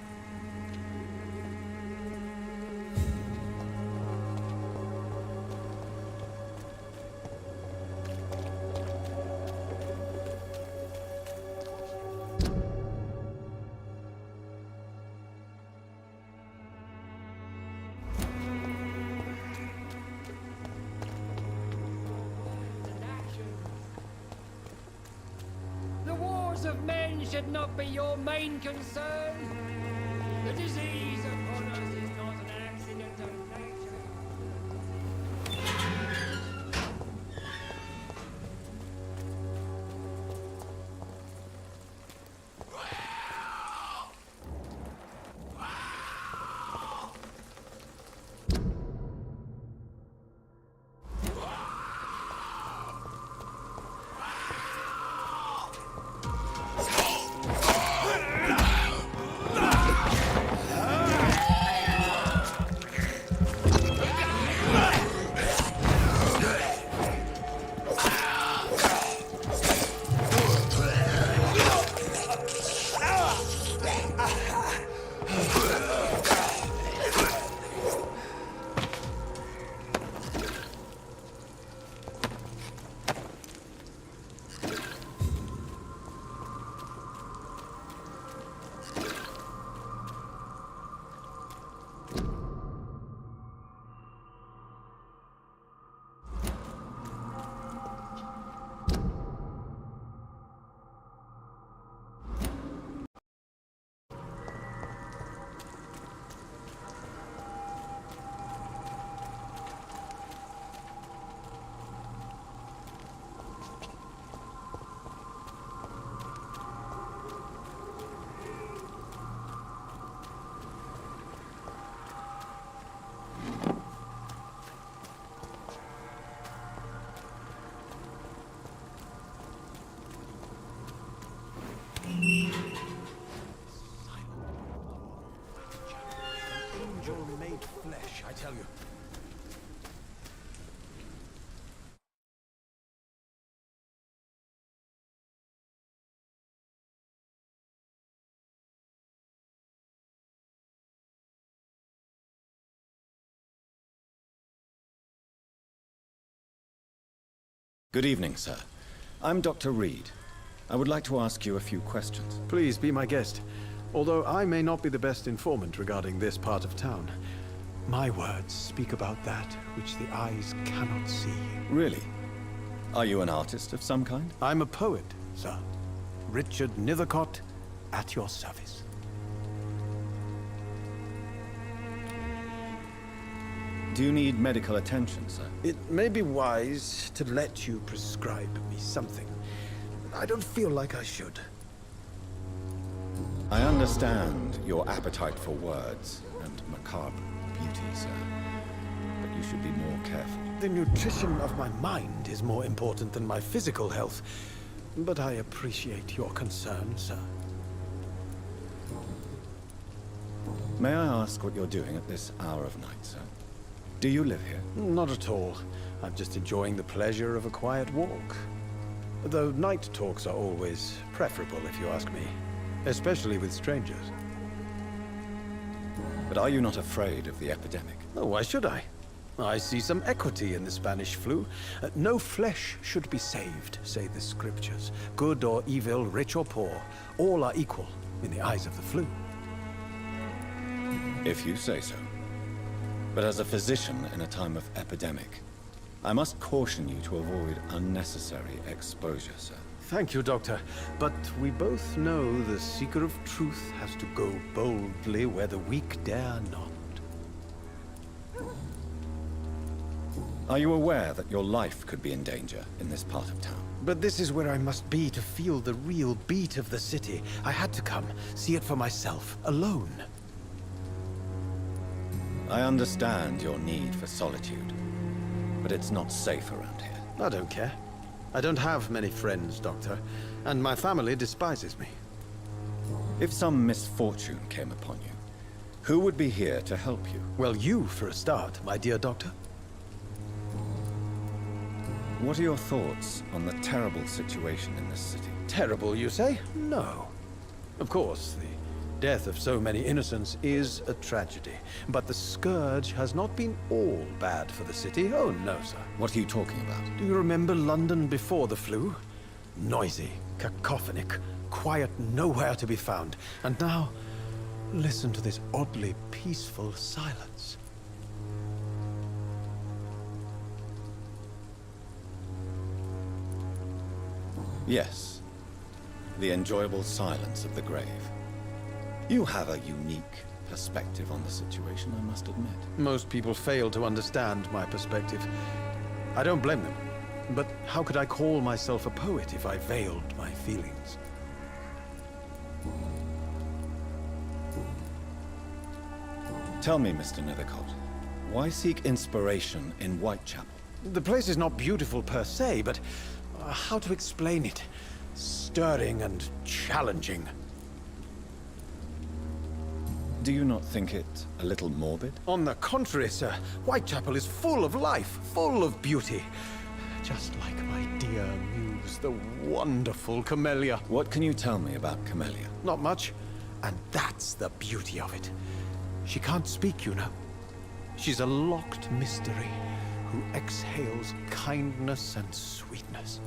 The wars of men should not be your main concern. The disease upon us is not an accident of nature. Good evening, sir. I'm Dr. Reed. I would like to ask you a few questions. Please be my guest. Although I may not be the best informant regarding this part of town, my words speak about that which the eyes cannot see. Really? Are you an artist of some kind? I'm a poet, sir. Richard Nethercott, at your service. Do you need medical attention, sir? It may be wise to let you prescribe me something. I don't feel like I should. I understand your appetite for words and macabre beauty, sir. But you should be more careful. The nutrition of my mind is more important than my physical health. But I appreciate your concern, sir. May I ask what you're doing at this hour of night, sir? Do you live here? Not at all. I'm just enjoying the pleasure of a quiet walk. Though night talks are always preferable, if you ask me. Especially with strangers. But are you not afraid of the epidemic? Oh, why should I? I see some equity in the Spanish flu. No flesh should be saved, say the scriptures. Good or evil, rich or poor, all are equal in the eyes of the flu. If you say so. But as a physician in a time of epidemic, I must caution you to avoid unnecessary exposure, sir. Thank you, Doctor. But we both know the seeker of truth has to go boldly where the weak dare not. Are you aware that your life could be in danger in this part of town? But this is where I must be to feel the real beat of the city. I had to come, see it for myself, alone. I understand your need for solitude, but it's not safe around here. I don't care. I don't have many friends, Doctor, and my family despises me. If some misfortune came upon you, who would be here to help you? Well, you for a start, my dear Doctor. What are your thoughts on the terrible situation in this city? Terrible, you say? No. Of course, the death of so many innocents is a tragedy. But the scourge has not been all bad for the city. Oh, no, sir. What are you talking about? Do you remember London before the flu? Noisy, cacophonic, quiet nowhere to be found. And now, listen to this oddly peaceful silence. Yes. The enjoyable silence of the grave. You have a unique perspective on the situation, I must admit. Most people fail to understand my perspective. I don't blame them. But how could I call myself a poet if I veiled my feelings? Tell me, Mr. Nethercott, why seek inspiration in Whitechapel? The place is not beautiful per se, but how to explain it? Stirring and challenging. Do you not think it a little morbid? On the contrary, sir. Whitechapel is full of life, full of beauty. Just like my dear muse, the wonderful Camellia. What can you tell me about Camellia? Not much. And that's the beauty of it. She can't speak, you know. She's a locked mystery who exhales kindness and sweetness.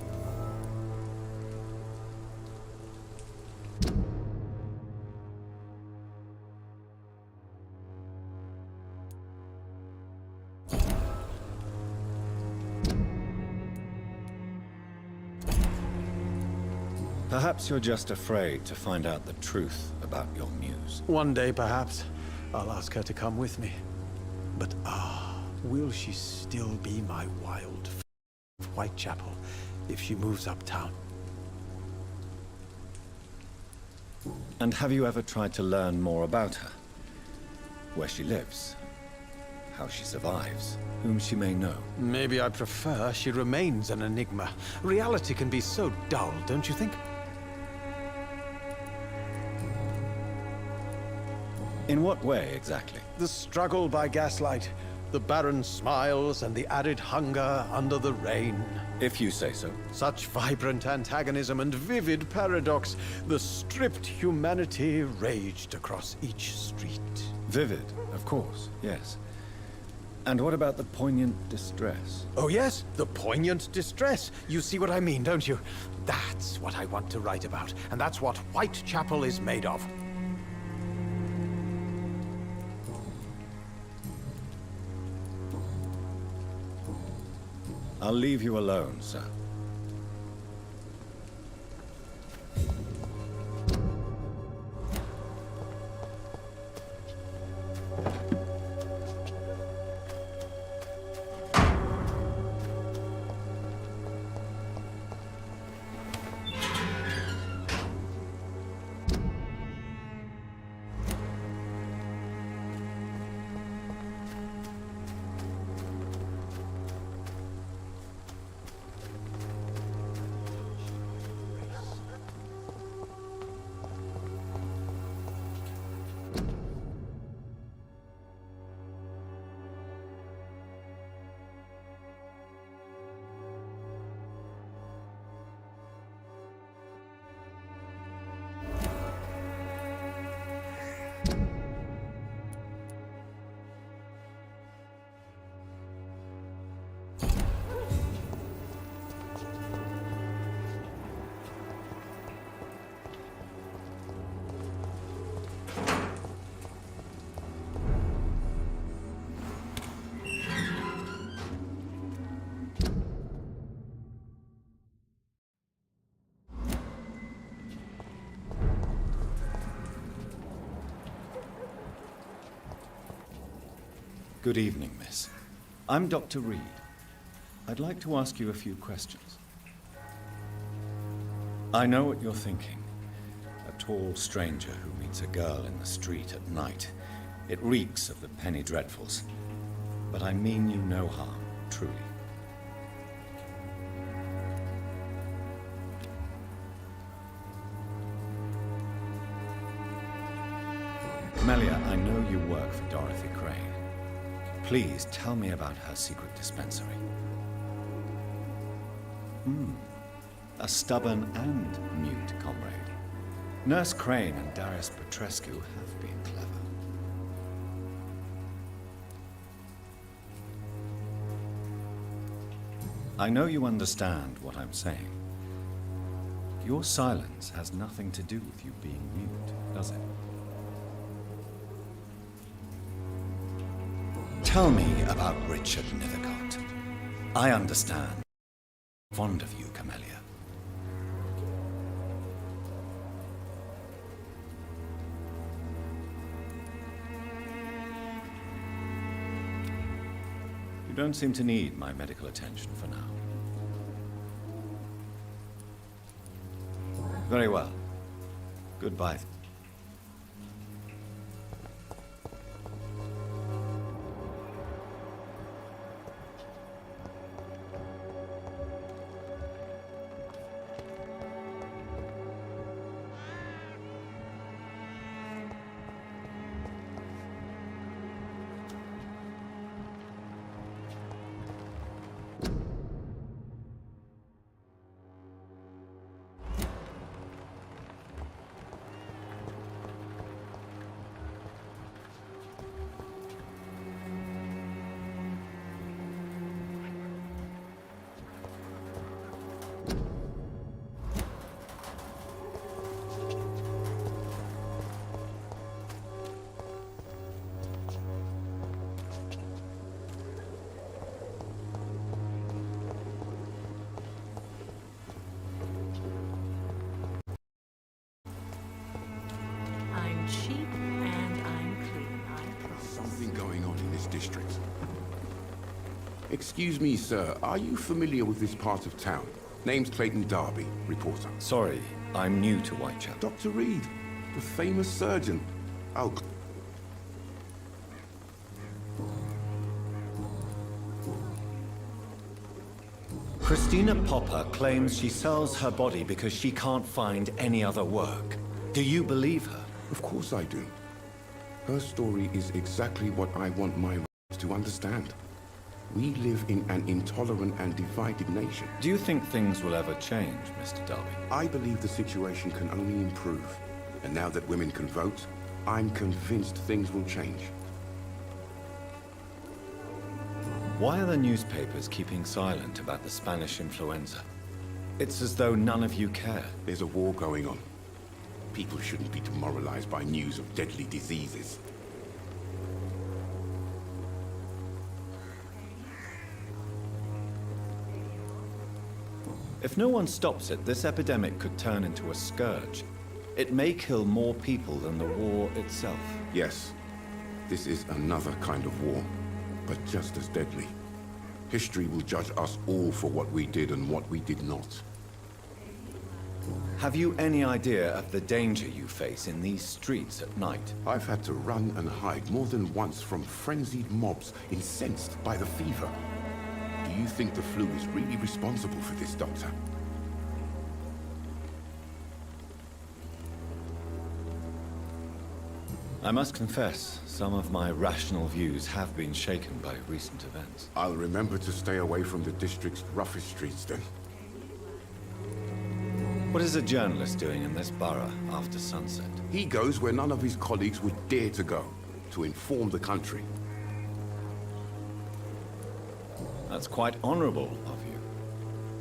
Perhaps you're just afraid to find out the truth about your muse. One day, perhaps, I'll ask her to come with me. But will she still be my wild of Whitechapel if she moves uptown? And have you ever tried to learn more about her? Where she lives? How she survives? Whom she may know? Maybe I prefer she remains an enigma. Reality can be so dull, don't you think? In what way, exactly? The struggle by gaslight, the barren smiles, and the added hunger under the rain. If you say so. Such vibrant antagonism and vivid paradox. The stripped humanity raged across each street. Vivid, of course, yes. And what about the poignant distress? Oh yes, the poignant distress. You see what I mean, don't you? That's what I want to write about, and that's what Whitechapel is made of. I'll leave you alone, sir. Good evening, miss. I'm Dr. Reed. I'd like to ask you a few questions. I know what you're thinking. A tall stranger who meets a girl in the street at night. It reeks of the penny dreadfuls. But I mean you no harm, truly. Melia, I know you work for Dorothy Crane. Please tell me about her secret dispensary. A stubborn and mute comrade. Nurse Crane and Darius Petrescu have been clever. I know you understand what I'm saying. Your silence has nothing to do with you being mute, does it? Tell me about Richard Nethercott. I understand. Fond of you, Camellia. You don't seem to need my medical attention for now. Very well. Goodbye. I'm cheap and I'm clean, I promise. Something going on in this district. Excuse me, sir. Are you familiar with this part of town? Name's Clayton Darby, reporter. Sorry, I'm new to Whitechapel. Dr. Reed, the famous surgeon. Oh. Christina Popper claims she sells her body because she can't find any other work. Do you believe her? Of course I do. Her story is exactly what I want my readers to understand. We live in an intolerant and divided nation. Do you think things will ever change, Mr. Darby? I believe the situation can only improve. And now that women can vote, I'm convinced things will change. Why are the newspapers keeping silent about the Spanish influenza? It's as though none of you care. There's a war going on. People shouldn't be demoralized by news of deadly diseases. If no one stops it, this epidemic could turn into a scourge. It may kill more people than the war itself. Yes, this is another kind of war, but just as deadly. History will judge us all for what we did and what we did not. Have you any idea of the danger you face in these streets at night? I've had to run and hide more than once from frenzied mobs incensed by the fever. Do you think the flu is really responsible for this, Doctor? I must confess, some of my rational views have been shaken by recent events. I'll remember to stay away from the district's roughest streets then. What is a journalist doing in this borough after sunset? He goes where none of his colleagues would dare to go, to inform the country. That's quite honorable of you.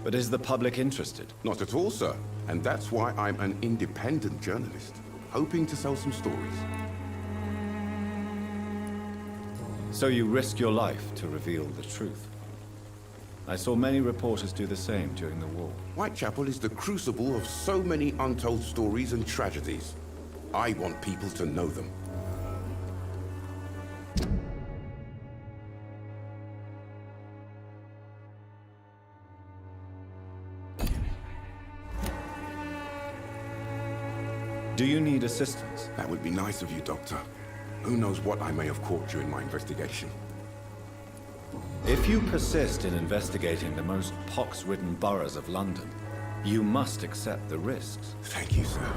But is the public interested? Not at all, sir. And that's why I'm an independent journalist, hoping to sell some stories. So you risk your life to reveal the truth. I saw many reporters do the same during the war. Whitechapel is the crucible of so many untold stories and tragedies. I want people to know them. Do you need assistance? That would be nice of you, Doctor. Who knows what I may have caught during my investigation. If you persist in investigating the most pox-ridden boroughs of London, you must accept the risks. Thank you, sir.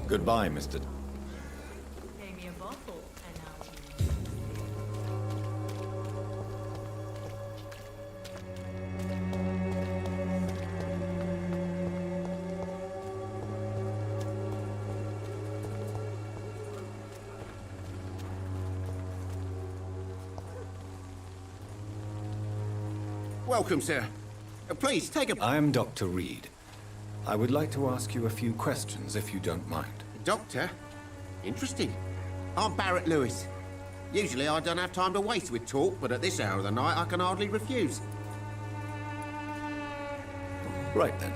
Goodbye, Mr. Gave me a bottle, and now Welcome, sir. Please, take a... I am Dr. Reed. I would like to ask you a few questions, if you don't mind. Doctor? Interesting. I'm Barrett Lewis. Usually I don't have time to waste with talk, but at this hour of the night I can hardly refuse. Right then.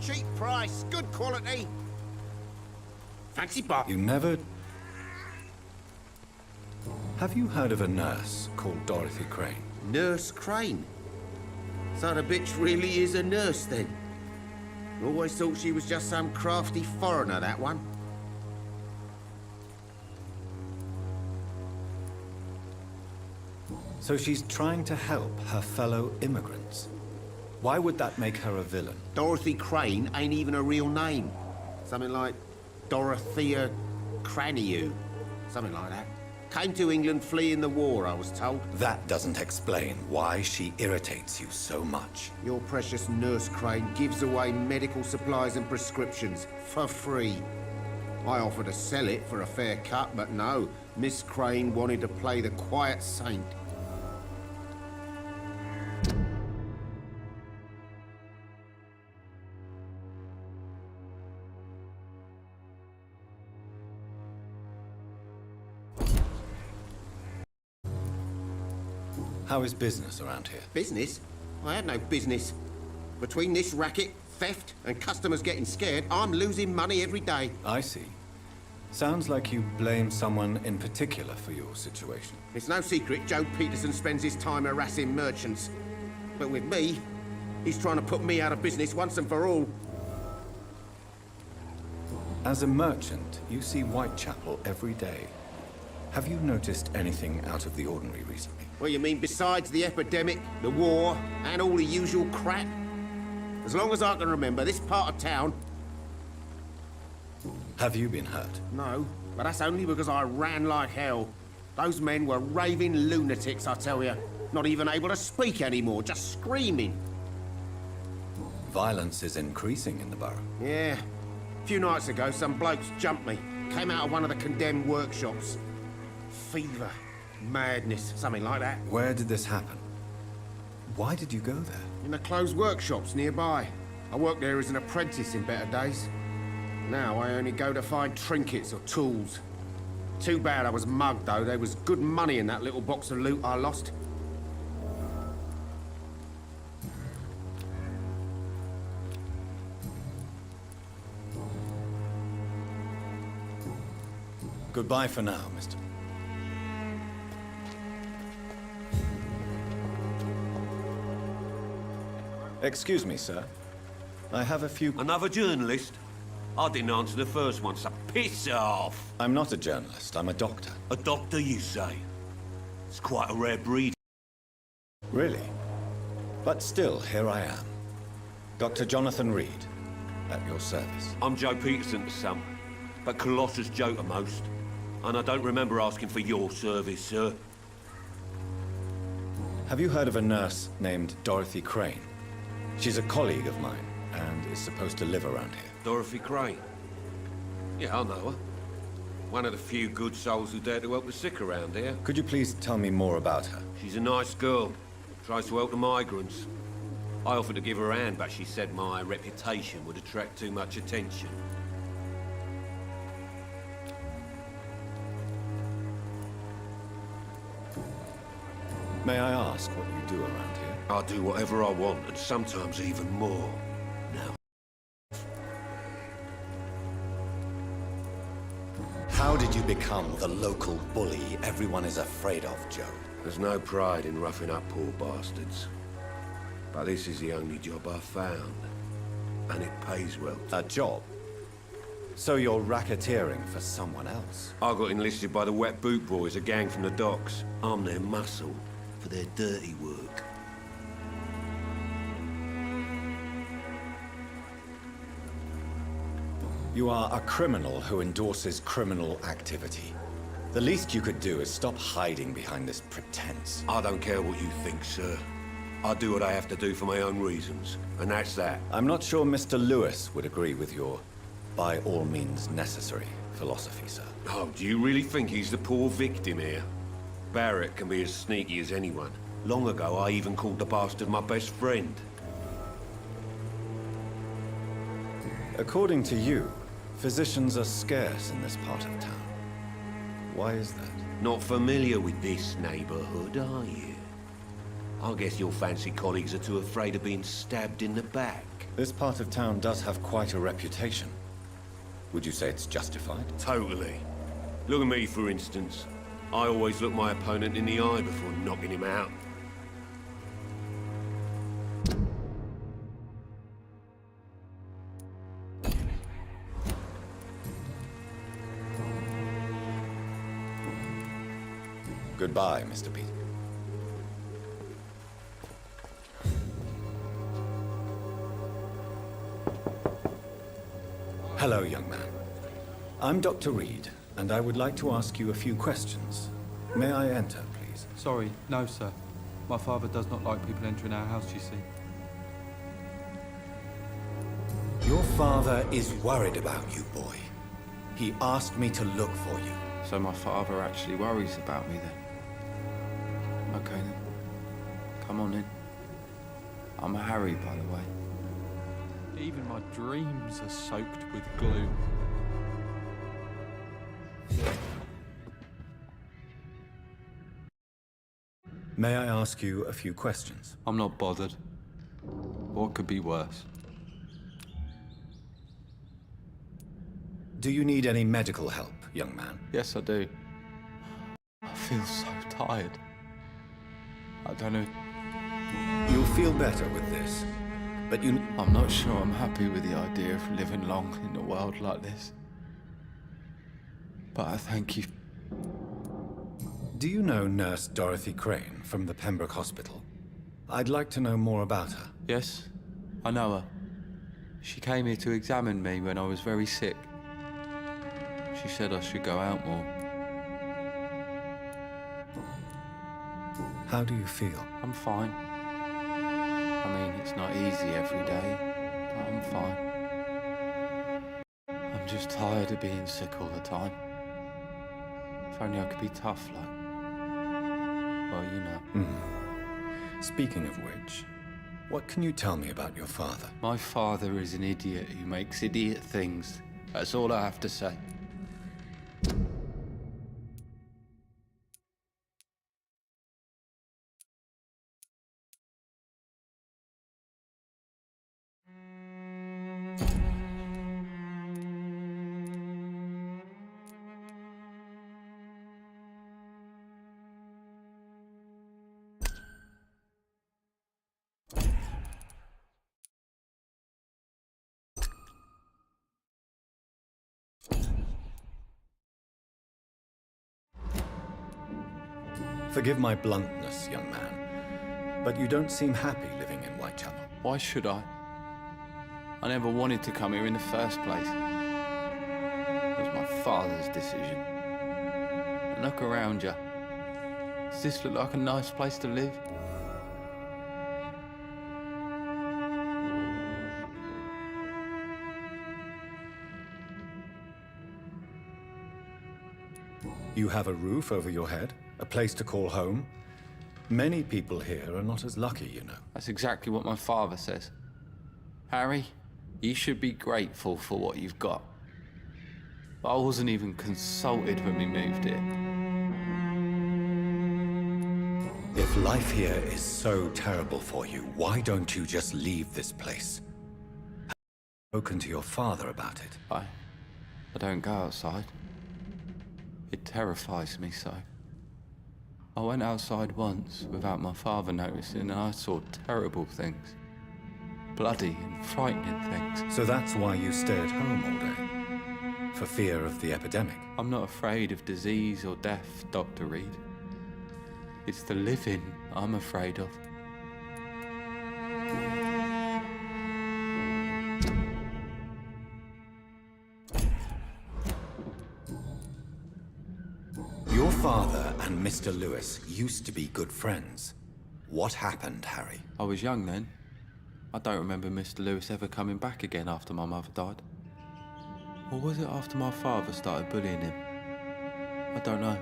Cheap price, good quality. Fancy bar. You never... Have you heard of a nurse called Dorothy Crane? Nurse Crane? So the bitch really is a nurse, then? Always thought she was just some crafty foreigner, that one. So she's trying to help her fellow immigrants. Why would that make her a villain? Dorothy Crane ain't even a real name. Something like Dorothea Craniu. Something like that. Came to England fleeing the war, I was told. That doesn't explain why she irritates you so much. Your precious Nurse Crane gives away medical supplies and prescriptions for free. I offered to sell it for a fair cut, but no. Miss Crane wanted to play the quiet saint. How is business around here? Business? I had no business. Between this racket, theft, and customers getting scared, I'm losing money every day. I see. Sounds like you blame someone in particular for your situation. It's no secret Joe Peterson spends his time harassing merchants. But with me, he's trying to put me out of business once and for all. As a merchant, you see Whitechapel every day. Have you noticed anything out of the ordinary recently? Well, you mean besides the epidemic, the war, and all the usual crap? As long as I can remember, this part of town... Have you been hurt? No, but that's only because I ran like hell. Those men were raving lunatics, I tell you. Not even able to speak anymore, just screaming. Violence is increasing in the borough. Yeah. A few nights ago, some blokes jumped me. Came out of one of the condemned workshops. Fever, madness, something like that. Where did this happen? Why did you go there? In the closed workshops nearby. I worked there as an apprentice in better days. Now I only go to find trinkets or tools. Too bad I was mugged, though. There was good money in that little box of loot I lost. Goodbye for now, Mr. Excuse me, sir. I have a few... Another journalist? I didn't answer the first one, so piss off! I'm not a journalist, I'm a doctor. A doctor, you say? It's quite a rare breed. Really? But still, here I am. Dr. Jonathan Reed, at your service. I'm Joe Peterson to some, but Colossus Joe to most. And I don't remember asking for your service, sir. Have you heard of a nurse named Dorothy Crane? She's a colleague of mine, and is supposed to live around here. Dorothy Crane? Yeah, I know her. One of the few good souls who dare to help the sick around here. Could you please tell me more about her? She's a nice girl. Tries to help the migrants. I offered to give her a hand, but she said my reputation would attract too much attention. May I ask what you do around here? I do whatever I want, and sometimes even more. Now. How did you become the local bully everyone is afraid of, Joe? There's no pride in roughing up poor bastards. But this is the only job I've found. And it pays well. A job? So you're racketeering for someone else? I got enlisted by the Wet Boot Boys, a gang from the docks. I'm their muscle for their dirty work. You are a criminal who endorses criminal activity. The least you could do is stop hiding behind this pretense. I don't care what you think, sir. I do what I have to do for my own reasons, and that's that. I'm not sure Mr. Lewis would agree with your by all means necessary philosophy, sir. Oh, do you really think he's the poor victim here? Barrett can be as sneaky as anyone. Long ago, I even called the bastard my best friend. According to you, physicians are scarce in this part of town. Why is that? Not familiar with this neighborhood, are you? I guess your fancy colleagues are too afraid of being stabbed in the back. This part of town does have quite a reputation. Would you say it's justified? Totally. Look at me, for instance. I always look my opponent in the eye before knocking him out. Goodbye, Mr. Pete. Hello, young man. I'm Dr. Reed, and I would like to ask you a few questions. May I enter, please? Sorry, no, sir. My father does not like people entering our house, you see. Your father is worried about you, boy. He asked me to look for you. So my father actually worries about me, then? Okay, then. Come on in. I'm Harry, by the way. Even my dreams are soaked with gloom. May I ask you a few questions? I'm not bothered. What could be worse? Do you need any medical help, young man? Yes, I do. I feel so tired. I don't know. You'll feel better with this, but you... I'm not sure I'm happy with the idea of living long in a world like this. But I thank you Do you know Nurse Dorothy Crane from the Pembroke Hospital? I'd like to know more about her. Yes, I know her. She came here to examine me when I was very sick. She said I should go out more. How do you feel? I'm fine. I mean, it's not easy every day, but I'm fine. I'm just tired of being sick all the time. If only I could be tough like... well, you know. Speaking of which, what can you tell me about your father? My father is an idiot who makes idiot things. That's all I have to say. Forgive my bluntness, young man, but you don't seem happy living in Whitechapel. Why should I? I never wanted to come here in the first place. It was my father's decision. And look around you. Does this look like a nice place to live? You have a roof over your head, a place to call home. Many people here are not as lucky, you know. That's exactly what my father says. Harry, you should be grateful for what you've got. But I wasn't even consulted when we moved here. If life here is so terrible for you, why don't you just leave this place? Have you spoken to your father about it? I don't go outside. It terrifies me so. I went outside once without my father noticing and I saw terrible things. Bloody and frightening things. So that's why you stay at home all day? For fear of the epidemic? I'm not afraid of disease or death, Dr. Reed. It's the living I'm afraid of. Your father and Mr. Lewis used to be good friends. What happened, Harry? I was young then. I don't remember Mr. Lewis ever coming back again after my mother died. Or was it after my father started bullying him? I don't know.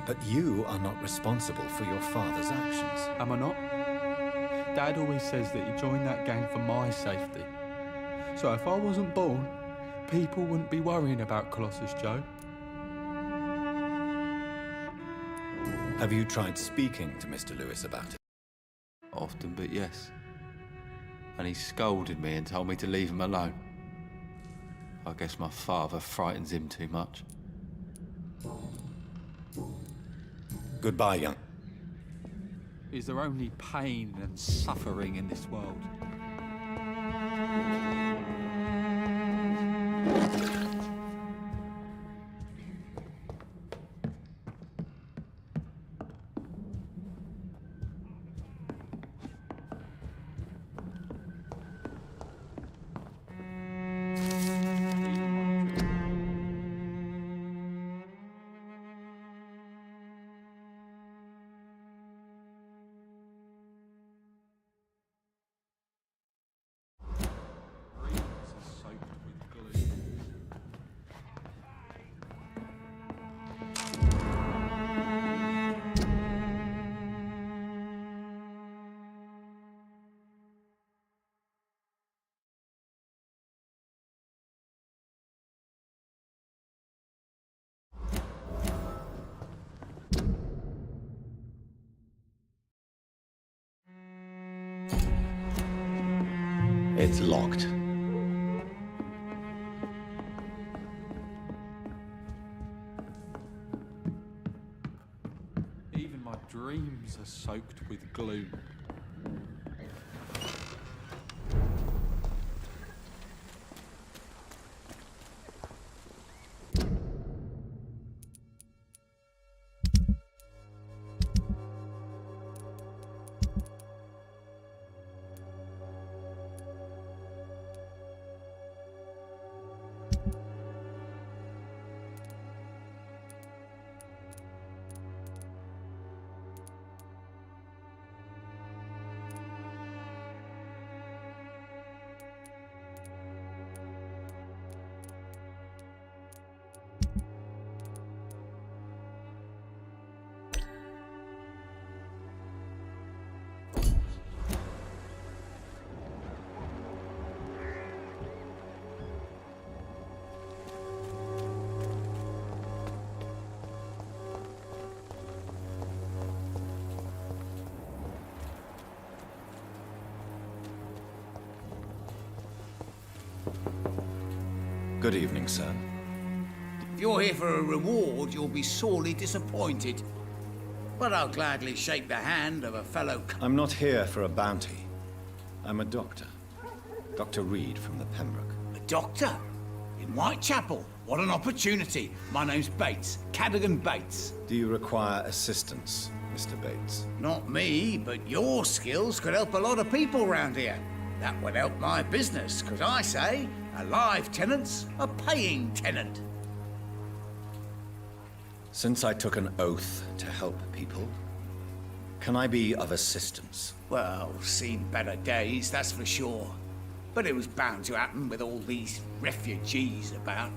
But you are not responsible for your father's actions. Am I not? Dad always says that he joined that gang for my safety. So if I wasn't born, people wouldn't be worrying about Colossus Joe. Have you tried speaking to Mr. Lewis about it? Often, but yes. And he scolded me and told me to leave him alone. I guess my father frightens him too much. Goodbye, young. Is there only pain and suffering in this world? It's locked. Even my dreams are soaked with gloom. Good evening, sir. If you're here for a reward, you'll be sorely disappointed. But I'll gladly shake the hand of a fellow... I'm not here for a bounty. I'm a doctor. Dr. Reed from the Pembroke. A doctor? In Whitechapel? What an opportunity. My name's Bates. Cadogan Bates. Do you require assistance, Mr. Bates? Not me, but your skills could help a lot of people round here. That would help my business, because I say a live tenant's a paying tenant. Since I took an oath to help people, can I be of assistance? Well, seen better days, that's for sure. But it was bound to happen with all these refugees about.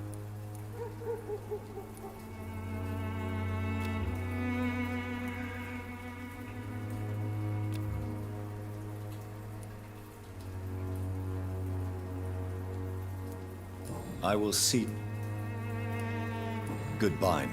I will see. Goodbye.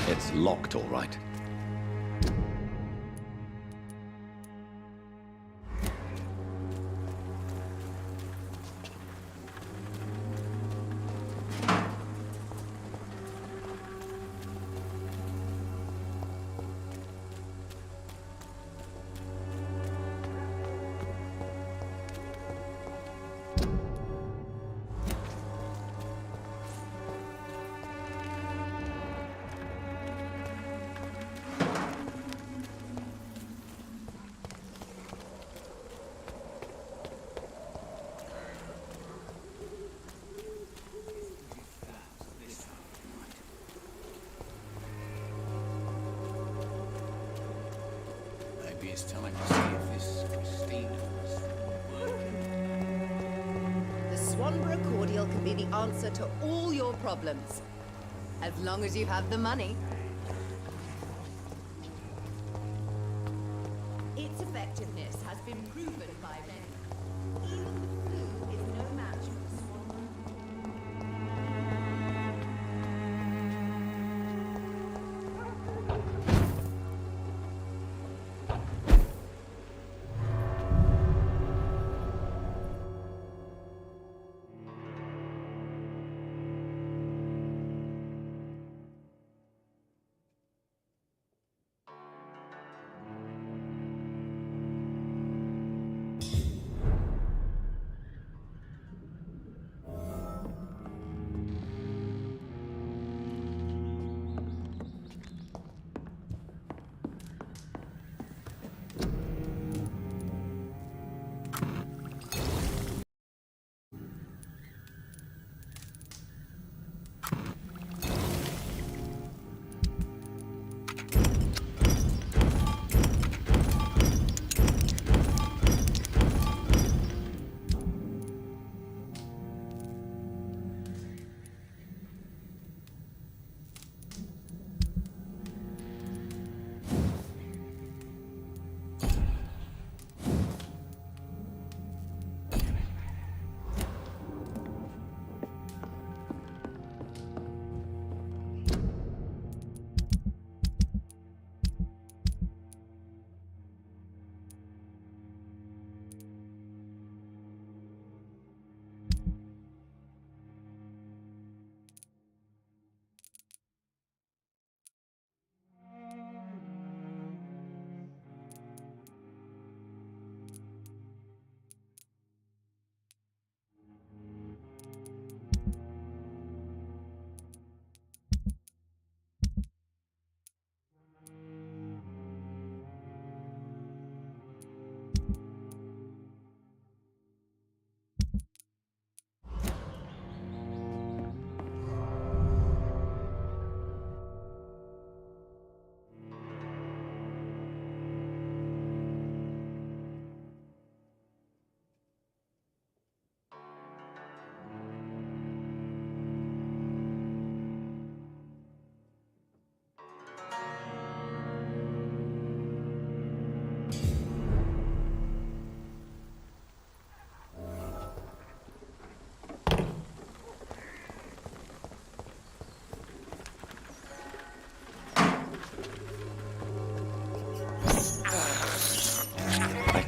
It's locked, all right. Maybe it's time to see if this Christina was working. The Swanborough cordial can be the answer to all your problems. As long as you have the money. Its effectiveness has been proven by many. Even the flu is no match for the Swanborough.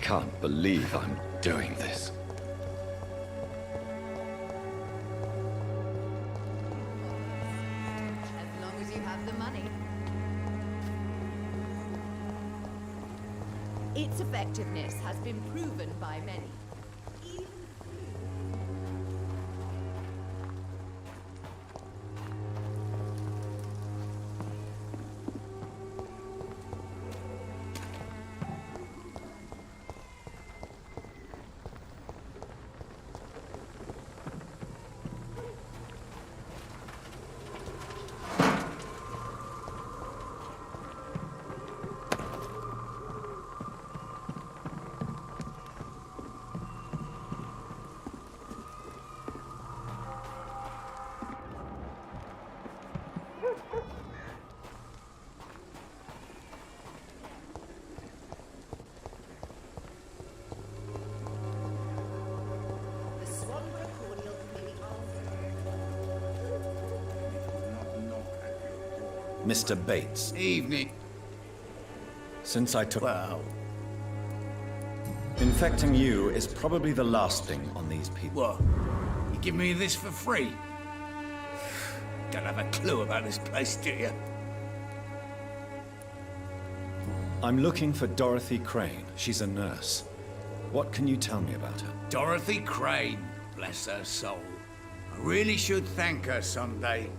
can't believe I'm doing this. As long as you have the money. Its effectiveness has been proven by many. Mr. Bates. Evening. Since I took... Well... Infecting you is probably the last thing on these people. What? You give me this for free? Don't have a clue about this place, do you? I'm looking for Dorothy Crane. She's a nurse. What can you tell me about her? Dorothy Crane, bless her soul. I really should thank her someday.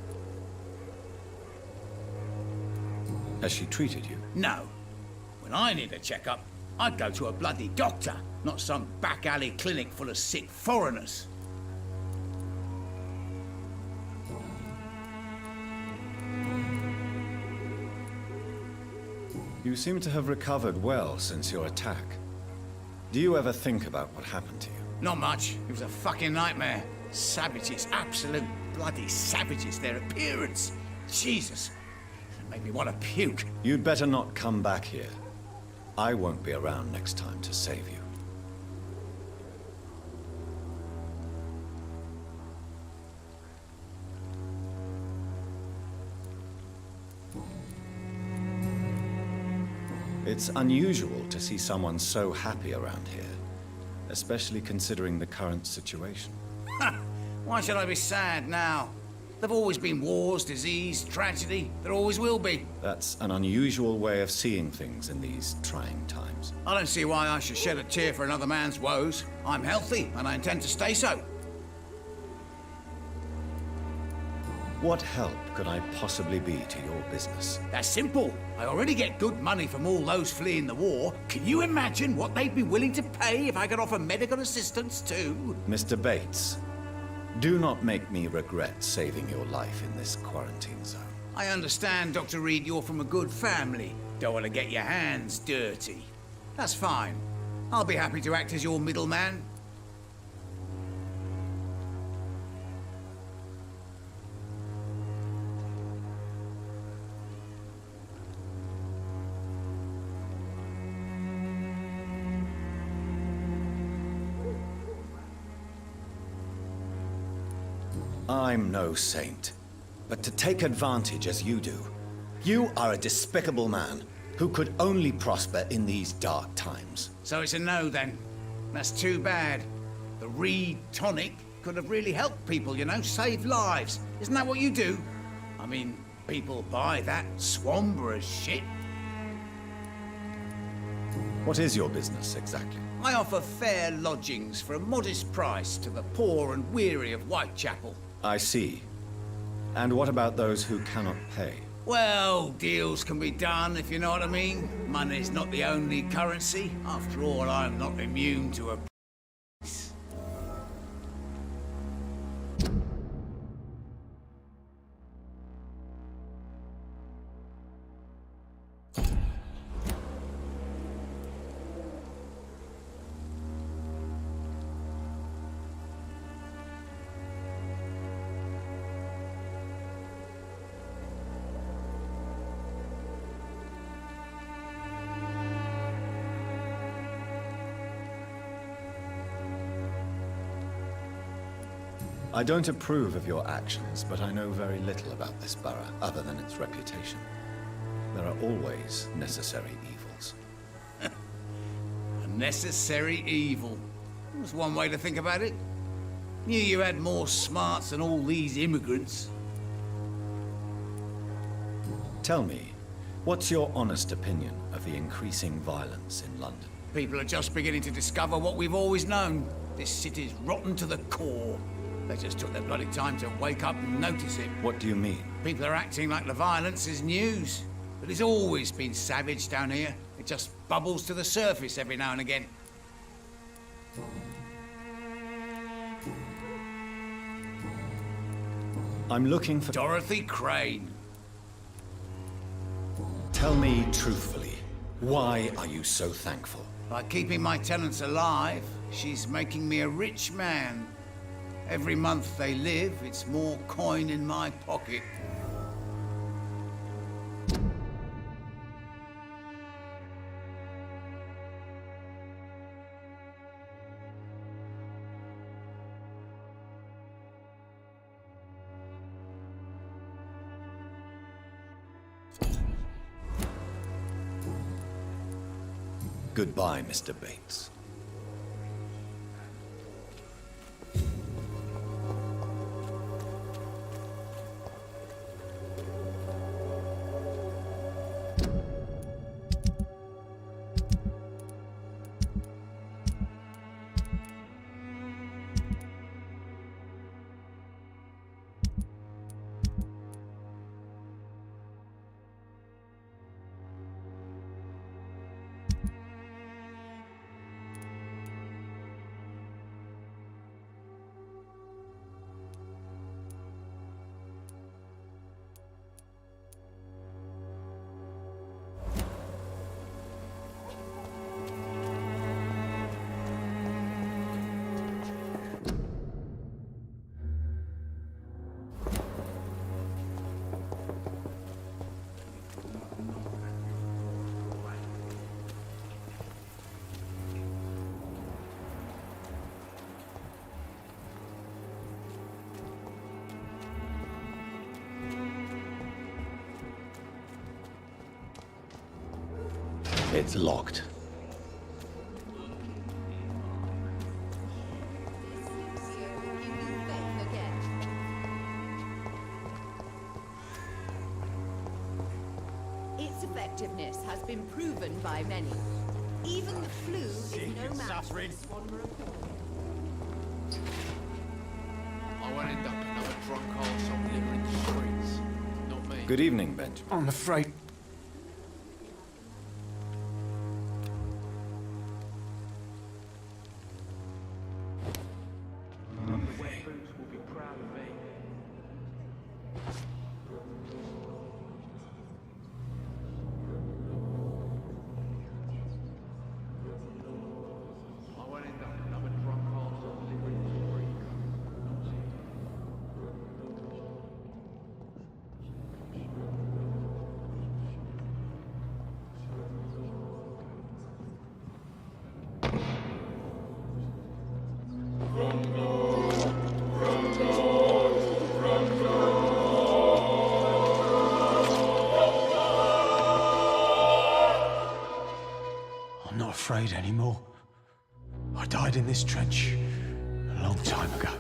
Has she treated you? No. When I need a checkup, I'd go to a bloody doctor, not some back alley clinic full of sick foreigners. You seem to have recovered well since your attack. Do you ever think about what happened to you? Not much. It was a fucking nightmare. Savages, absolute bloody savages. Their appearance. Jesus. It made me want to puke. You'd better not come back here. I won't be around next time to save you. It's unusual to see someone so happy around here, especially considering the current situation. Why should I be sad now? There've always been wars, disease, tragedy. There always will be. That's an unusual way of seeing things in these trying times. I don't see why I should shed a tear for another man's woes. I'm healthy, and I intend to stay so. What help could I possibly be to your business? That's simple. I already get good money from all those fleeing the war. Can you imagine what they'd be willing to pay if I could offer medical assistance too? Mr. Bates, do not make me regret saving your life in this quarantine zone. I understand, Dr. Reed, you're from a good family. Don't want to get your hands dirty. That's fine. I'll be happy to act as your middleman. I'm no saint, but to take advantage as you do, you are a despicable man who could only prosper in these dark times. So it's a no, then. That's too bad. The Reed tonic could have really helped people, you know, save lives. Isn't that what you do? I mean, people buy that Swamburer's shit. What is your business, exactly? I offer fair lodgings for a modest price to the poor and weary of Whitechapel. I see. And what about those who cannot pay? Well, deals can be done, if you know what I mean. Money's not the only currency. After all, I'm not immune to a price. I don't approve of your actions, but I know very little about this borough, other than its reputation. There are always necessary evils. Necessary evil. That's one way to think about it. Knew you had more smarts than all these immigrants. Tell me, what's your honest opinion of the increasing violence in London? People are just beginning to discover what we've always known. This city's rotten to the core. They just took their bloody time to wake up and notice it. What do you mean? People are acting like the violence is news. But it's always been savage down here. It just bubbles to the surface every now and again. I'm looking for... Dorothy Crane. Tell me truthfully, why are you so thankful? By keeping my tenants alive, she's making me a rich man. Every month they live, it's more coin in my pocket. Goodbye, Mr. Bates. It's locked. Its effectiveness has been proven by many. Even the flu is no match for the swan report. I won't end up another drunk arsehole living in the streets. Not me. Good evening, Benjamin. I'm afraid... I'm not afraid anymore. I died in this trench a long time ago.